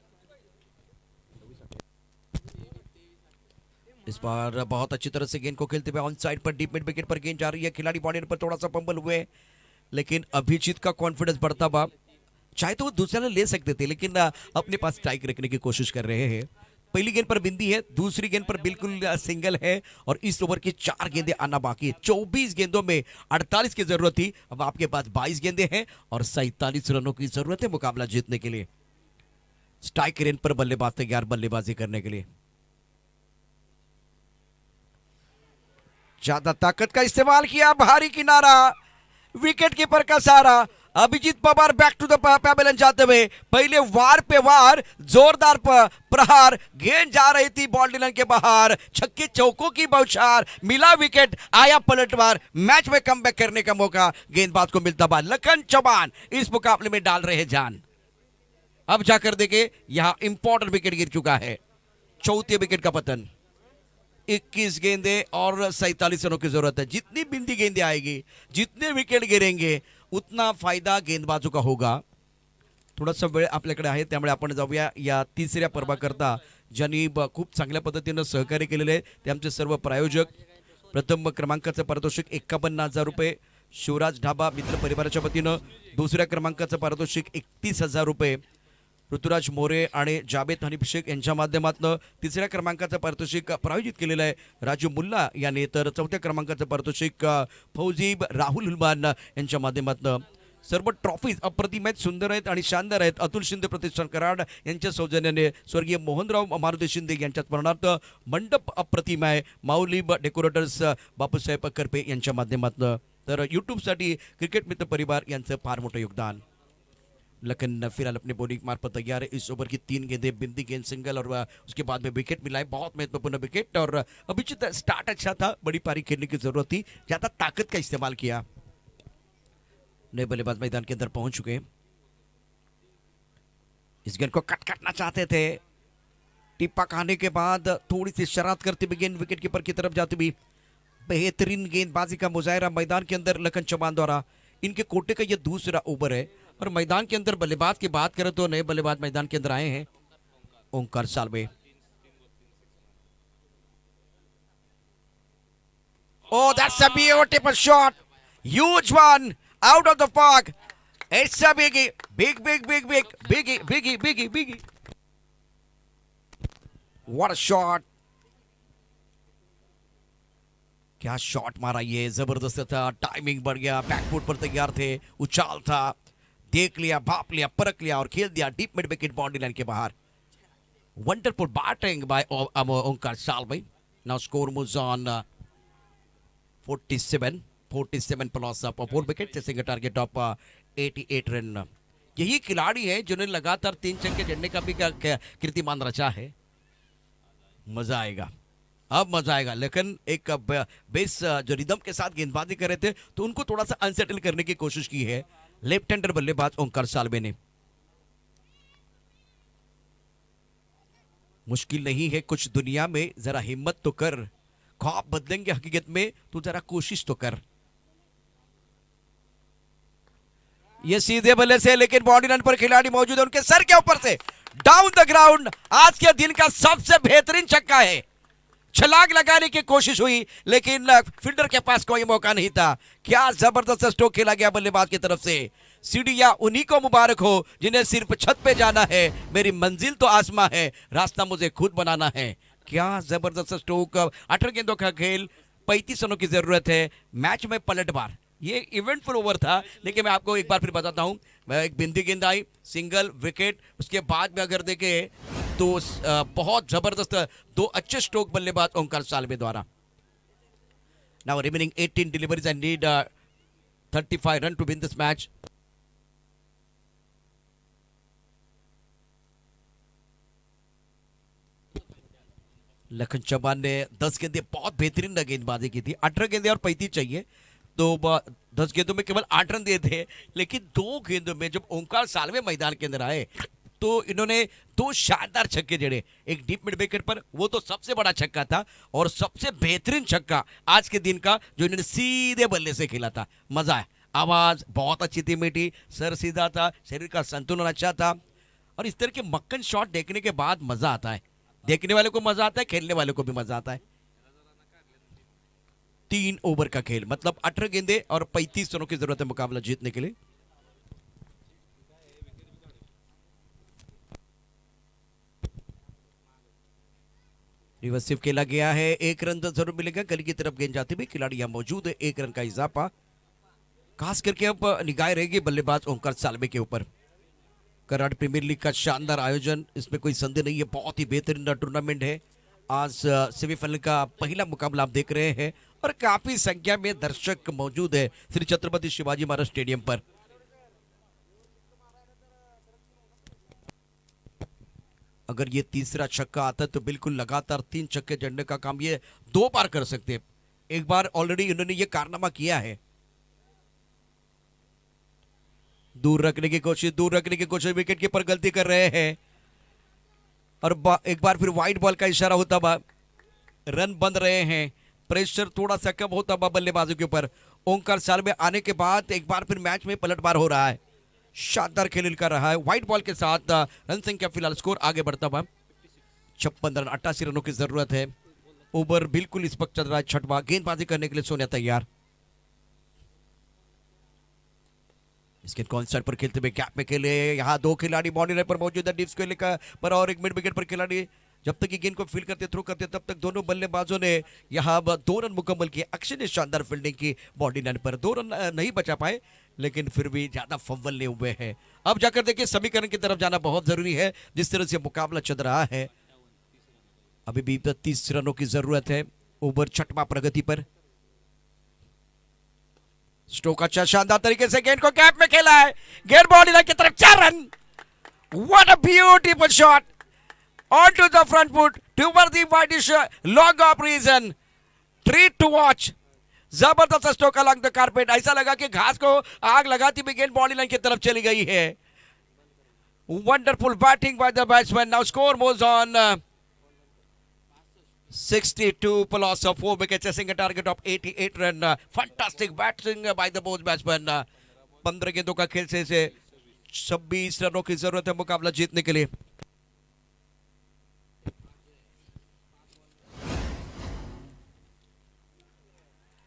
इस बार बहुत अच्छी तरह से गेंद को खेलते हुए ऑन साइड पर डीप मिड विकेट पर गेंद जा रही है। खिलाड़ी बॉडी पर थोड़ा सा पंबल हुए, लेकिन अभिजीत का कॉन्फिडेंस बढ़ता हुआ। चाहे तो वो दूसरा ले सकते थे लेकिन अपने पास स्ट्राइक रखने की कोशिश कर रहे हैं। पहली गेंद पर बिंदी है, दूसरी गेंद पर बिल्कुल सिंगल है और इस ओवर की 4 गेंदें आना बाकी है। 24 गेंदों में 48 की जरूरत थी, अब आपके पास 22 गेंदें हैं और 47 रनों की जरूरत है मुकाबला जीतने के लिए। स्ट्राइक रेंज पर बल्लेबाज तैयार बल्लेबाजी करने के लिए। ज्यादा ताकत का इस्तेमाल किया, भारी किनारा, विकेट कीपर का सहारा। Abhijeet Pawar back to the pavilion जाते हुए पहले वार पे वार, जोरदार प्रहार, गेंद जा रही थी बाउंड्री के बाहर। छक्के चौकों की बौछार, मिला विकेट, आया पलटवार, मैच में कमबैक करने का मौका गेंदबाज को मिलता हुआ। लखन चौहान इस मुकाबले में डाल रहे जान। अब जाकर देखे यहां इंपॉर्टेंट विकेट गिर चुका है, चौथे विकेट का पतन। 21 गेंदे और 47 रनों की जरूरत है। जितनी बिंदी गेंदें आएगी, जितने विकेट गिरेंगे उतना फायदा गेंदबाजों का होगा। थोडासा वेळ आपल्याकडे आहे त्यामुळे आपण जाऊया या तिसऱ्या पर्वाकरता ज्यांनी खूप चांगल्या पद्धतीने सहकार्य केलेले आहे ते आमचे सर्व प्रायोजक। प्रथम क्रमांकाचं पारितोषिक 51,000 रुपये शिवराज ढाबा मित्र परिवाराच्या वतीनं, दुसऱ्या क्रमांकाचं पारितोषिक 31,000 रुपये ऋतुराज मोरे आणि जावेद हनीफ शेख यांच्या माध्यमातून, तिसऱ्या क्रमांकाचं पारितोषिक प्रायोजित केलेलं आहे राजू मुल्ला यांनी, तर चौथ्या क्रमांकाचं पारितोषिक फौजीब राहुल हुलमान यांच्या माध्यमातून। सर्व ट्रॉफीज अप्रतिम आहेत, सुंदर आहेत आणि शानदार आहेत। अतुल शिंदे प्रतिष्ठान कराड यांच्या सौजन्याने स्वर्गीय मोहनराव मारुती शिंदे यांच्या स्मरणार्थ मंडप अप्रतिम आहे, माऊली डेकोरेटर्स बापूसाहेब करपे यांच्या माध्यमातून। तर यूट्यूबसाठी क्रिकेट मित्र परिवार यांचं फार मोठं योगदान। लखन फिलहाल अपने बॉलिंग मार्फत तैयार है। इस ओवर की 3 गेंदें, बिंदी गेंद सिंगल और उसके बाद में विकेट मिला है, बहुत महत्वपूर्ण विकेट। और अभिजीत स्टार्ट अच्छा था, बड़ी पारी खेलने की जरूरत थी, ज्यादा ताकत का इस्तेमाल किया। नए बल्लेबाज मैदान के अंदर पहुंच चुके हैं। इस गेंद को कट करना चाहते थे, टिप्पा खाने के बाद थोड़ी सी शरारत करती हुई गेंद विकेट कीपर की तरफ जाती हुई। बेहतरीन गेंदबाजी का मुजाहरा मैदान के अंदर लखन चौहान द्वारा। इनके कोटे का यह दूसरा ओवर है और मैदान के अंदर बल्लेबाज की बात करें तो नए बल्लेबाज मैदान के अंदर आए हैं। ओंकार Salve Oh, that's a beautiful shot. Huge one out of the park. It's a biggie. Big, big, big, big. Biggie, biggie, biggie, biggie. What a shot. क्या शॉट मारा ये, जबरदस्त था, टाइमिंग बढ़ गया, बैकफुट पर तैयार थे, उछाल था, देख लिया, भाप लिया, परख लिया और खेल दिया deep mid wicket boundary line के बाहर. Wonderful batting by Onkar Salve. Now score moves on 47 plus up 4 wickets, chasing a target of 88 run. यही खिलाड़ी है जिन्होंने लगातार 3 छक्के जड़ने का भी कीर्तिमान रचा है. मजा आएगा, अब मजा आएगा. लेकिन एक बेस जो रिदम के साथ गेंदबाजी कर रहे थे तो उनको थोड़ा सा अनसेटल करने की कोशिश की है लेफ्ट हैंडर बल्लेबाज ओंकार साल्वे ने. मुश्किल नहीं है कुछ दुनिया में, जरा हिम्मत तो कर. ख्वाब बदलेंगे हकीकत में तो जरा कोशिश तो कर. ये सीधे बल्ले से, लेकिन बॉडी लाइन पर खिलाड़ी मौजूद है, उनके सर के ऊपर से डाउन द ग्राउंड. आज के दिन का सबसे बेहतरीन छक्का है. छलांग लगाने की कोशिश हुई लेकिन फील्डर के पास कोई मौका नहीं था. क्या जबरदस्त स्ट्रोक खेला गया बल्लेबाज की तरफ से. सीढ़ियां उन्हीं को मुबारक हो जिन्हें सिर्फ छत पे जाना है. मेरी मंजिल तो आसमां है, रास्ता मुझे खुद बनाना है. क्या जबरदस्त स्ट्रोक. 18 गेंदों का खेल, 35 रनों की जरूरत है. मैच में पलटवार. ये इवेंटफुल ओवर था, लेकिन मैं आपको एक बार फिर बताता हूं. एक बिंदी गेंद आई, सिंगल विकेट. उसके बाद में अगर देखें तो बहुत जबरदस्त 2 अच्छे स्ट्रोक बल्लेबाज ओंकार साल्वे द्वारा. Now remaining 18 deliveries and need 35 run to win this match. Lakhan Chauhan ने 10 गेंदें बहुत बेहतरीन गेंदबाजी की थी. 18 गेंदें और 35 चाहिए तो 10 गेंदों में केवल 8 रन दिए थे. लेकिन 2 गेंदों में जब ओंकार साल्वे मैदान के अंदर आए तो इन्होंने 2 शानदार छक्के जड़े. एक डीप मिड विकेट पर, वो तो सबसे बड़ा छक्का था, और सबसे बेहतरीन छक्का आज के दिन का जो इन्होंने सीधे बल्ले से खेला था. मजा है. आवाज बहुत अच्छी थी, मीठी, सर सीधा था, शरीर का संतुलन अच्छा था. और इस तरह के मक्खन शॉट देखने के बाद मजा आता है. देखने वाले को मजा आता है, खेलने वाले को भी मजा आता है. 3 ओवर का खेल, मतलब 18 गेंदे और 35 रनों की जरूरत है मुकाबला जीतने के लिए. रिवर्सिव खेला गया है. 1 रन तो जरूर मिलेगा. गली की तरफ गेंद जाती हुई खिलाड़ी यहां मौजूद है. 1 रन का इजाफा. खास करके अब निगाह रहेगी बल्लेबाज ओंकार साल्वे के ऊपर. कराड़ प्रीमियर लीग का शानदार आयोजन, इसमें कोई संदेह नहीं है. बहुत ही बेहतरीन टूर्नामेंट है. आज सेमीफाइनल का पहला मुकाबला आप देख रहे हैं और काफी संख्या में दर्शक मौजूद है श्री छत्रपति शिवाजी महाराज स्टेडियम पर. अगर ये तीसरा छक्का आता है तो बिल्कुल लगातार 3 छक्के जड़ने का काम ये 2 बार कर सकते हैं. एक बार ऑलरेडी इन्होंने ये कारनामा किया है. दूर रखने की कोशिश, विकेट कीपर गलती कर रहे हैं और एक बार फिर वाइड बॉल का इशारा होता हुआ रन बन रहे हैं. प्रेशर थोड़ा सा कम होता हुआ बल्लेबाजों के ऊपर. ओंकार साल्वे आने के बाद एक बार फिर मैच में पलटवार हो रहा है. शानदार खेल कर रहा है. व्हाइट बॉल के साथ रन संख्या फिलहाल स्कोर आगे बढ़ता हुआ 56 रन, 88 रनों की जरूरत है. ओवर बिल्कुल इस वक्त चल रहा है 6वां. गेंदबाजी करने के लिए सोनिया तैयार. इसके कॉन्सर्ट पर खेलते हुए गैप में खेले. यहाँ 2 खिलाड़ी बॉडी लाइन पर मौजूद है, डीप स्क्वायर पर और एक मिड विकेट पर खिलाड़ी. जब तक ये गेंद को फील्ड करते, थ्रो करते, तब तक दोनों बल्लेबाजों ने यहाँ 2 रन मुकम्मल किए. अक्षय ने शानदार फील्डिंग की बॉडी लाइन पर. 2 रन नहीं बचा पाए, लेकिन फिर भी ज्यादा फव्वल ले हुए हैं. अब जाकर देखिए समीकरण की तरफ जाना बहुत जरूरी है. जिस तरह से मुकाबला चल रहा है, अभी भी 30 रनों की जरूरत है. ओवर 6वां प्रगति पर. स्ट्रोक अच्छा, शानदार तरीके से गेंद को गैप में खेला है. गेंद बॉडी लाइन की तरफ, 4 run. What a beautiful shot on to the front foot towards the whitish long off region. Treat to watch. जबरदस्त स्ट्रोक along the carpet. ऐसा लगा कि घास को आग लगाती हुई गेंद बॉडी लाइन की तरफ चली गई है. Wonderful batting by the batsman. Now score moves on 62 plus of 4 wickets, chasing a target of 88 run. Fantastic batting by the both batsmen. 15 गेंदों का खेल से 26 रनों की जरूरत है मुकाबला जीतने के लिए.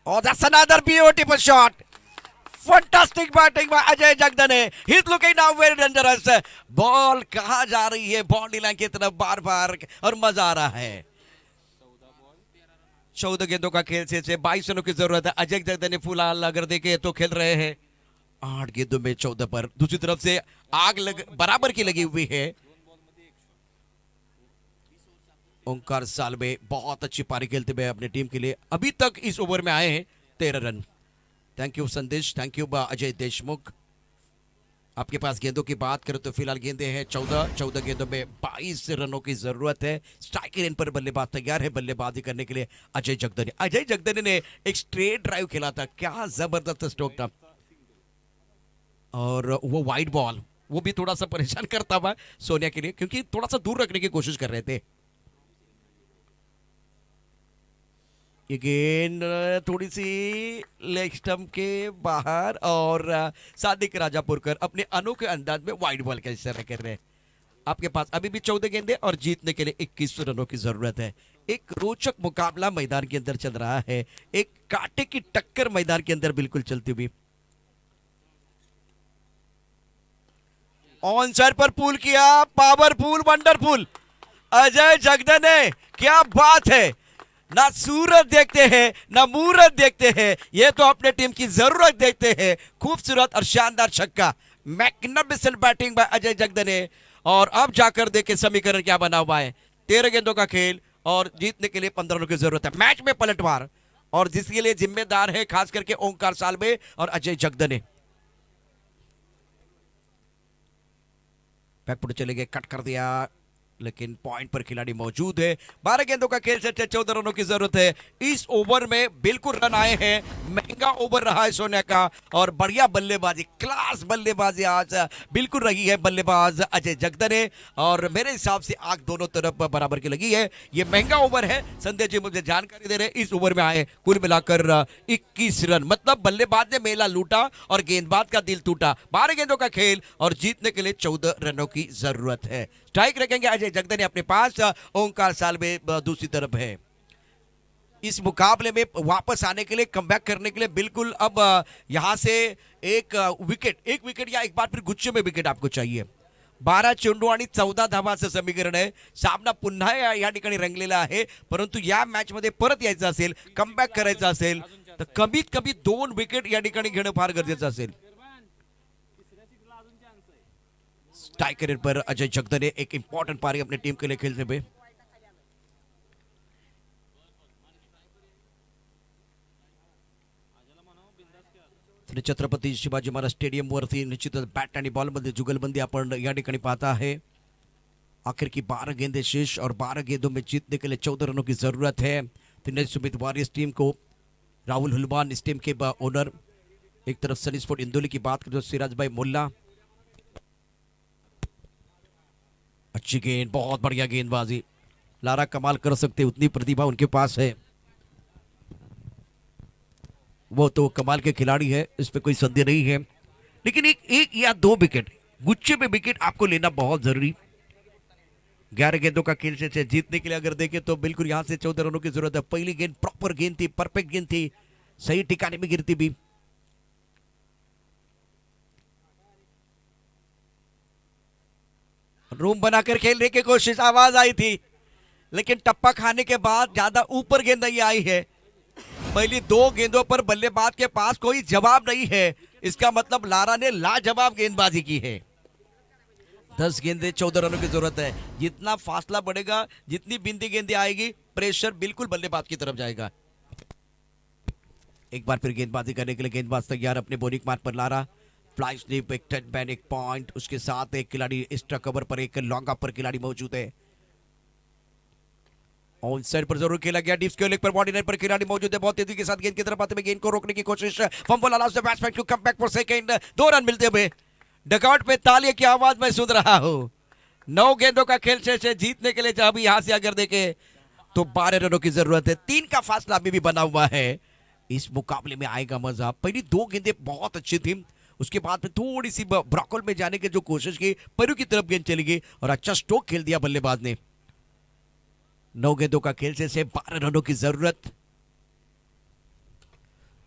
Oh, that's another beautiful shot. Fantastic batting by Ajay Jagdane. He's looking now very dangerous. Ball कहाँ जा रही है बाउंड्री लाइन की तरफ बार बार और मजा आ रहा है। 14 गेंदों का खेल से 22 रनों की जरूरत है। अजय जगदने फिलहाल अगर देखे तो खेल रहे हैं 8 गेंदों में 14 पर। दूसरी तरफ से आग बराबर की लगी हुई है। ओंकार सालवे बहुत अच्छी पारी खेलते हुए अपने टीम के लिए अभी तक इस ओवर में आए हैं 13 रन। थैंक यू संदेश, थैंक यू अजय देशमुख। आपके पास गेंदों की बात करें तो फिलहाल गेंदे हैं 14 गेंदों में 22 रनों की जरूरत है। स्ट्राइक रेंज पर बल्लेबाज तैयार है बल्लेबाजी करने के लिए अजय जगदने ने एक स्ट्रेट ड्राइव खेला था, क्या जबरदस्त स्ट्रोक था। और वो वाइड बॉल वो भी थोड़ा सा परेशान करता हुआ सोनिया के लिए, क्योंकि थोड़ा सा दूर रखने की कोशिश कर रहे थे। ये गेंद थोड़ी सी लेग स्टंप के बाहर और सादिक राजापुरकर अपने अनोखे अंदाज में वाइड बॉल का इशारा कर रहे हैं। आपके पास अभी भी 14 गेंदे और जीतने के लिए 21 रनों की जरूरत है। एक रोचक मुकाबला मैदान के अंदर चल रहा है, एक कांटे की टक्कर मैदान के अंदर बिल्कुल चलती हुई। ऑन साइड पर पुल किया, पावरफुल वंडरफुल अजय जगदने, क्या बात है। ना सूरत देखते हैं ना मूरत देखते हैं, ये तो अपने टीम की जरूरत देखते हैं। खूबसूरत और शानदार छक्का, magnificent batting bye Ajay Jagdane. और अब जाकर देखे समीकरण क्या बना हुआ है। 13 गेंदों का खेल और जीतने के लिए 15 रनों की जरूरत है। मैच में पलटवार और जिसके लिए जिम्मेदार है खास करके ओंकार सालवे और अजय जगदने। बैकफुट चले गए, कट कर दिया, लेकिन पॉइंट पर खिलाड़ी मौजूद है। 12 गेंदों का खेल से 14 रनों की जरूरत है। इस ओवर में बिल्कुल रन आए हैं, महंगा ओवर रहा है सोनिया का और बढ़िया बल्लेबाजी, क्लास बल्लेबाजी आज बिल्कुल रही है बल्लेबाज अजय जगदने। और मेरे हिसाब से आग दोनों तरफ बराबर की लगी है। ये महंगा ओवर है, संजय जी मुझे जानकारी दे रहे हैं। इस ओवर में आए कुल मिलाकर 21 रन, मतलब बल्लेबाज ने मेला लूटा और गेंदबाज का दिल टूटा। 12 गेंदों का खेल और जीतने के लिए 14 रनों की जरूरत है। स्ट्राइक रखेंगे अजय जगदने अपने पास, ओंकार सालवे दूसरी तरफ है। इस मुकाबले में वापस आने के लिए, कमबैक करने के लिए बिल्कुल अब यहां से एक विकेट या एक बार फिर गुच्छे में विकेट आपको चाहिए। 12 चेंडू आणि 14 धावांचं समीकरण आहे। सामना पुन्हा या ठिकाणी रंगलेला आहे, परंतु या मॅच मध्ये परत यायचं असेल, कमबॅक करायचं असेल तर कमीत कमी 2 विकेट या ठिकाणी घेणं फार गरजेचं असेल। स्ट्राइक रेट पर अजय जगदने एक इंपॉर्टेंट पारी अपनी टीम के लिए खेलते हुए। छत्रपती शिवाजी महाराज स्टेडियम वरती निश्चितच बॅट आणि बॉल मध्ये जुगलबंदी आपण या ठिकाणी पाहता है। आखिर की 12 गेंदे शेष और 12 गेंदों में जीतने के लिए 14 रनों की जरूरत है। दिनेश सुमित वॉरियर्स टीम को राहुल हुलमान इस टीम के ओनर, एक तरफ सनी स्पोर्ट इंदौली की बात करें तो सिराज भाई मुल्ला। अच्छी गेंद, बहुत बढ़िया गेंदबाजी। लारा कमाल कर सकते, उतनी प्रतिभा उनके पास है, वो तो कमाल के खिलाड़ी है, इस पे कोई संदेह नहीं है। लेकिन एक या 2 विकेट, गुच्छे में विकेट आपको लेना बहुत जरूरी। 11 गेंदों का खेल से जीतने के लिए अगर देखें तो बिल्कुल यहां से 14 रनों की जरूरत है। पहली गेंद प्रॉपर गेंद थी, परफेक्ट गेंद थी, सही ठिकाने में गिरती भी। रूम बनाकर खेलने की कोशिश, आवाज आई थी, लेकिन टप्पा खाने के बाद ज्यादा ऊपर गेंद नहीं आई है। पहली 2 गेंदों पर बल्लेबाज के पास कोई जवाब नहीं है, इसका मतलब लारा ने लाजवाब गेंदबाजी की है। 10 गेंदे 14 रनों की जरूरत है। जितना फासला बढ़ेगा, जितनी बिंदी गेंदें आएगी, प्रेशर बिल्कुल बल्लेबाज की तरफ जाएगा। एक बार फिर गेंदबाजी करने के लिए गेंदबाज तैयार, अपने बॉलिंग मार्क पर लारा। फ्लाई स्लिप, एक टच बैन, एक पॉइंट, उसके साथ एक खिलाड़ी एक्स्ट्रा कवर पर, एक लॉन्ग अप पर खिलाड़ी मौजूद है। ऑन साइड पर जरूर खेला गया, डीप स्क्वायर लेग पर बॉडी लाइन पर खिलाड़ी मौजूद है। बहुत तेजी के साथ गेंद की तरफ आते हुए गेंद को रोकने की कोशिश, fumble allows the batsman to come back for second. 2 run मिलते हुए डकआउट पे तालियों की आवाज मैं सुन रहा हूं। 9 गेंदों का खेल शेष है, जीतने के लिए जब यहां से अगर देखे तो 12 रनों की जरूरत है। 3 का फासला अभी भी बना हुआ है। इस मुकाबले में आएगा मजा। पहली 2 गेंदें बहुत अच्छी थी, उसके बाद में थोड़ी सी ब्रॉकल में जाने की जो कोशिश की, परू की तरफ गेंद चली गई और अच्छा स्ट्रोक खेल दिया बल्लेबाज ने। 9 गेंदों का खेल से 12 रनों की जरूरत।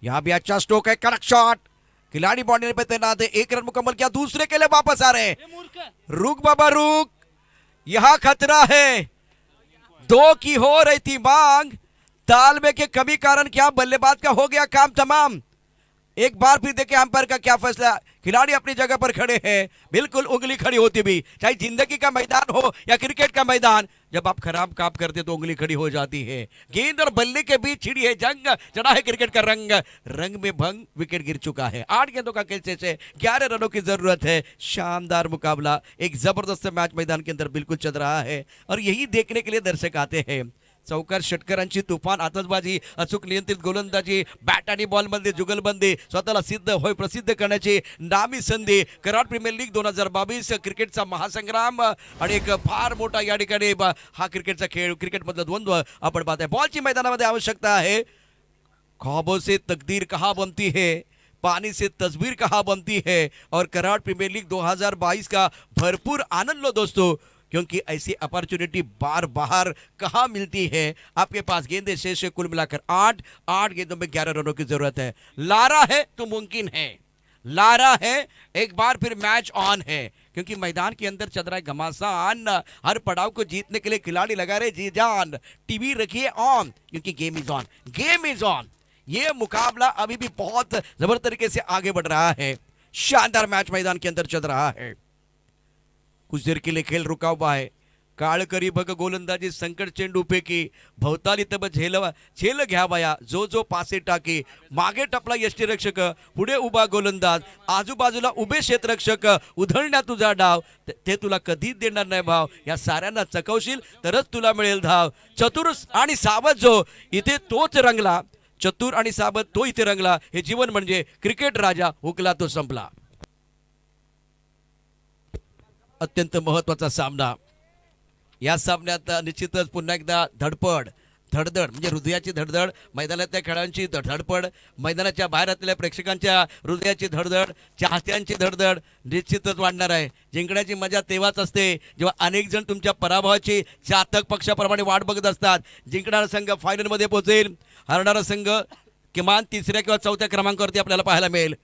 यहां भी अच्छा स्ट्रोक है, कड़क शॉट, खिलाड़ी बाउंड्री पे तैनात है, एक रन मुकम्मल किया, दूसरे के लिए वापस आ रहे हैं। रुक बाबा रुक, यहां खतरा है, दो की हो रही थी मांग, तालमेल के कमी कारण क्या बल्लेबाज का हो गया काम तमाम। एक बार फिर देखें अंपायर का क्या फैसला, खिलाड़ी अपनी जगह पर खड़े हैं, बिल्कुल उंगली खड़ी होती भी, चाहे जिंदगी का मैदान हो या क्रिकेट का मैदान, जब आप खराब काम करते तो उंगली खड़ी हो जाती है। गेंद और बल्ले के बीच छिड़ी है जंग, चढ़ा है क्रिकेट का रंग, रंग में भंग, विकेट गिर चुका है। 8 गेंदों का खेल से 11 रनों की जरूरत है। शानदार मुकाबला, एक जबरदस्त मैच मैदान के अंदर बिल्कुल चल रहा है और यही देखने के लिए दर्शक आते हैं। चौकार षटकरांची तुफान आतषबाजी, अचूक नियंत्रित गोलंदाजी, बॅट आणि बॉलमध्ये जुगलबंदी, स्वतःला सिद्ध होय प्रसिद्ध करण्याची नामी संधी, कराड प्रीमियर लीग 2022 क्रिकेटचा महासंग्राम आणि एक फार मोठा या ठिकाणी हा क्रिकेटचा खेळ, क्रिकेटमधला द्वंद्व आपण पाहताय। बॉलची मैदानामध्ये आवश्यकता आहे, ख्वाबों से तकदीर कहाँ बनती है, पानी से तस्वीर कहाँ बनती है, और कराड प्रीमियर लीग 2022 का भरपूर आनंद लो दोस्तों, क्योंकि ऐसी अपॉर्चुनिटी बार बार कहाँ मिलती है। आपके पास गेंदे शेष है कुल मिलाकर 8 गेंदों में 11 रनों की जरूरत है। लारा है तो मुमकिन है, लारा है, एक बार फिर मैच ऑन है, क्योंकि मैदान के अंदर चल रहा है घमासान, हर पड़ाव को जीतने के लिए खिलाड़ी लगा रहे जी जान। टीवी रखिए ऑन, क्योंकि game is on, game is on. ये मुकाबला अभी भी बहुत जबरदस्त तरीके से आगे बढ़ रहा है, शानदार मैच मैदान के अंदर चल रहा है। कुछ देर के लिए खेल रुका हुआ है, काळकरी बघ गोलंदाजी, संकट चेंडूपैकी भवताली तब झेल घ्यावया, जो पासे टाकी, मागे टपला यष्टीरक्षक, पुढे उभा गोलंदाज, आजूबाजूला उभे क्षेत्ररक्षक, उधळण्या तुझा डाव, ते तुला कधीच देणार नाही भाव, या साऱ्यांना चकवशील तरच तुला मिळेल धाव। चतुर आणि सावध जो इथे तोच रंगला, चतुर आणि सावध तो इथे रंगला, हे जीवन म्हणजे क्रिकेट राजा, हुकला तो संपला। अत्यंत महत्वाचा सामना, या सामन्यात निश्चितच पुन्हा एकदा धडपड, धडधड म्हणजे हृदयाची धडधड, मैदानातल्या खेळांची धडपड, मैदानाच्या बाहेर असलेल्या प्रेक्षकांच्या हृदयाची धडधड, चाहत्यांची धडधड निश्चितच वाढणार आहे। जिंकण्याची मजा तेव्हाच असते जेव्हा अनेक जण तुमच्या पराभवाची चातक पक्षाप्रमाणे वाट बघत असतात। जिंकणारा संघ फायनलमध्ये पोहोचेल, हरणारा संघ किमान 3ऱ्या किंवा 4थ्या क्रमांकावरती आपल्याला पाहायला मिळेल,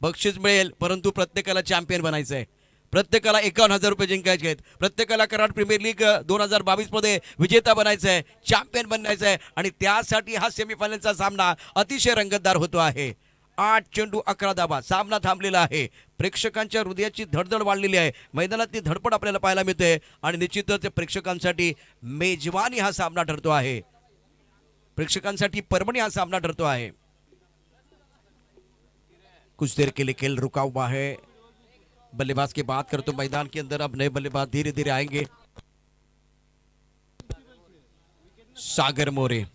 बक्षीस मिळेल, परंतु प्रत्येकाला चॅम्पियन बनायचं आहे, प्रत्येकाला 51,000 रुपये जिंकायचे आहेत, प्रत्येकाला कराड प्रीमियर लीग 2022 मध्ये विजेता बनायचं आहे, चॅम्पियन बनायचं आहे, आणि त्यासाठी हा सेमीफायनलचा सामना अतिशय रंगतदार होतो आहे। 8 चेंडू 11 धावा, सामना थांबलेला आहे, प्रेक्षकांच्या हृदयाची धडधड वाढलेली आहे, मैदानातली धडपड आपल्याला पाहायला मिळते, आणि निश्चितच प्रेक्षकांसाठी मेजवानी हा सामना ठरतो आहे, प्रेक्षकांसाठी परभणी हा सामना ठरतो आहे। कुछ देर के लिए खेल रुका हुआ है, बल्लेबाज की बात करें तो मैदान के अंदर अब नए बल्लेबाज धीरे धीरे आएंगे। सागर मोरे,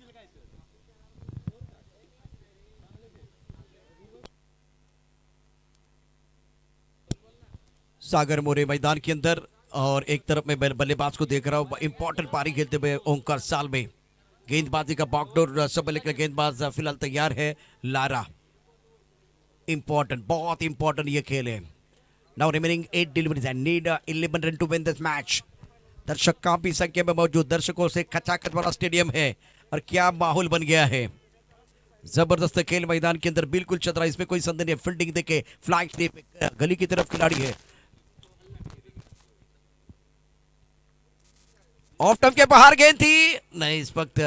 सागर मोरे मैदान के अंदर, और एक तरफ में बल्लेबाज को देख रहा हूं, इंपॉर्टेंट पारी खेलते हुए ओंकार सालवे, गेंदबाजी का बागडोर सब लेकर गेंदबाज फिलहाल तैयार है, लारा। इंपॉर्टेंट, बहुत इंपॉर्टेंट ये खेल है। Now remaining 8 deliveries and need 11 run to win this match। दर्शक काफी संख्या में मौजूद, दर्शकों से खचाखच वाला स्टेडियम है, और क्या माहौल बन गया है, जबरदस्त खेल मैदान के अंदर बिल्कुल चल रहा है, इसमें कोई संदेह नहीं। फील्डिंग देखे, फ्लाइंग स्लिप, गली की तरफ खिलाड़ी है, ऑफ टर्म के बाहर गेंद थी नहीं, इस वक्त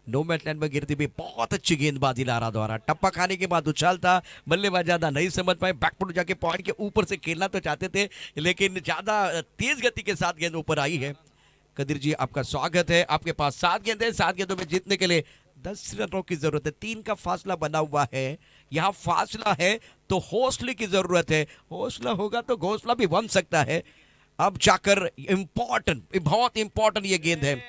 नो मैटलैंड में गिरती भी बहुत अच्छी गेंदबाजी लारा द्वारा, टप्पा खाने के बाद उछालता, बल्लेबाज ज्यादा नहीं समझ पाए, बैकफुट जाके पॉइंट के ऊपर से खेलना तो चाहते थे, लेकिन ज्यादा तेज गति के साथ गेंद ऊपर आई है। कदीर जी आपका स्वागत है, आपके पास 7 गेंद है, 7 गेंदों में जीतने के लिए 10 रनों की जरूरत है, 3 का फासला बना हुआ है, यहाँ फासला है तो हौसले की जरूरत है, हौसला होगा तो घोंसला भी बन सकता है। अब जाकर इंपॉर्टेंट, बहुत इंपॉर्टेंट ये गेंद है।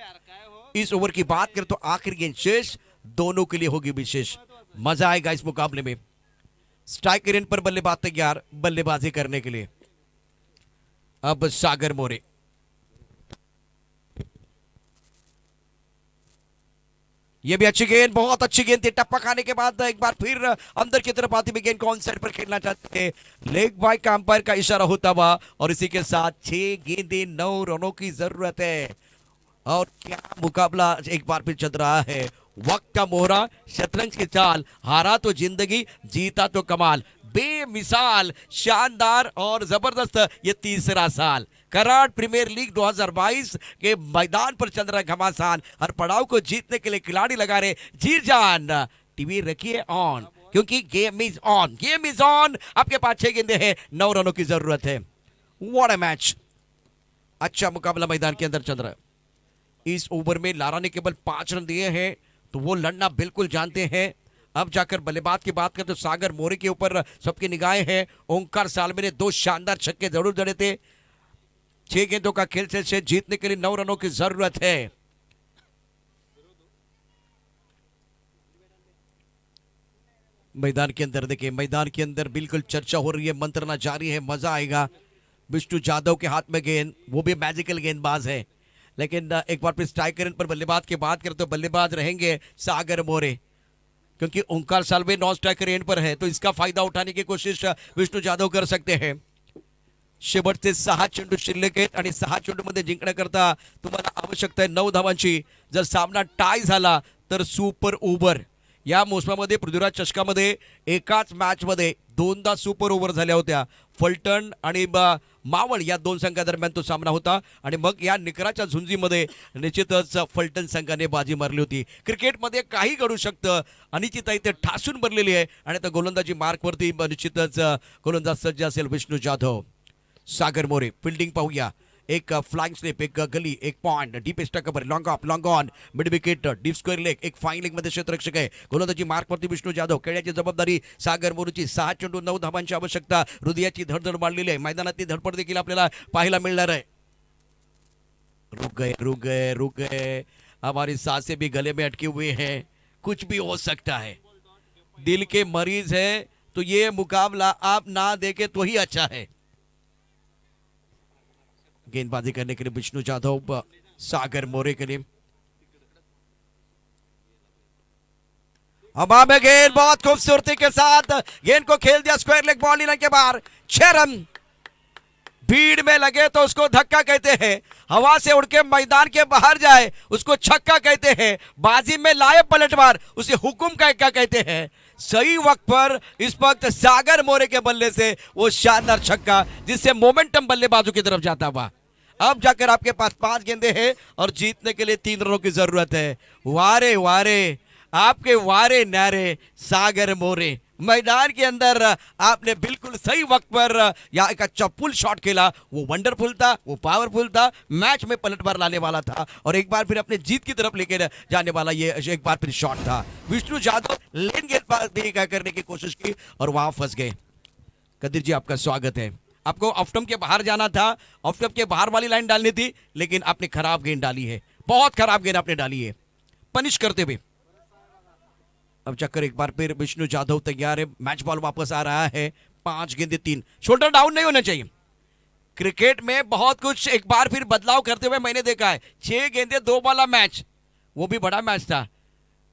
इस ओवर की बात करें तो आखिरी गेंद शेष, दोनों के लिए होगी विशेष, मजा आएगा इस मुकाबले में। स्ट्राइकर एंड पर बल्लेबाज तैयार बल्लेबाजी करने के लिए। अब सागर मोरे, ये भी अच्छी गेंद, बहुत अच्छी गेंद थी, टप्पा खाने के बाद एक बार फिर अंदर की तरफ आती हुई गेंद को ऑन साइड पर खेलना चाहते थे, लेग बाय का अंपायर का इशारा होता हुआ, और इसी के साथ 6 गेंदें 9 रनों की जरूरत है। और क्या मुकाबला एक बार फिर चल रहा है, वक्त का मोहरा, शतरंज की चाल, हारा तो जिंदगी, जीता तो कमाल, बेमिसाल, शानदार और जबरदस्त ये तीसरा साल। कराड़ प्रीमियर लीग 2022 के मैदान पर चल रहा है घमासान। हर पड़ाव को जीतने के लिए खिलाड़ी लगा रहे जी जान। टीवी रखिए ऑन, क्योंकि game is on, game is on. आपके पास 6 गेंदे हैं, 9 रनों की जरूरत है। व्हाट अ मैच, अच्छा मुकाबला मैदान के अंदर चल रहा है। इस ओवर में लारा ने केवल 5 रन दिए हैं, तो वो लड़ना बिल्कुल जानते हैं। अब जाकर बल्लेबाज की बात करें तो सागर मोरे के ऊपर सबकी निगाहें हैं। ओंकार सालवे ने 2 शानदार छक्के जरूर जड़े थे। 6 गेंदों का खेल से जीतने के लिए 9 रनों की जरूरत है। मैदान के अंदर देखिए, मैदान के अंदर बिल्कुल चर्चा हो रही है, मंत्रणा जारी है, मजा आएगा। विष्णु जाधव के हाथ में गेंद, वो भी मैजिकल गेंदबाज है। लेकिन एक बार फिर स्ट्राइकर पर बल्लेबाज की बात करें तो बल्लेबाज रहेंगे सागर मोरे, क्योंकि ओंकार सालवे नॉन स्ट्राइकर एंड पर है, तो इसका फायदा उठाने की कोशिश विष्णू जाधव कर सकते हैं। शेवटचे 6 चेंडू शिल्लक आहेत आणि 6 चेंडूमध्ये जिंकण्याकरता तुम्हाला आवश्यकता आहे 9 धावांची। जर सामना टाय झाला तर सुपर ओव्हर। या मोसमामध्ये पृथ्वीराज चषकामध्ये एकाच मॅचमध्ये 2दा सुपर ओव्हर झाल्या होत्या। फलटण आणि मावळ या 2 संघादरम्यान तो सामना होता आणि मग या निकराच्या झुंजीमध्ये निश्चितच फलटण संघाने बाजी मारली होती। क्रिकेटमध्ये काही घडू शकतं, अनिश्चितता इथे ठासून भरलेली आहे आणि आता गोलंदाजी मार्कवरती निश्चितच गोलंदाज सज्ज असेल विष्णू जाधव। सागर मोरे फील्डिंग पाहूया, एक फ्लाइंग स्लिप, एक गली, एक point, deep extra cover, long of, long on, mid wicket, deep square leg, एक फाईन लेग मध्ये क्षेत्ररक्षक आहे। गोलंदाजी मार्कवरती विष्णू जाधव, खेळण्याची जबाबदारी सागर मोरेची। 6 चेंडू 9 धावांची आवश्यकता। हृदयाची धडधड वाढलेली आहे, मैदानातली धडपड देखील आपल्याला पाहायला मिळणार आहे। रुक गए रुक गए रुक गए, हमारी सांसें भी गले में अटकी हुई हैं, कुछ भी हो सकता है। दिल के मरीज है तो ये मुकाबला आप ना देखे तो ही अच्छा है। गेंदबाजी करने के लिए विष्णु जाधव सागर मोरे के लिए। हवा में गेंद बहुत खूबसूरती के साथ गेंद को खेल दिया स्क्वायर लेग बॉल लाइन के बाहर। 6 रन। भीड़ में लगे तो उसको धक्का कहते हैं, हवा से उड़ के मैदान के बाहर जाए उसको छक्का कहते हैं, बाजी में लाए पलटवार उसे हुकुम का इक्का कहते हैं। सही वक्त पर इस वक्त सागर मोरे के बल्ले से वो शानदार छक्का जिससे मोमेंटम बल्लेबाजों की तरफ जाता हुआ। अब जाकर आपके पास 5 गेंदे हैं और जीतने के लिए 3 रनों की जरूरत है। वारे वारे, आपके वारे नारे सागर मोरे। मैदान के अंदर आपने बिल्कुल सही वक्त पर या एक अच्छा पुल शॉट खेला, वो वंडरफुल था, वो पावरफुल था, मैच में पलटवार लाने वाला था और एक बार फिर अपने जीत की तरफ लेकर जाने वाला ये एक बार फिर शॉट था। विष्णु जाधव लेन गेंदबाजी करने की कोशिश की और वहां फंस गए। कदीर जी आपका स्वागत है। आपको ऑफ स्टंप के बाहर जाना था, ऑफ स्टंप के बाहर वाली लाइन डालनी थी, लेकिन आपने खराब गेंद डाली है, बहुत खराब गेंद आपने डाली है, पनिश करते हुए। अब चक्कर एक बार फिर विष्णु जाधव तैयार है, मैच बॉल वापस आ रहा है। 5 गेंदे 3, शोल्डर डाउन नहीं होना चाहिए। क्रिकेट में बहुत कुछ एक बार फिर बदलाव करते हुए मैंने देखा है। 6 गेंदे 2 वाला मैच, वो भी बड़ा मैच था।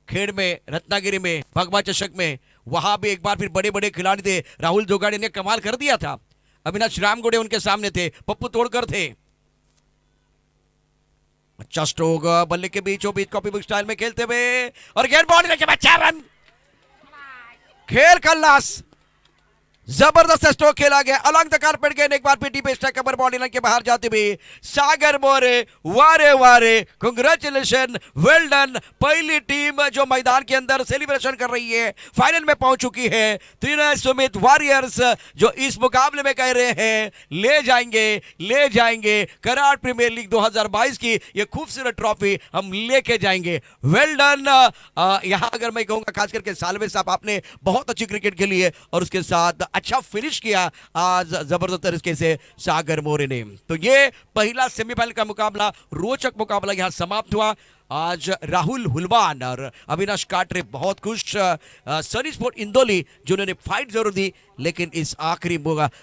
खेड़ में, रत्नागिरी में, भगवा चषक में, वहां भी एक बार फिर बड़े बड़े खिलाड़ी थे। राहुल जोगाड़े ने कमाल कर दिया था, अविनाश रामगोड़े उनके सामने थे, पप्पू तोड़कर थे। अच्छा स्ट्रोक, बल्ले के बीचों बीच कॉपी बुक स्टाइल में खेलते हुए और गेंद बॉल के बाद 4 रन। खेल खल्लास, जबरदस्त स्ट्रोक खेला गया, अलॉन्ग द कारपेट गेंद एक बार फिर deep strike cover body line के बाहर जाते हुए सागर मोरे। वारे वारे, कांग्रेचुलेशन, वेल डन। पहली टीम जो मैदान के अंदर सेलिब्रेशन कर रही है, फाइनल में पहुंच चुकी है। त्रिनय सुमित वॉरियर्स जो इस मुकाबले में कह रहे हैं ले जाएंगे कराड़ प्रीमियर लीग 2022 की ये खूबसूरत ट्रॉफी हम लेके जाएंगे। Well done. यहां अगर मैं कहूंगा खास करके सालवे साहब, आपने बहुत अच्छी क्रिकेट खेली है और उसके साथ अच्छा फिनिश किया आज जबरदस्त तरीके से सागर मोरे ने। तो ये पहला सेमीफाइनल का मुकाबला, रोचक मुकाबला यहां समाप्त हुआ। आज राहुल हुलवान और अविनाश काटरे बहुत खुश। सनी स्पोर्ट इंदौली जिन्होंने फाइट जरूर दी, लेकिन इस आखिरी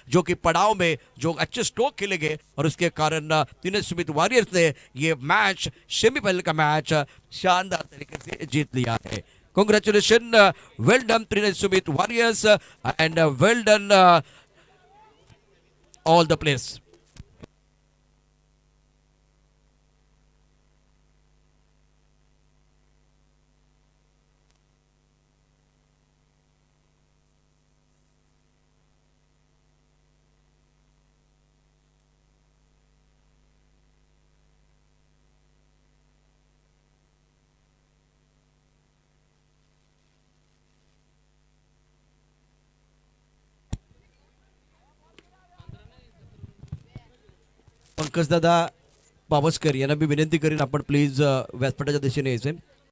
जो कि पड़ाव में जो अच्छे स्ट्रोक खेले गए और उसके कारण त्रिनय सुमित वॉरियर्स ने ये मैच, सेमीफाइनल का मैच शानदार तरीके से जीत लिया है। Congratulations, well done Trinay Sumit Warriors and well done all the players. पंकजदादा Pawaskar यांना मी विनंती करीन आपण प्लीज व्यासपीठाच्या दिशेने यायचे.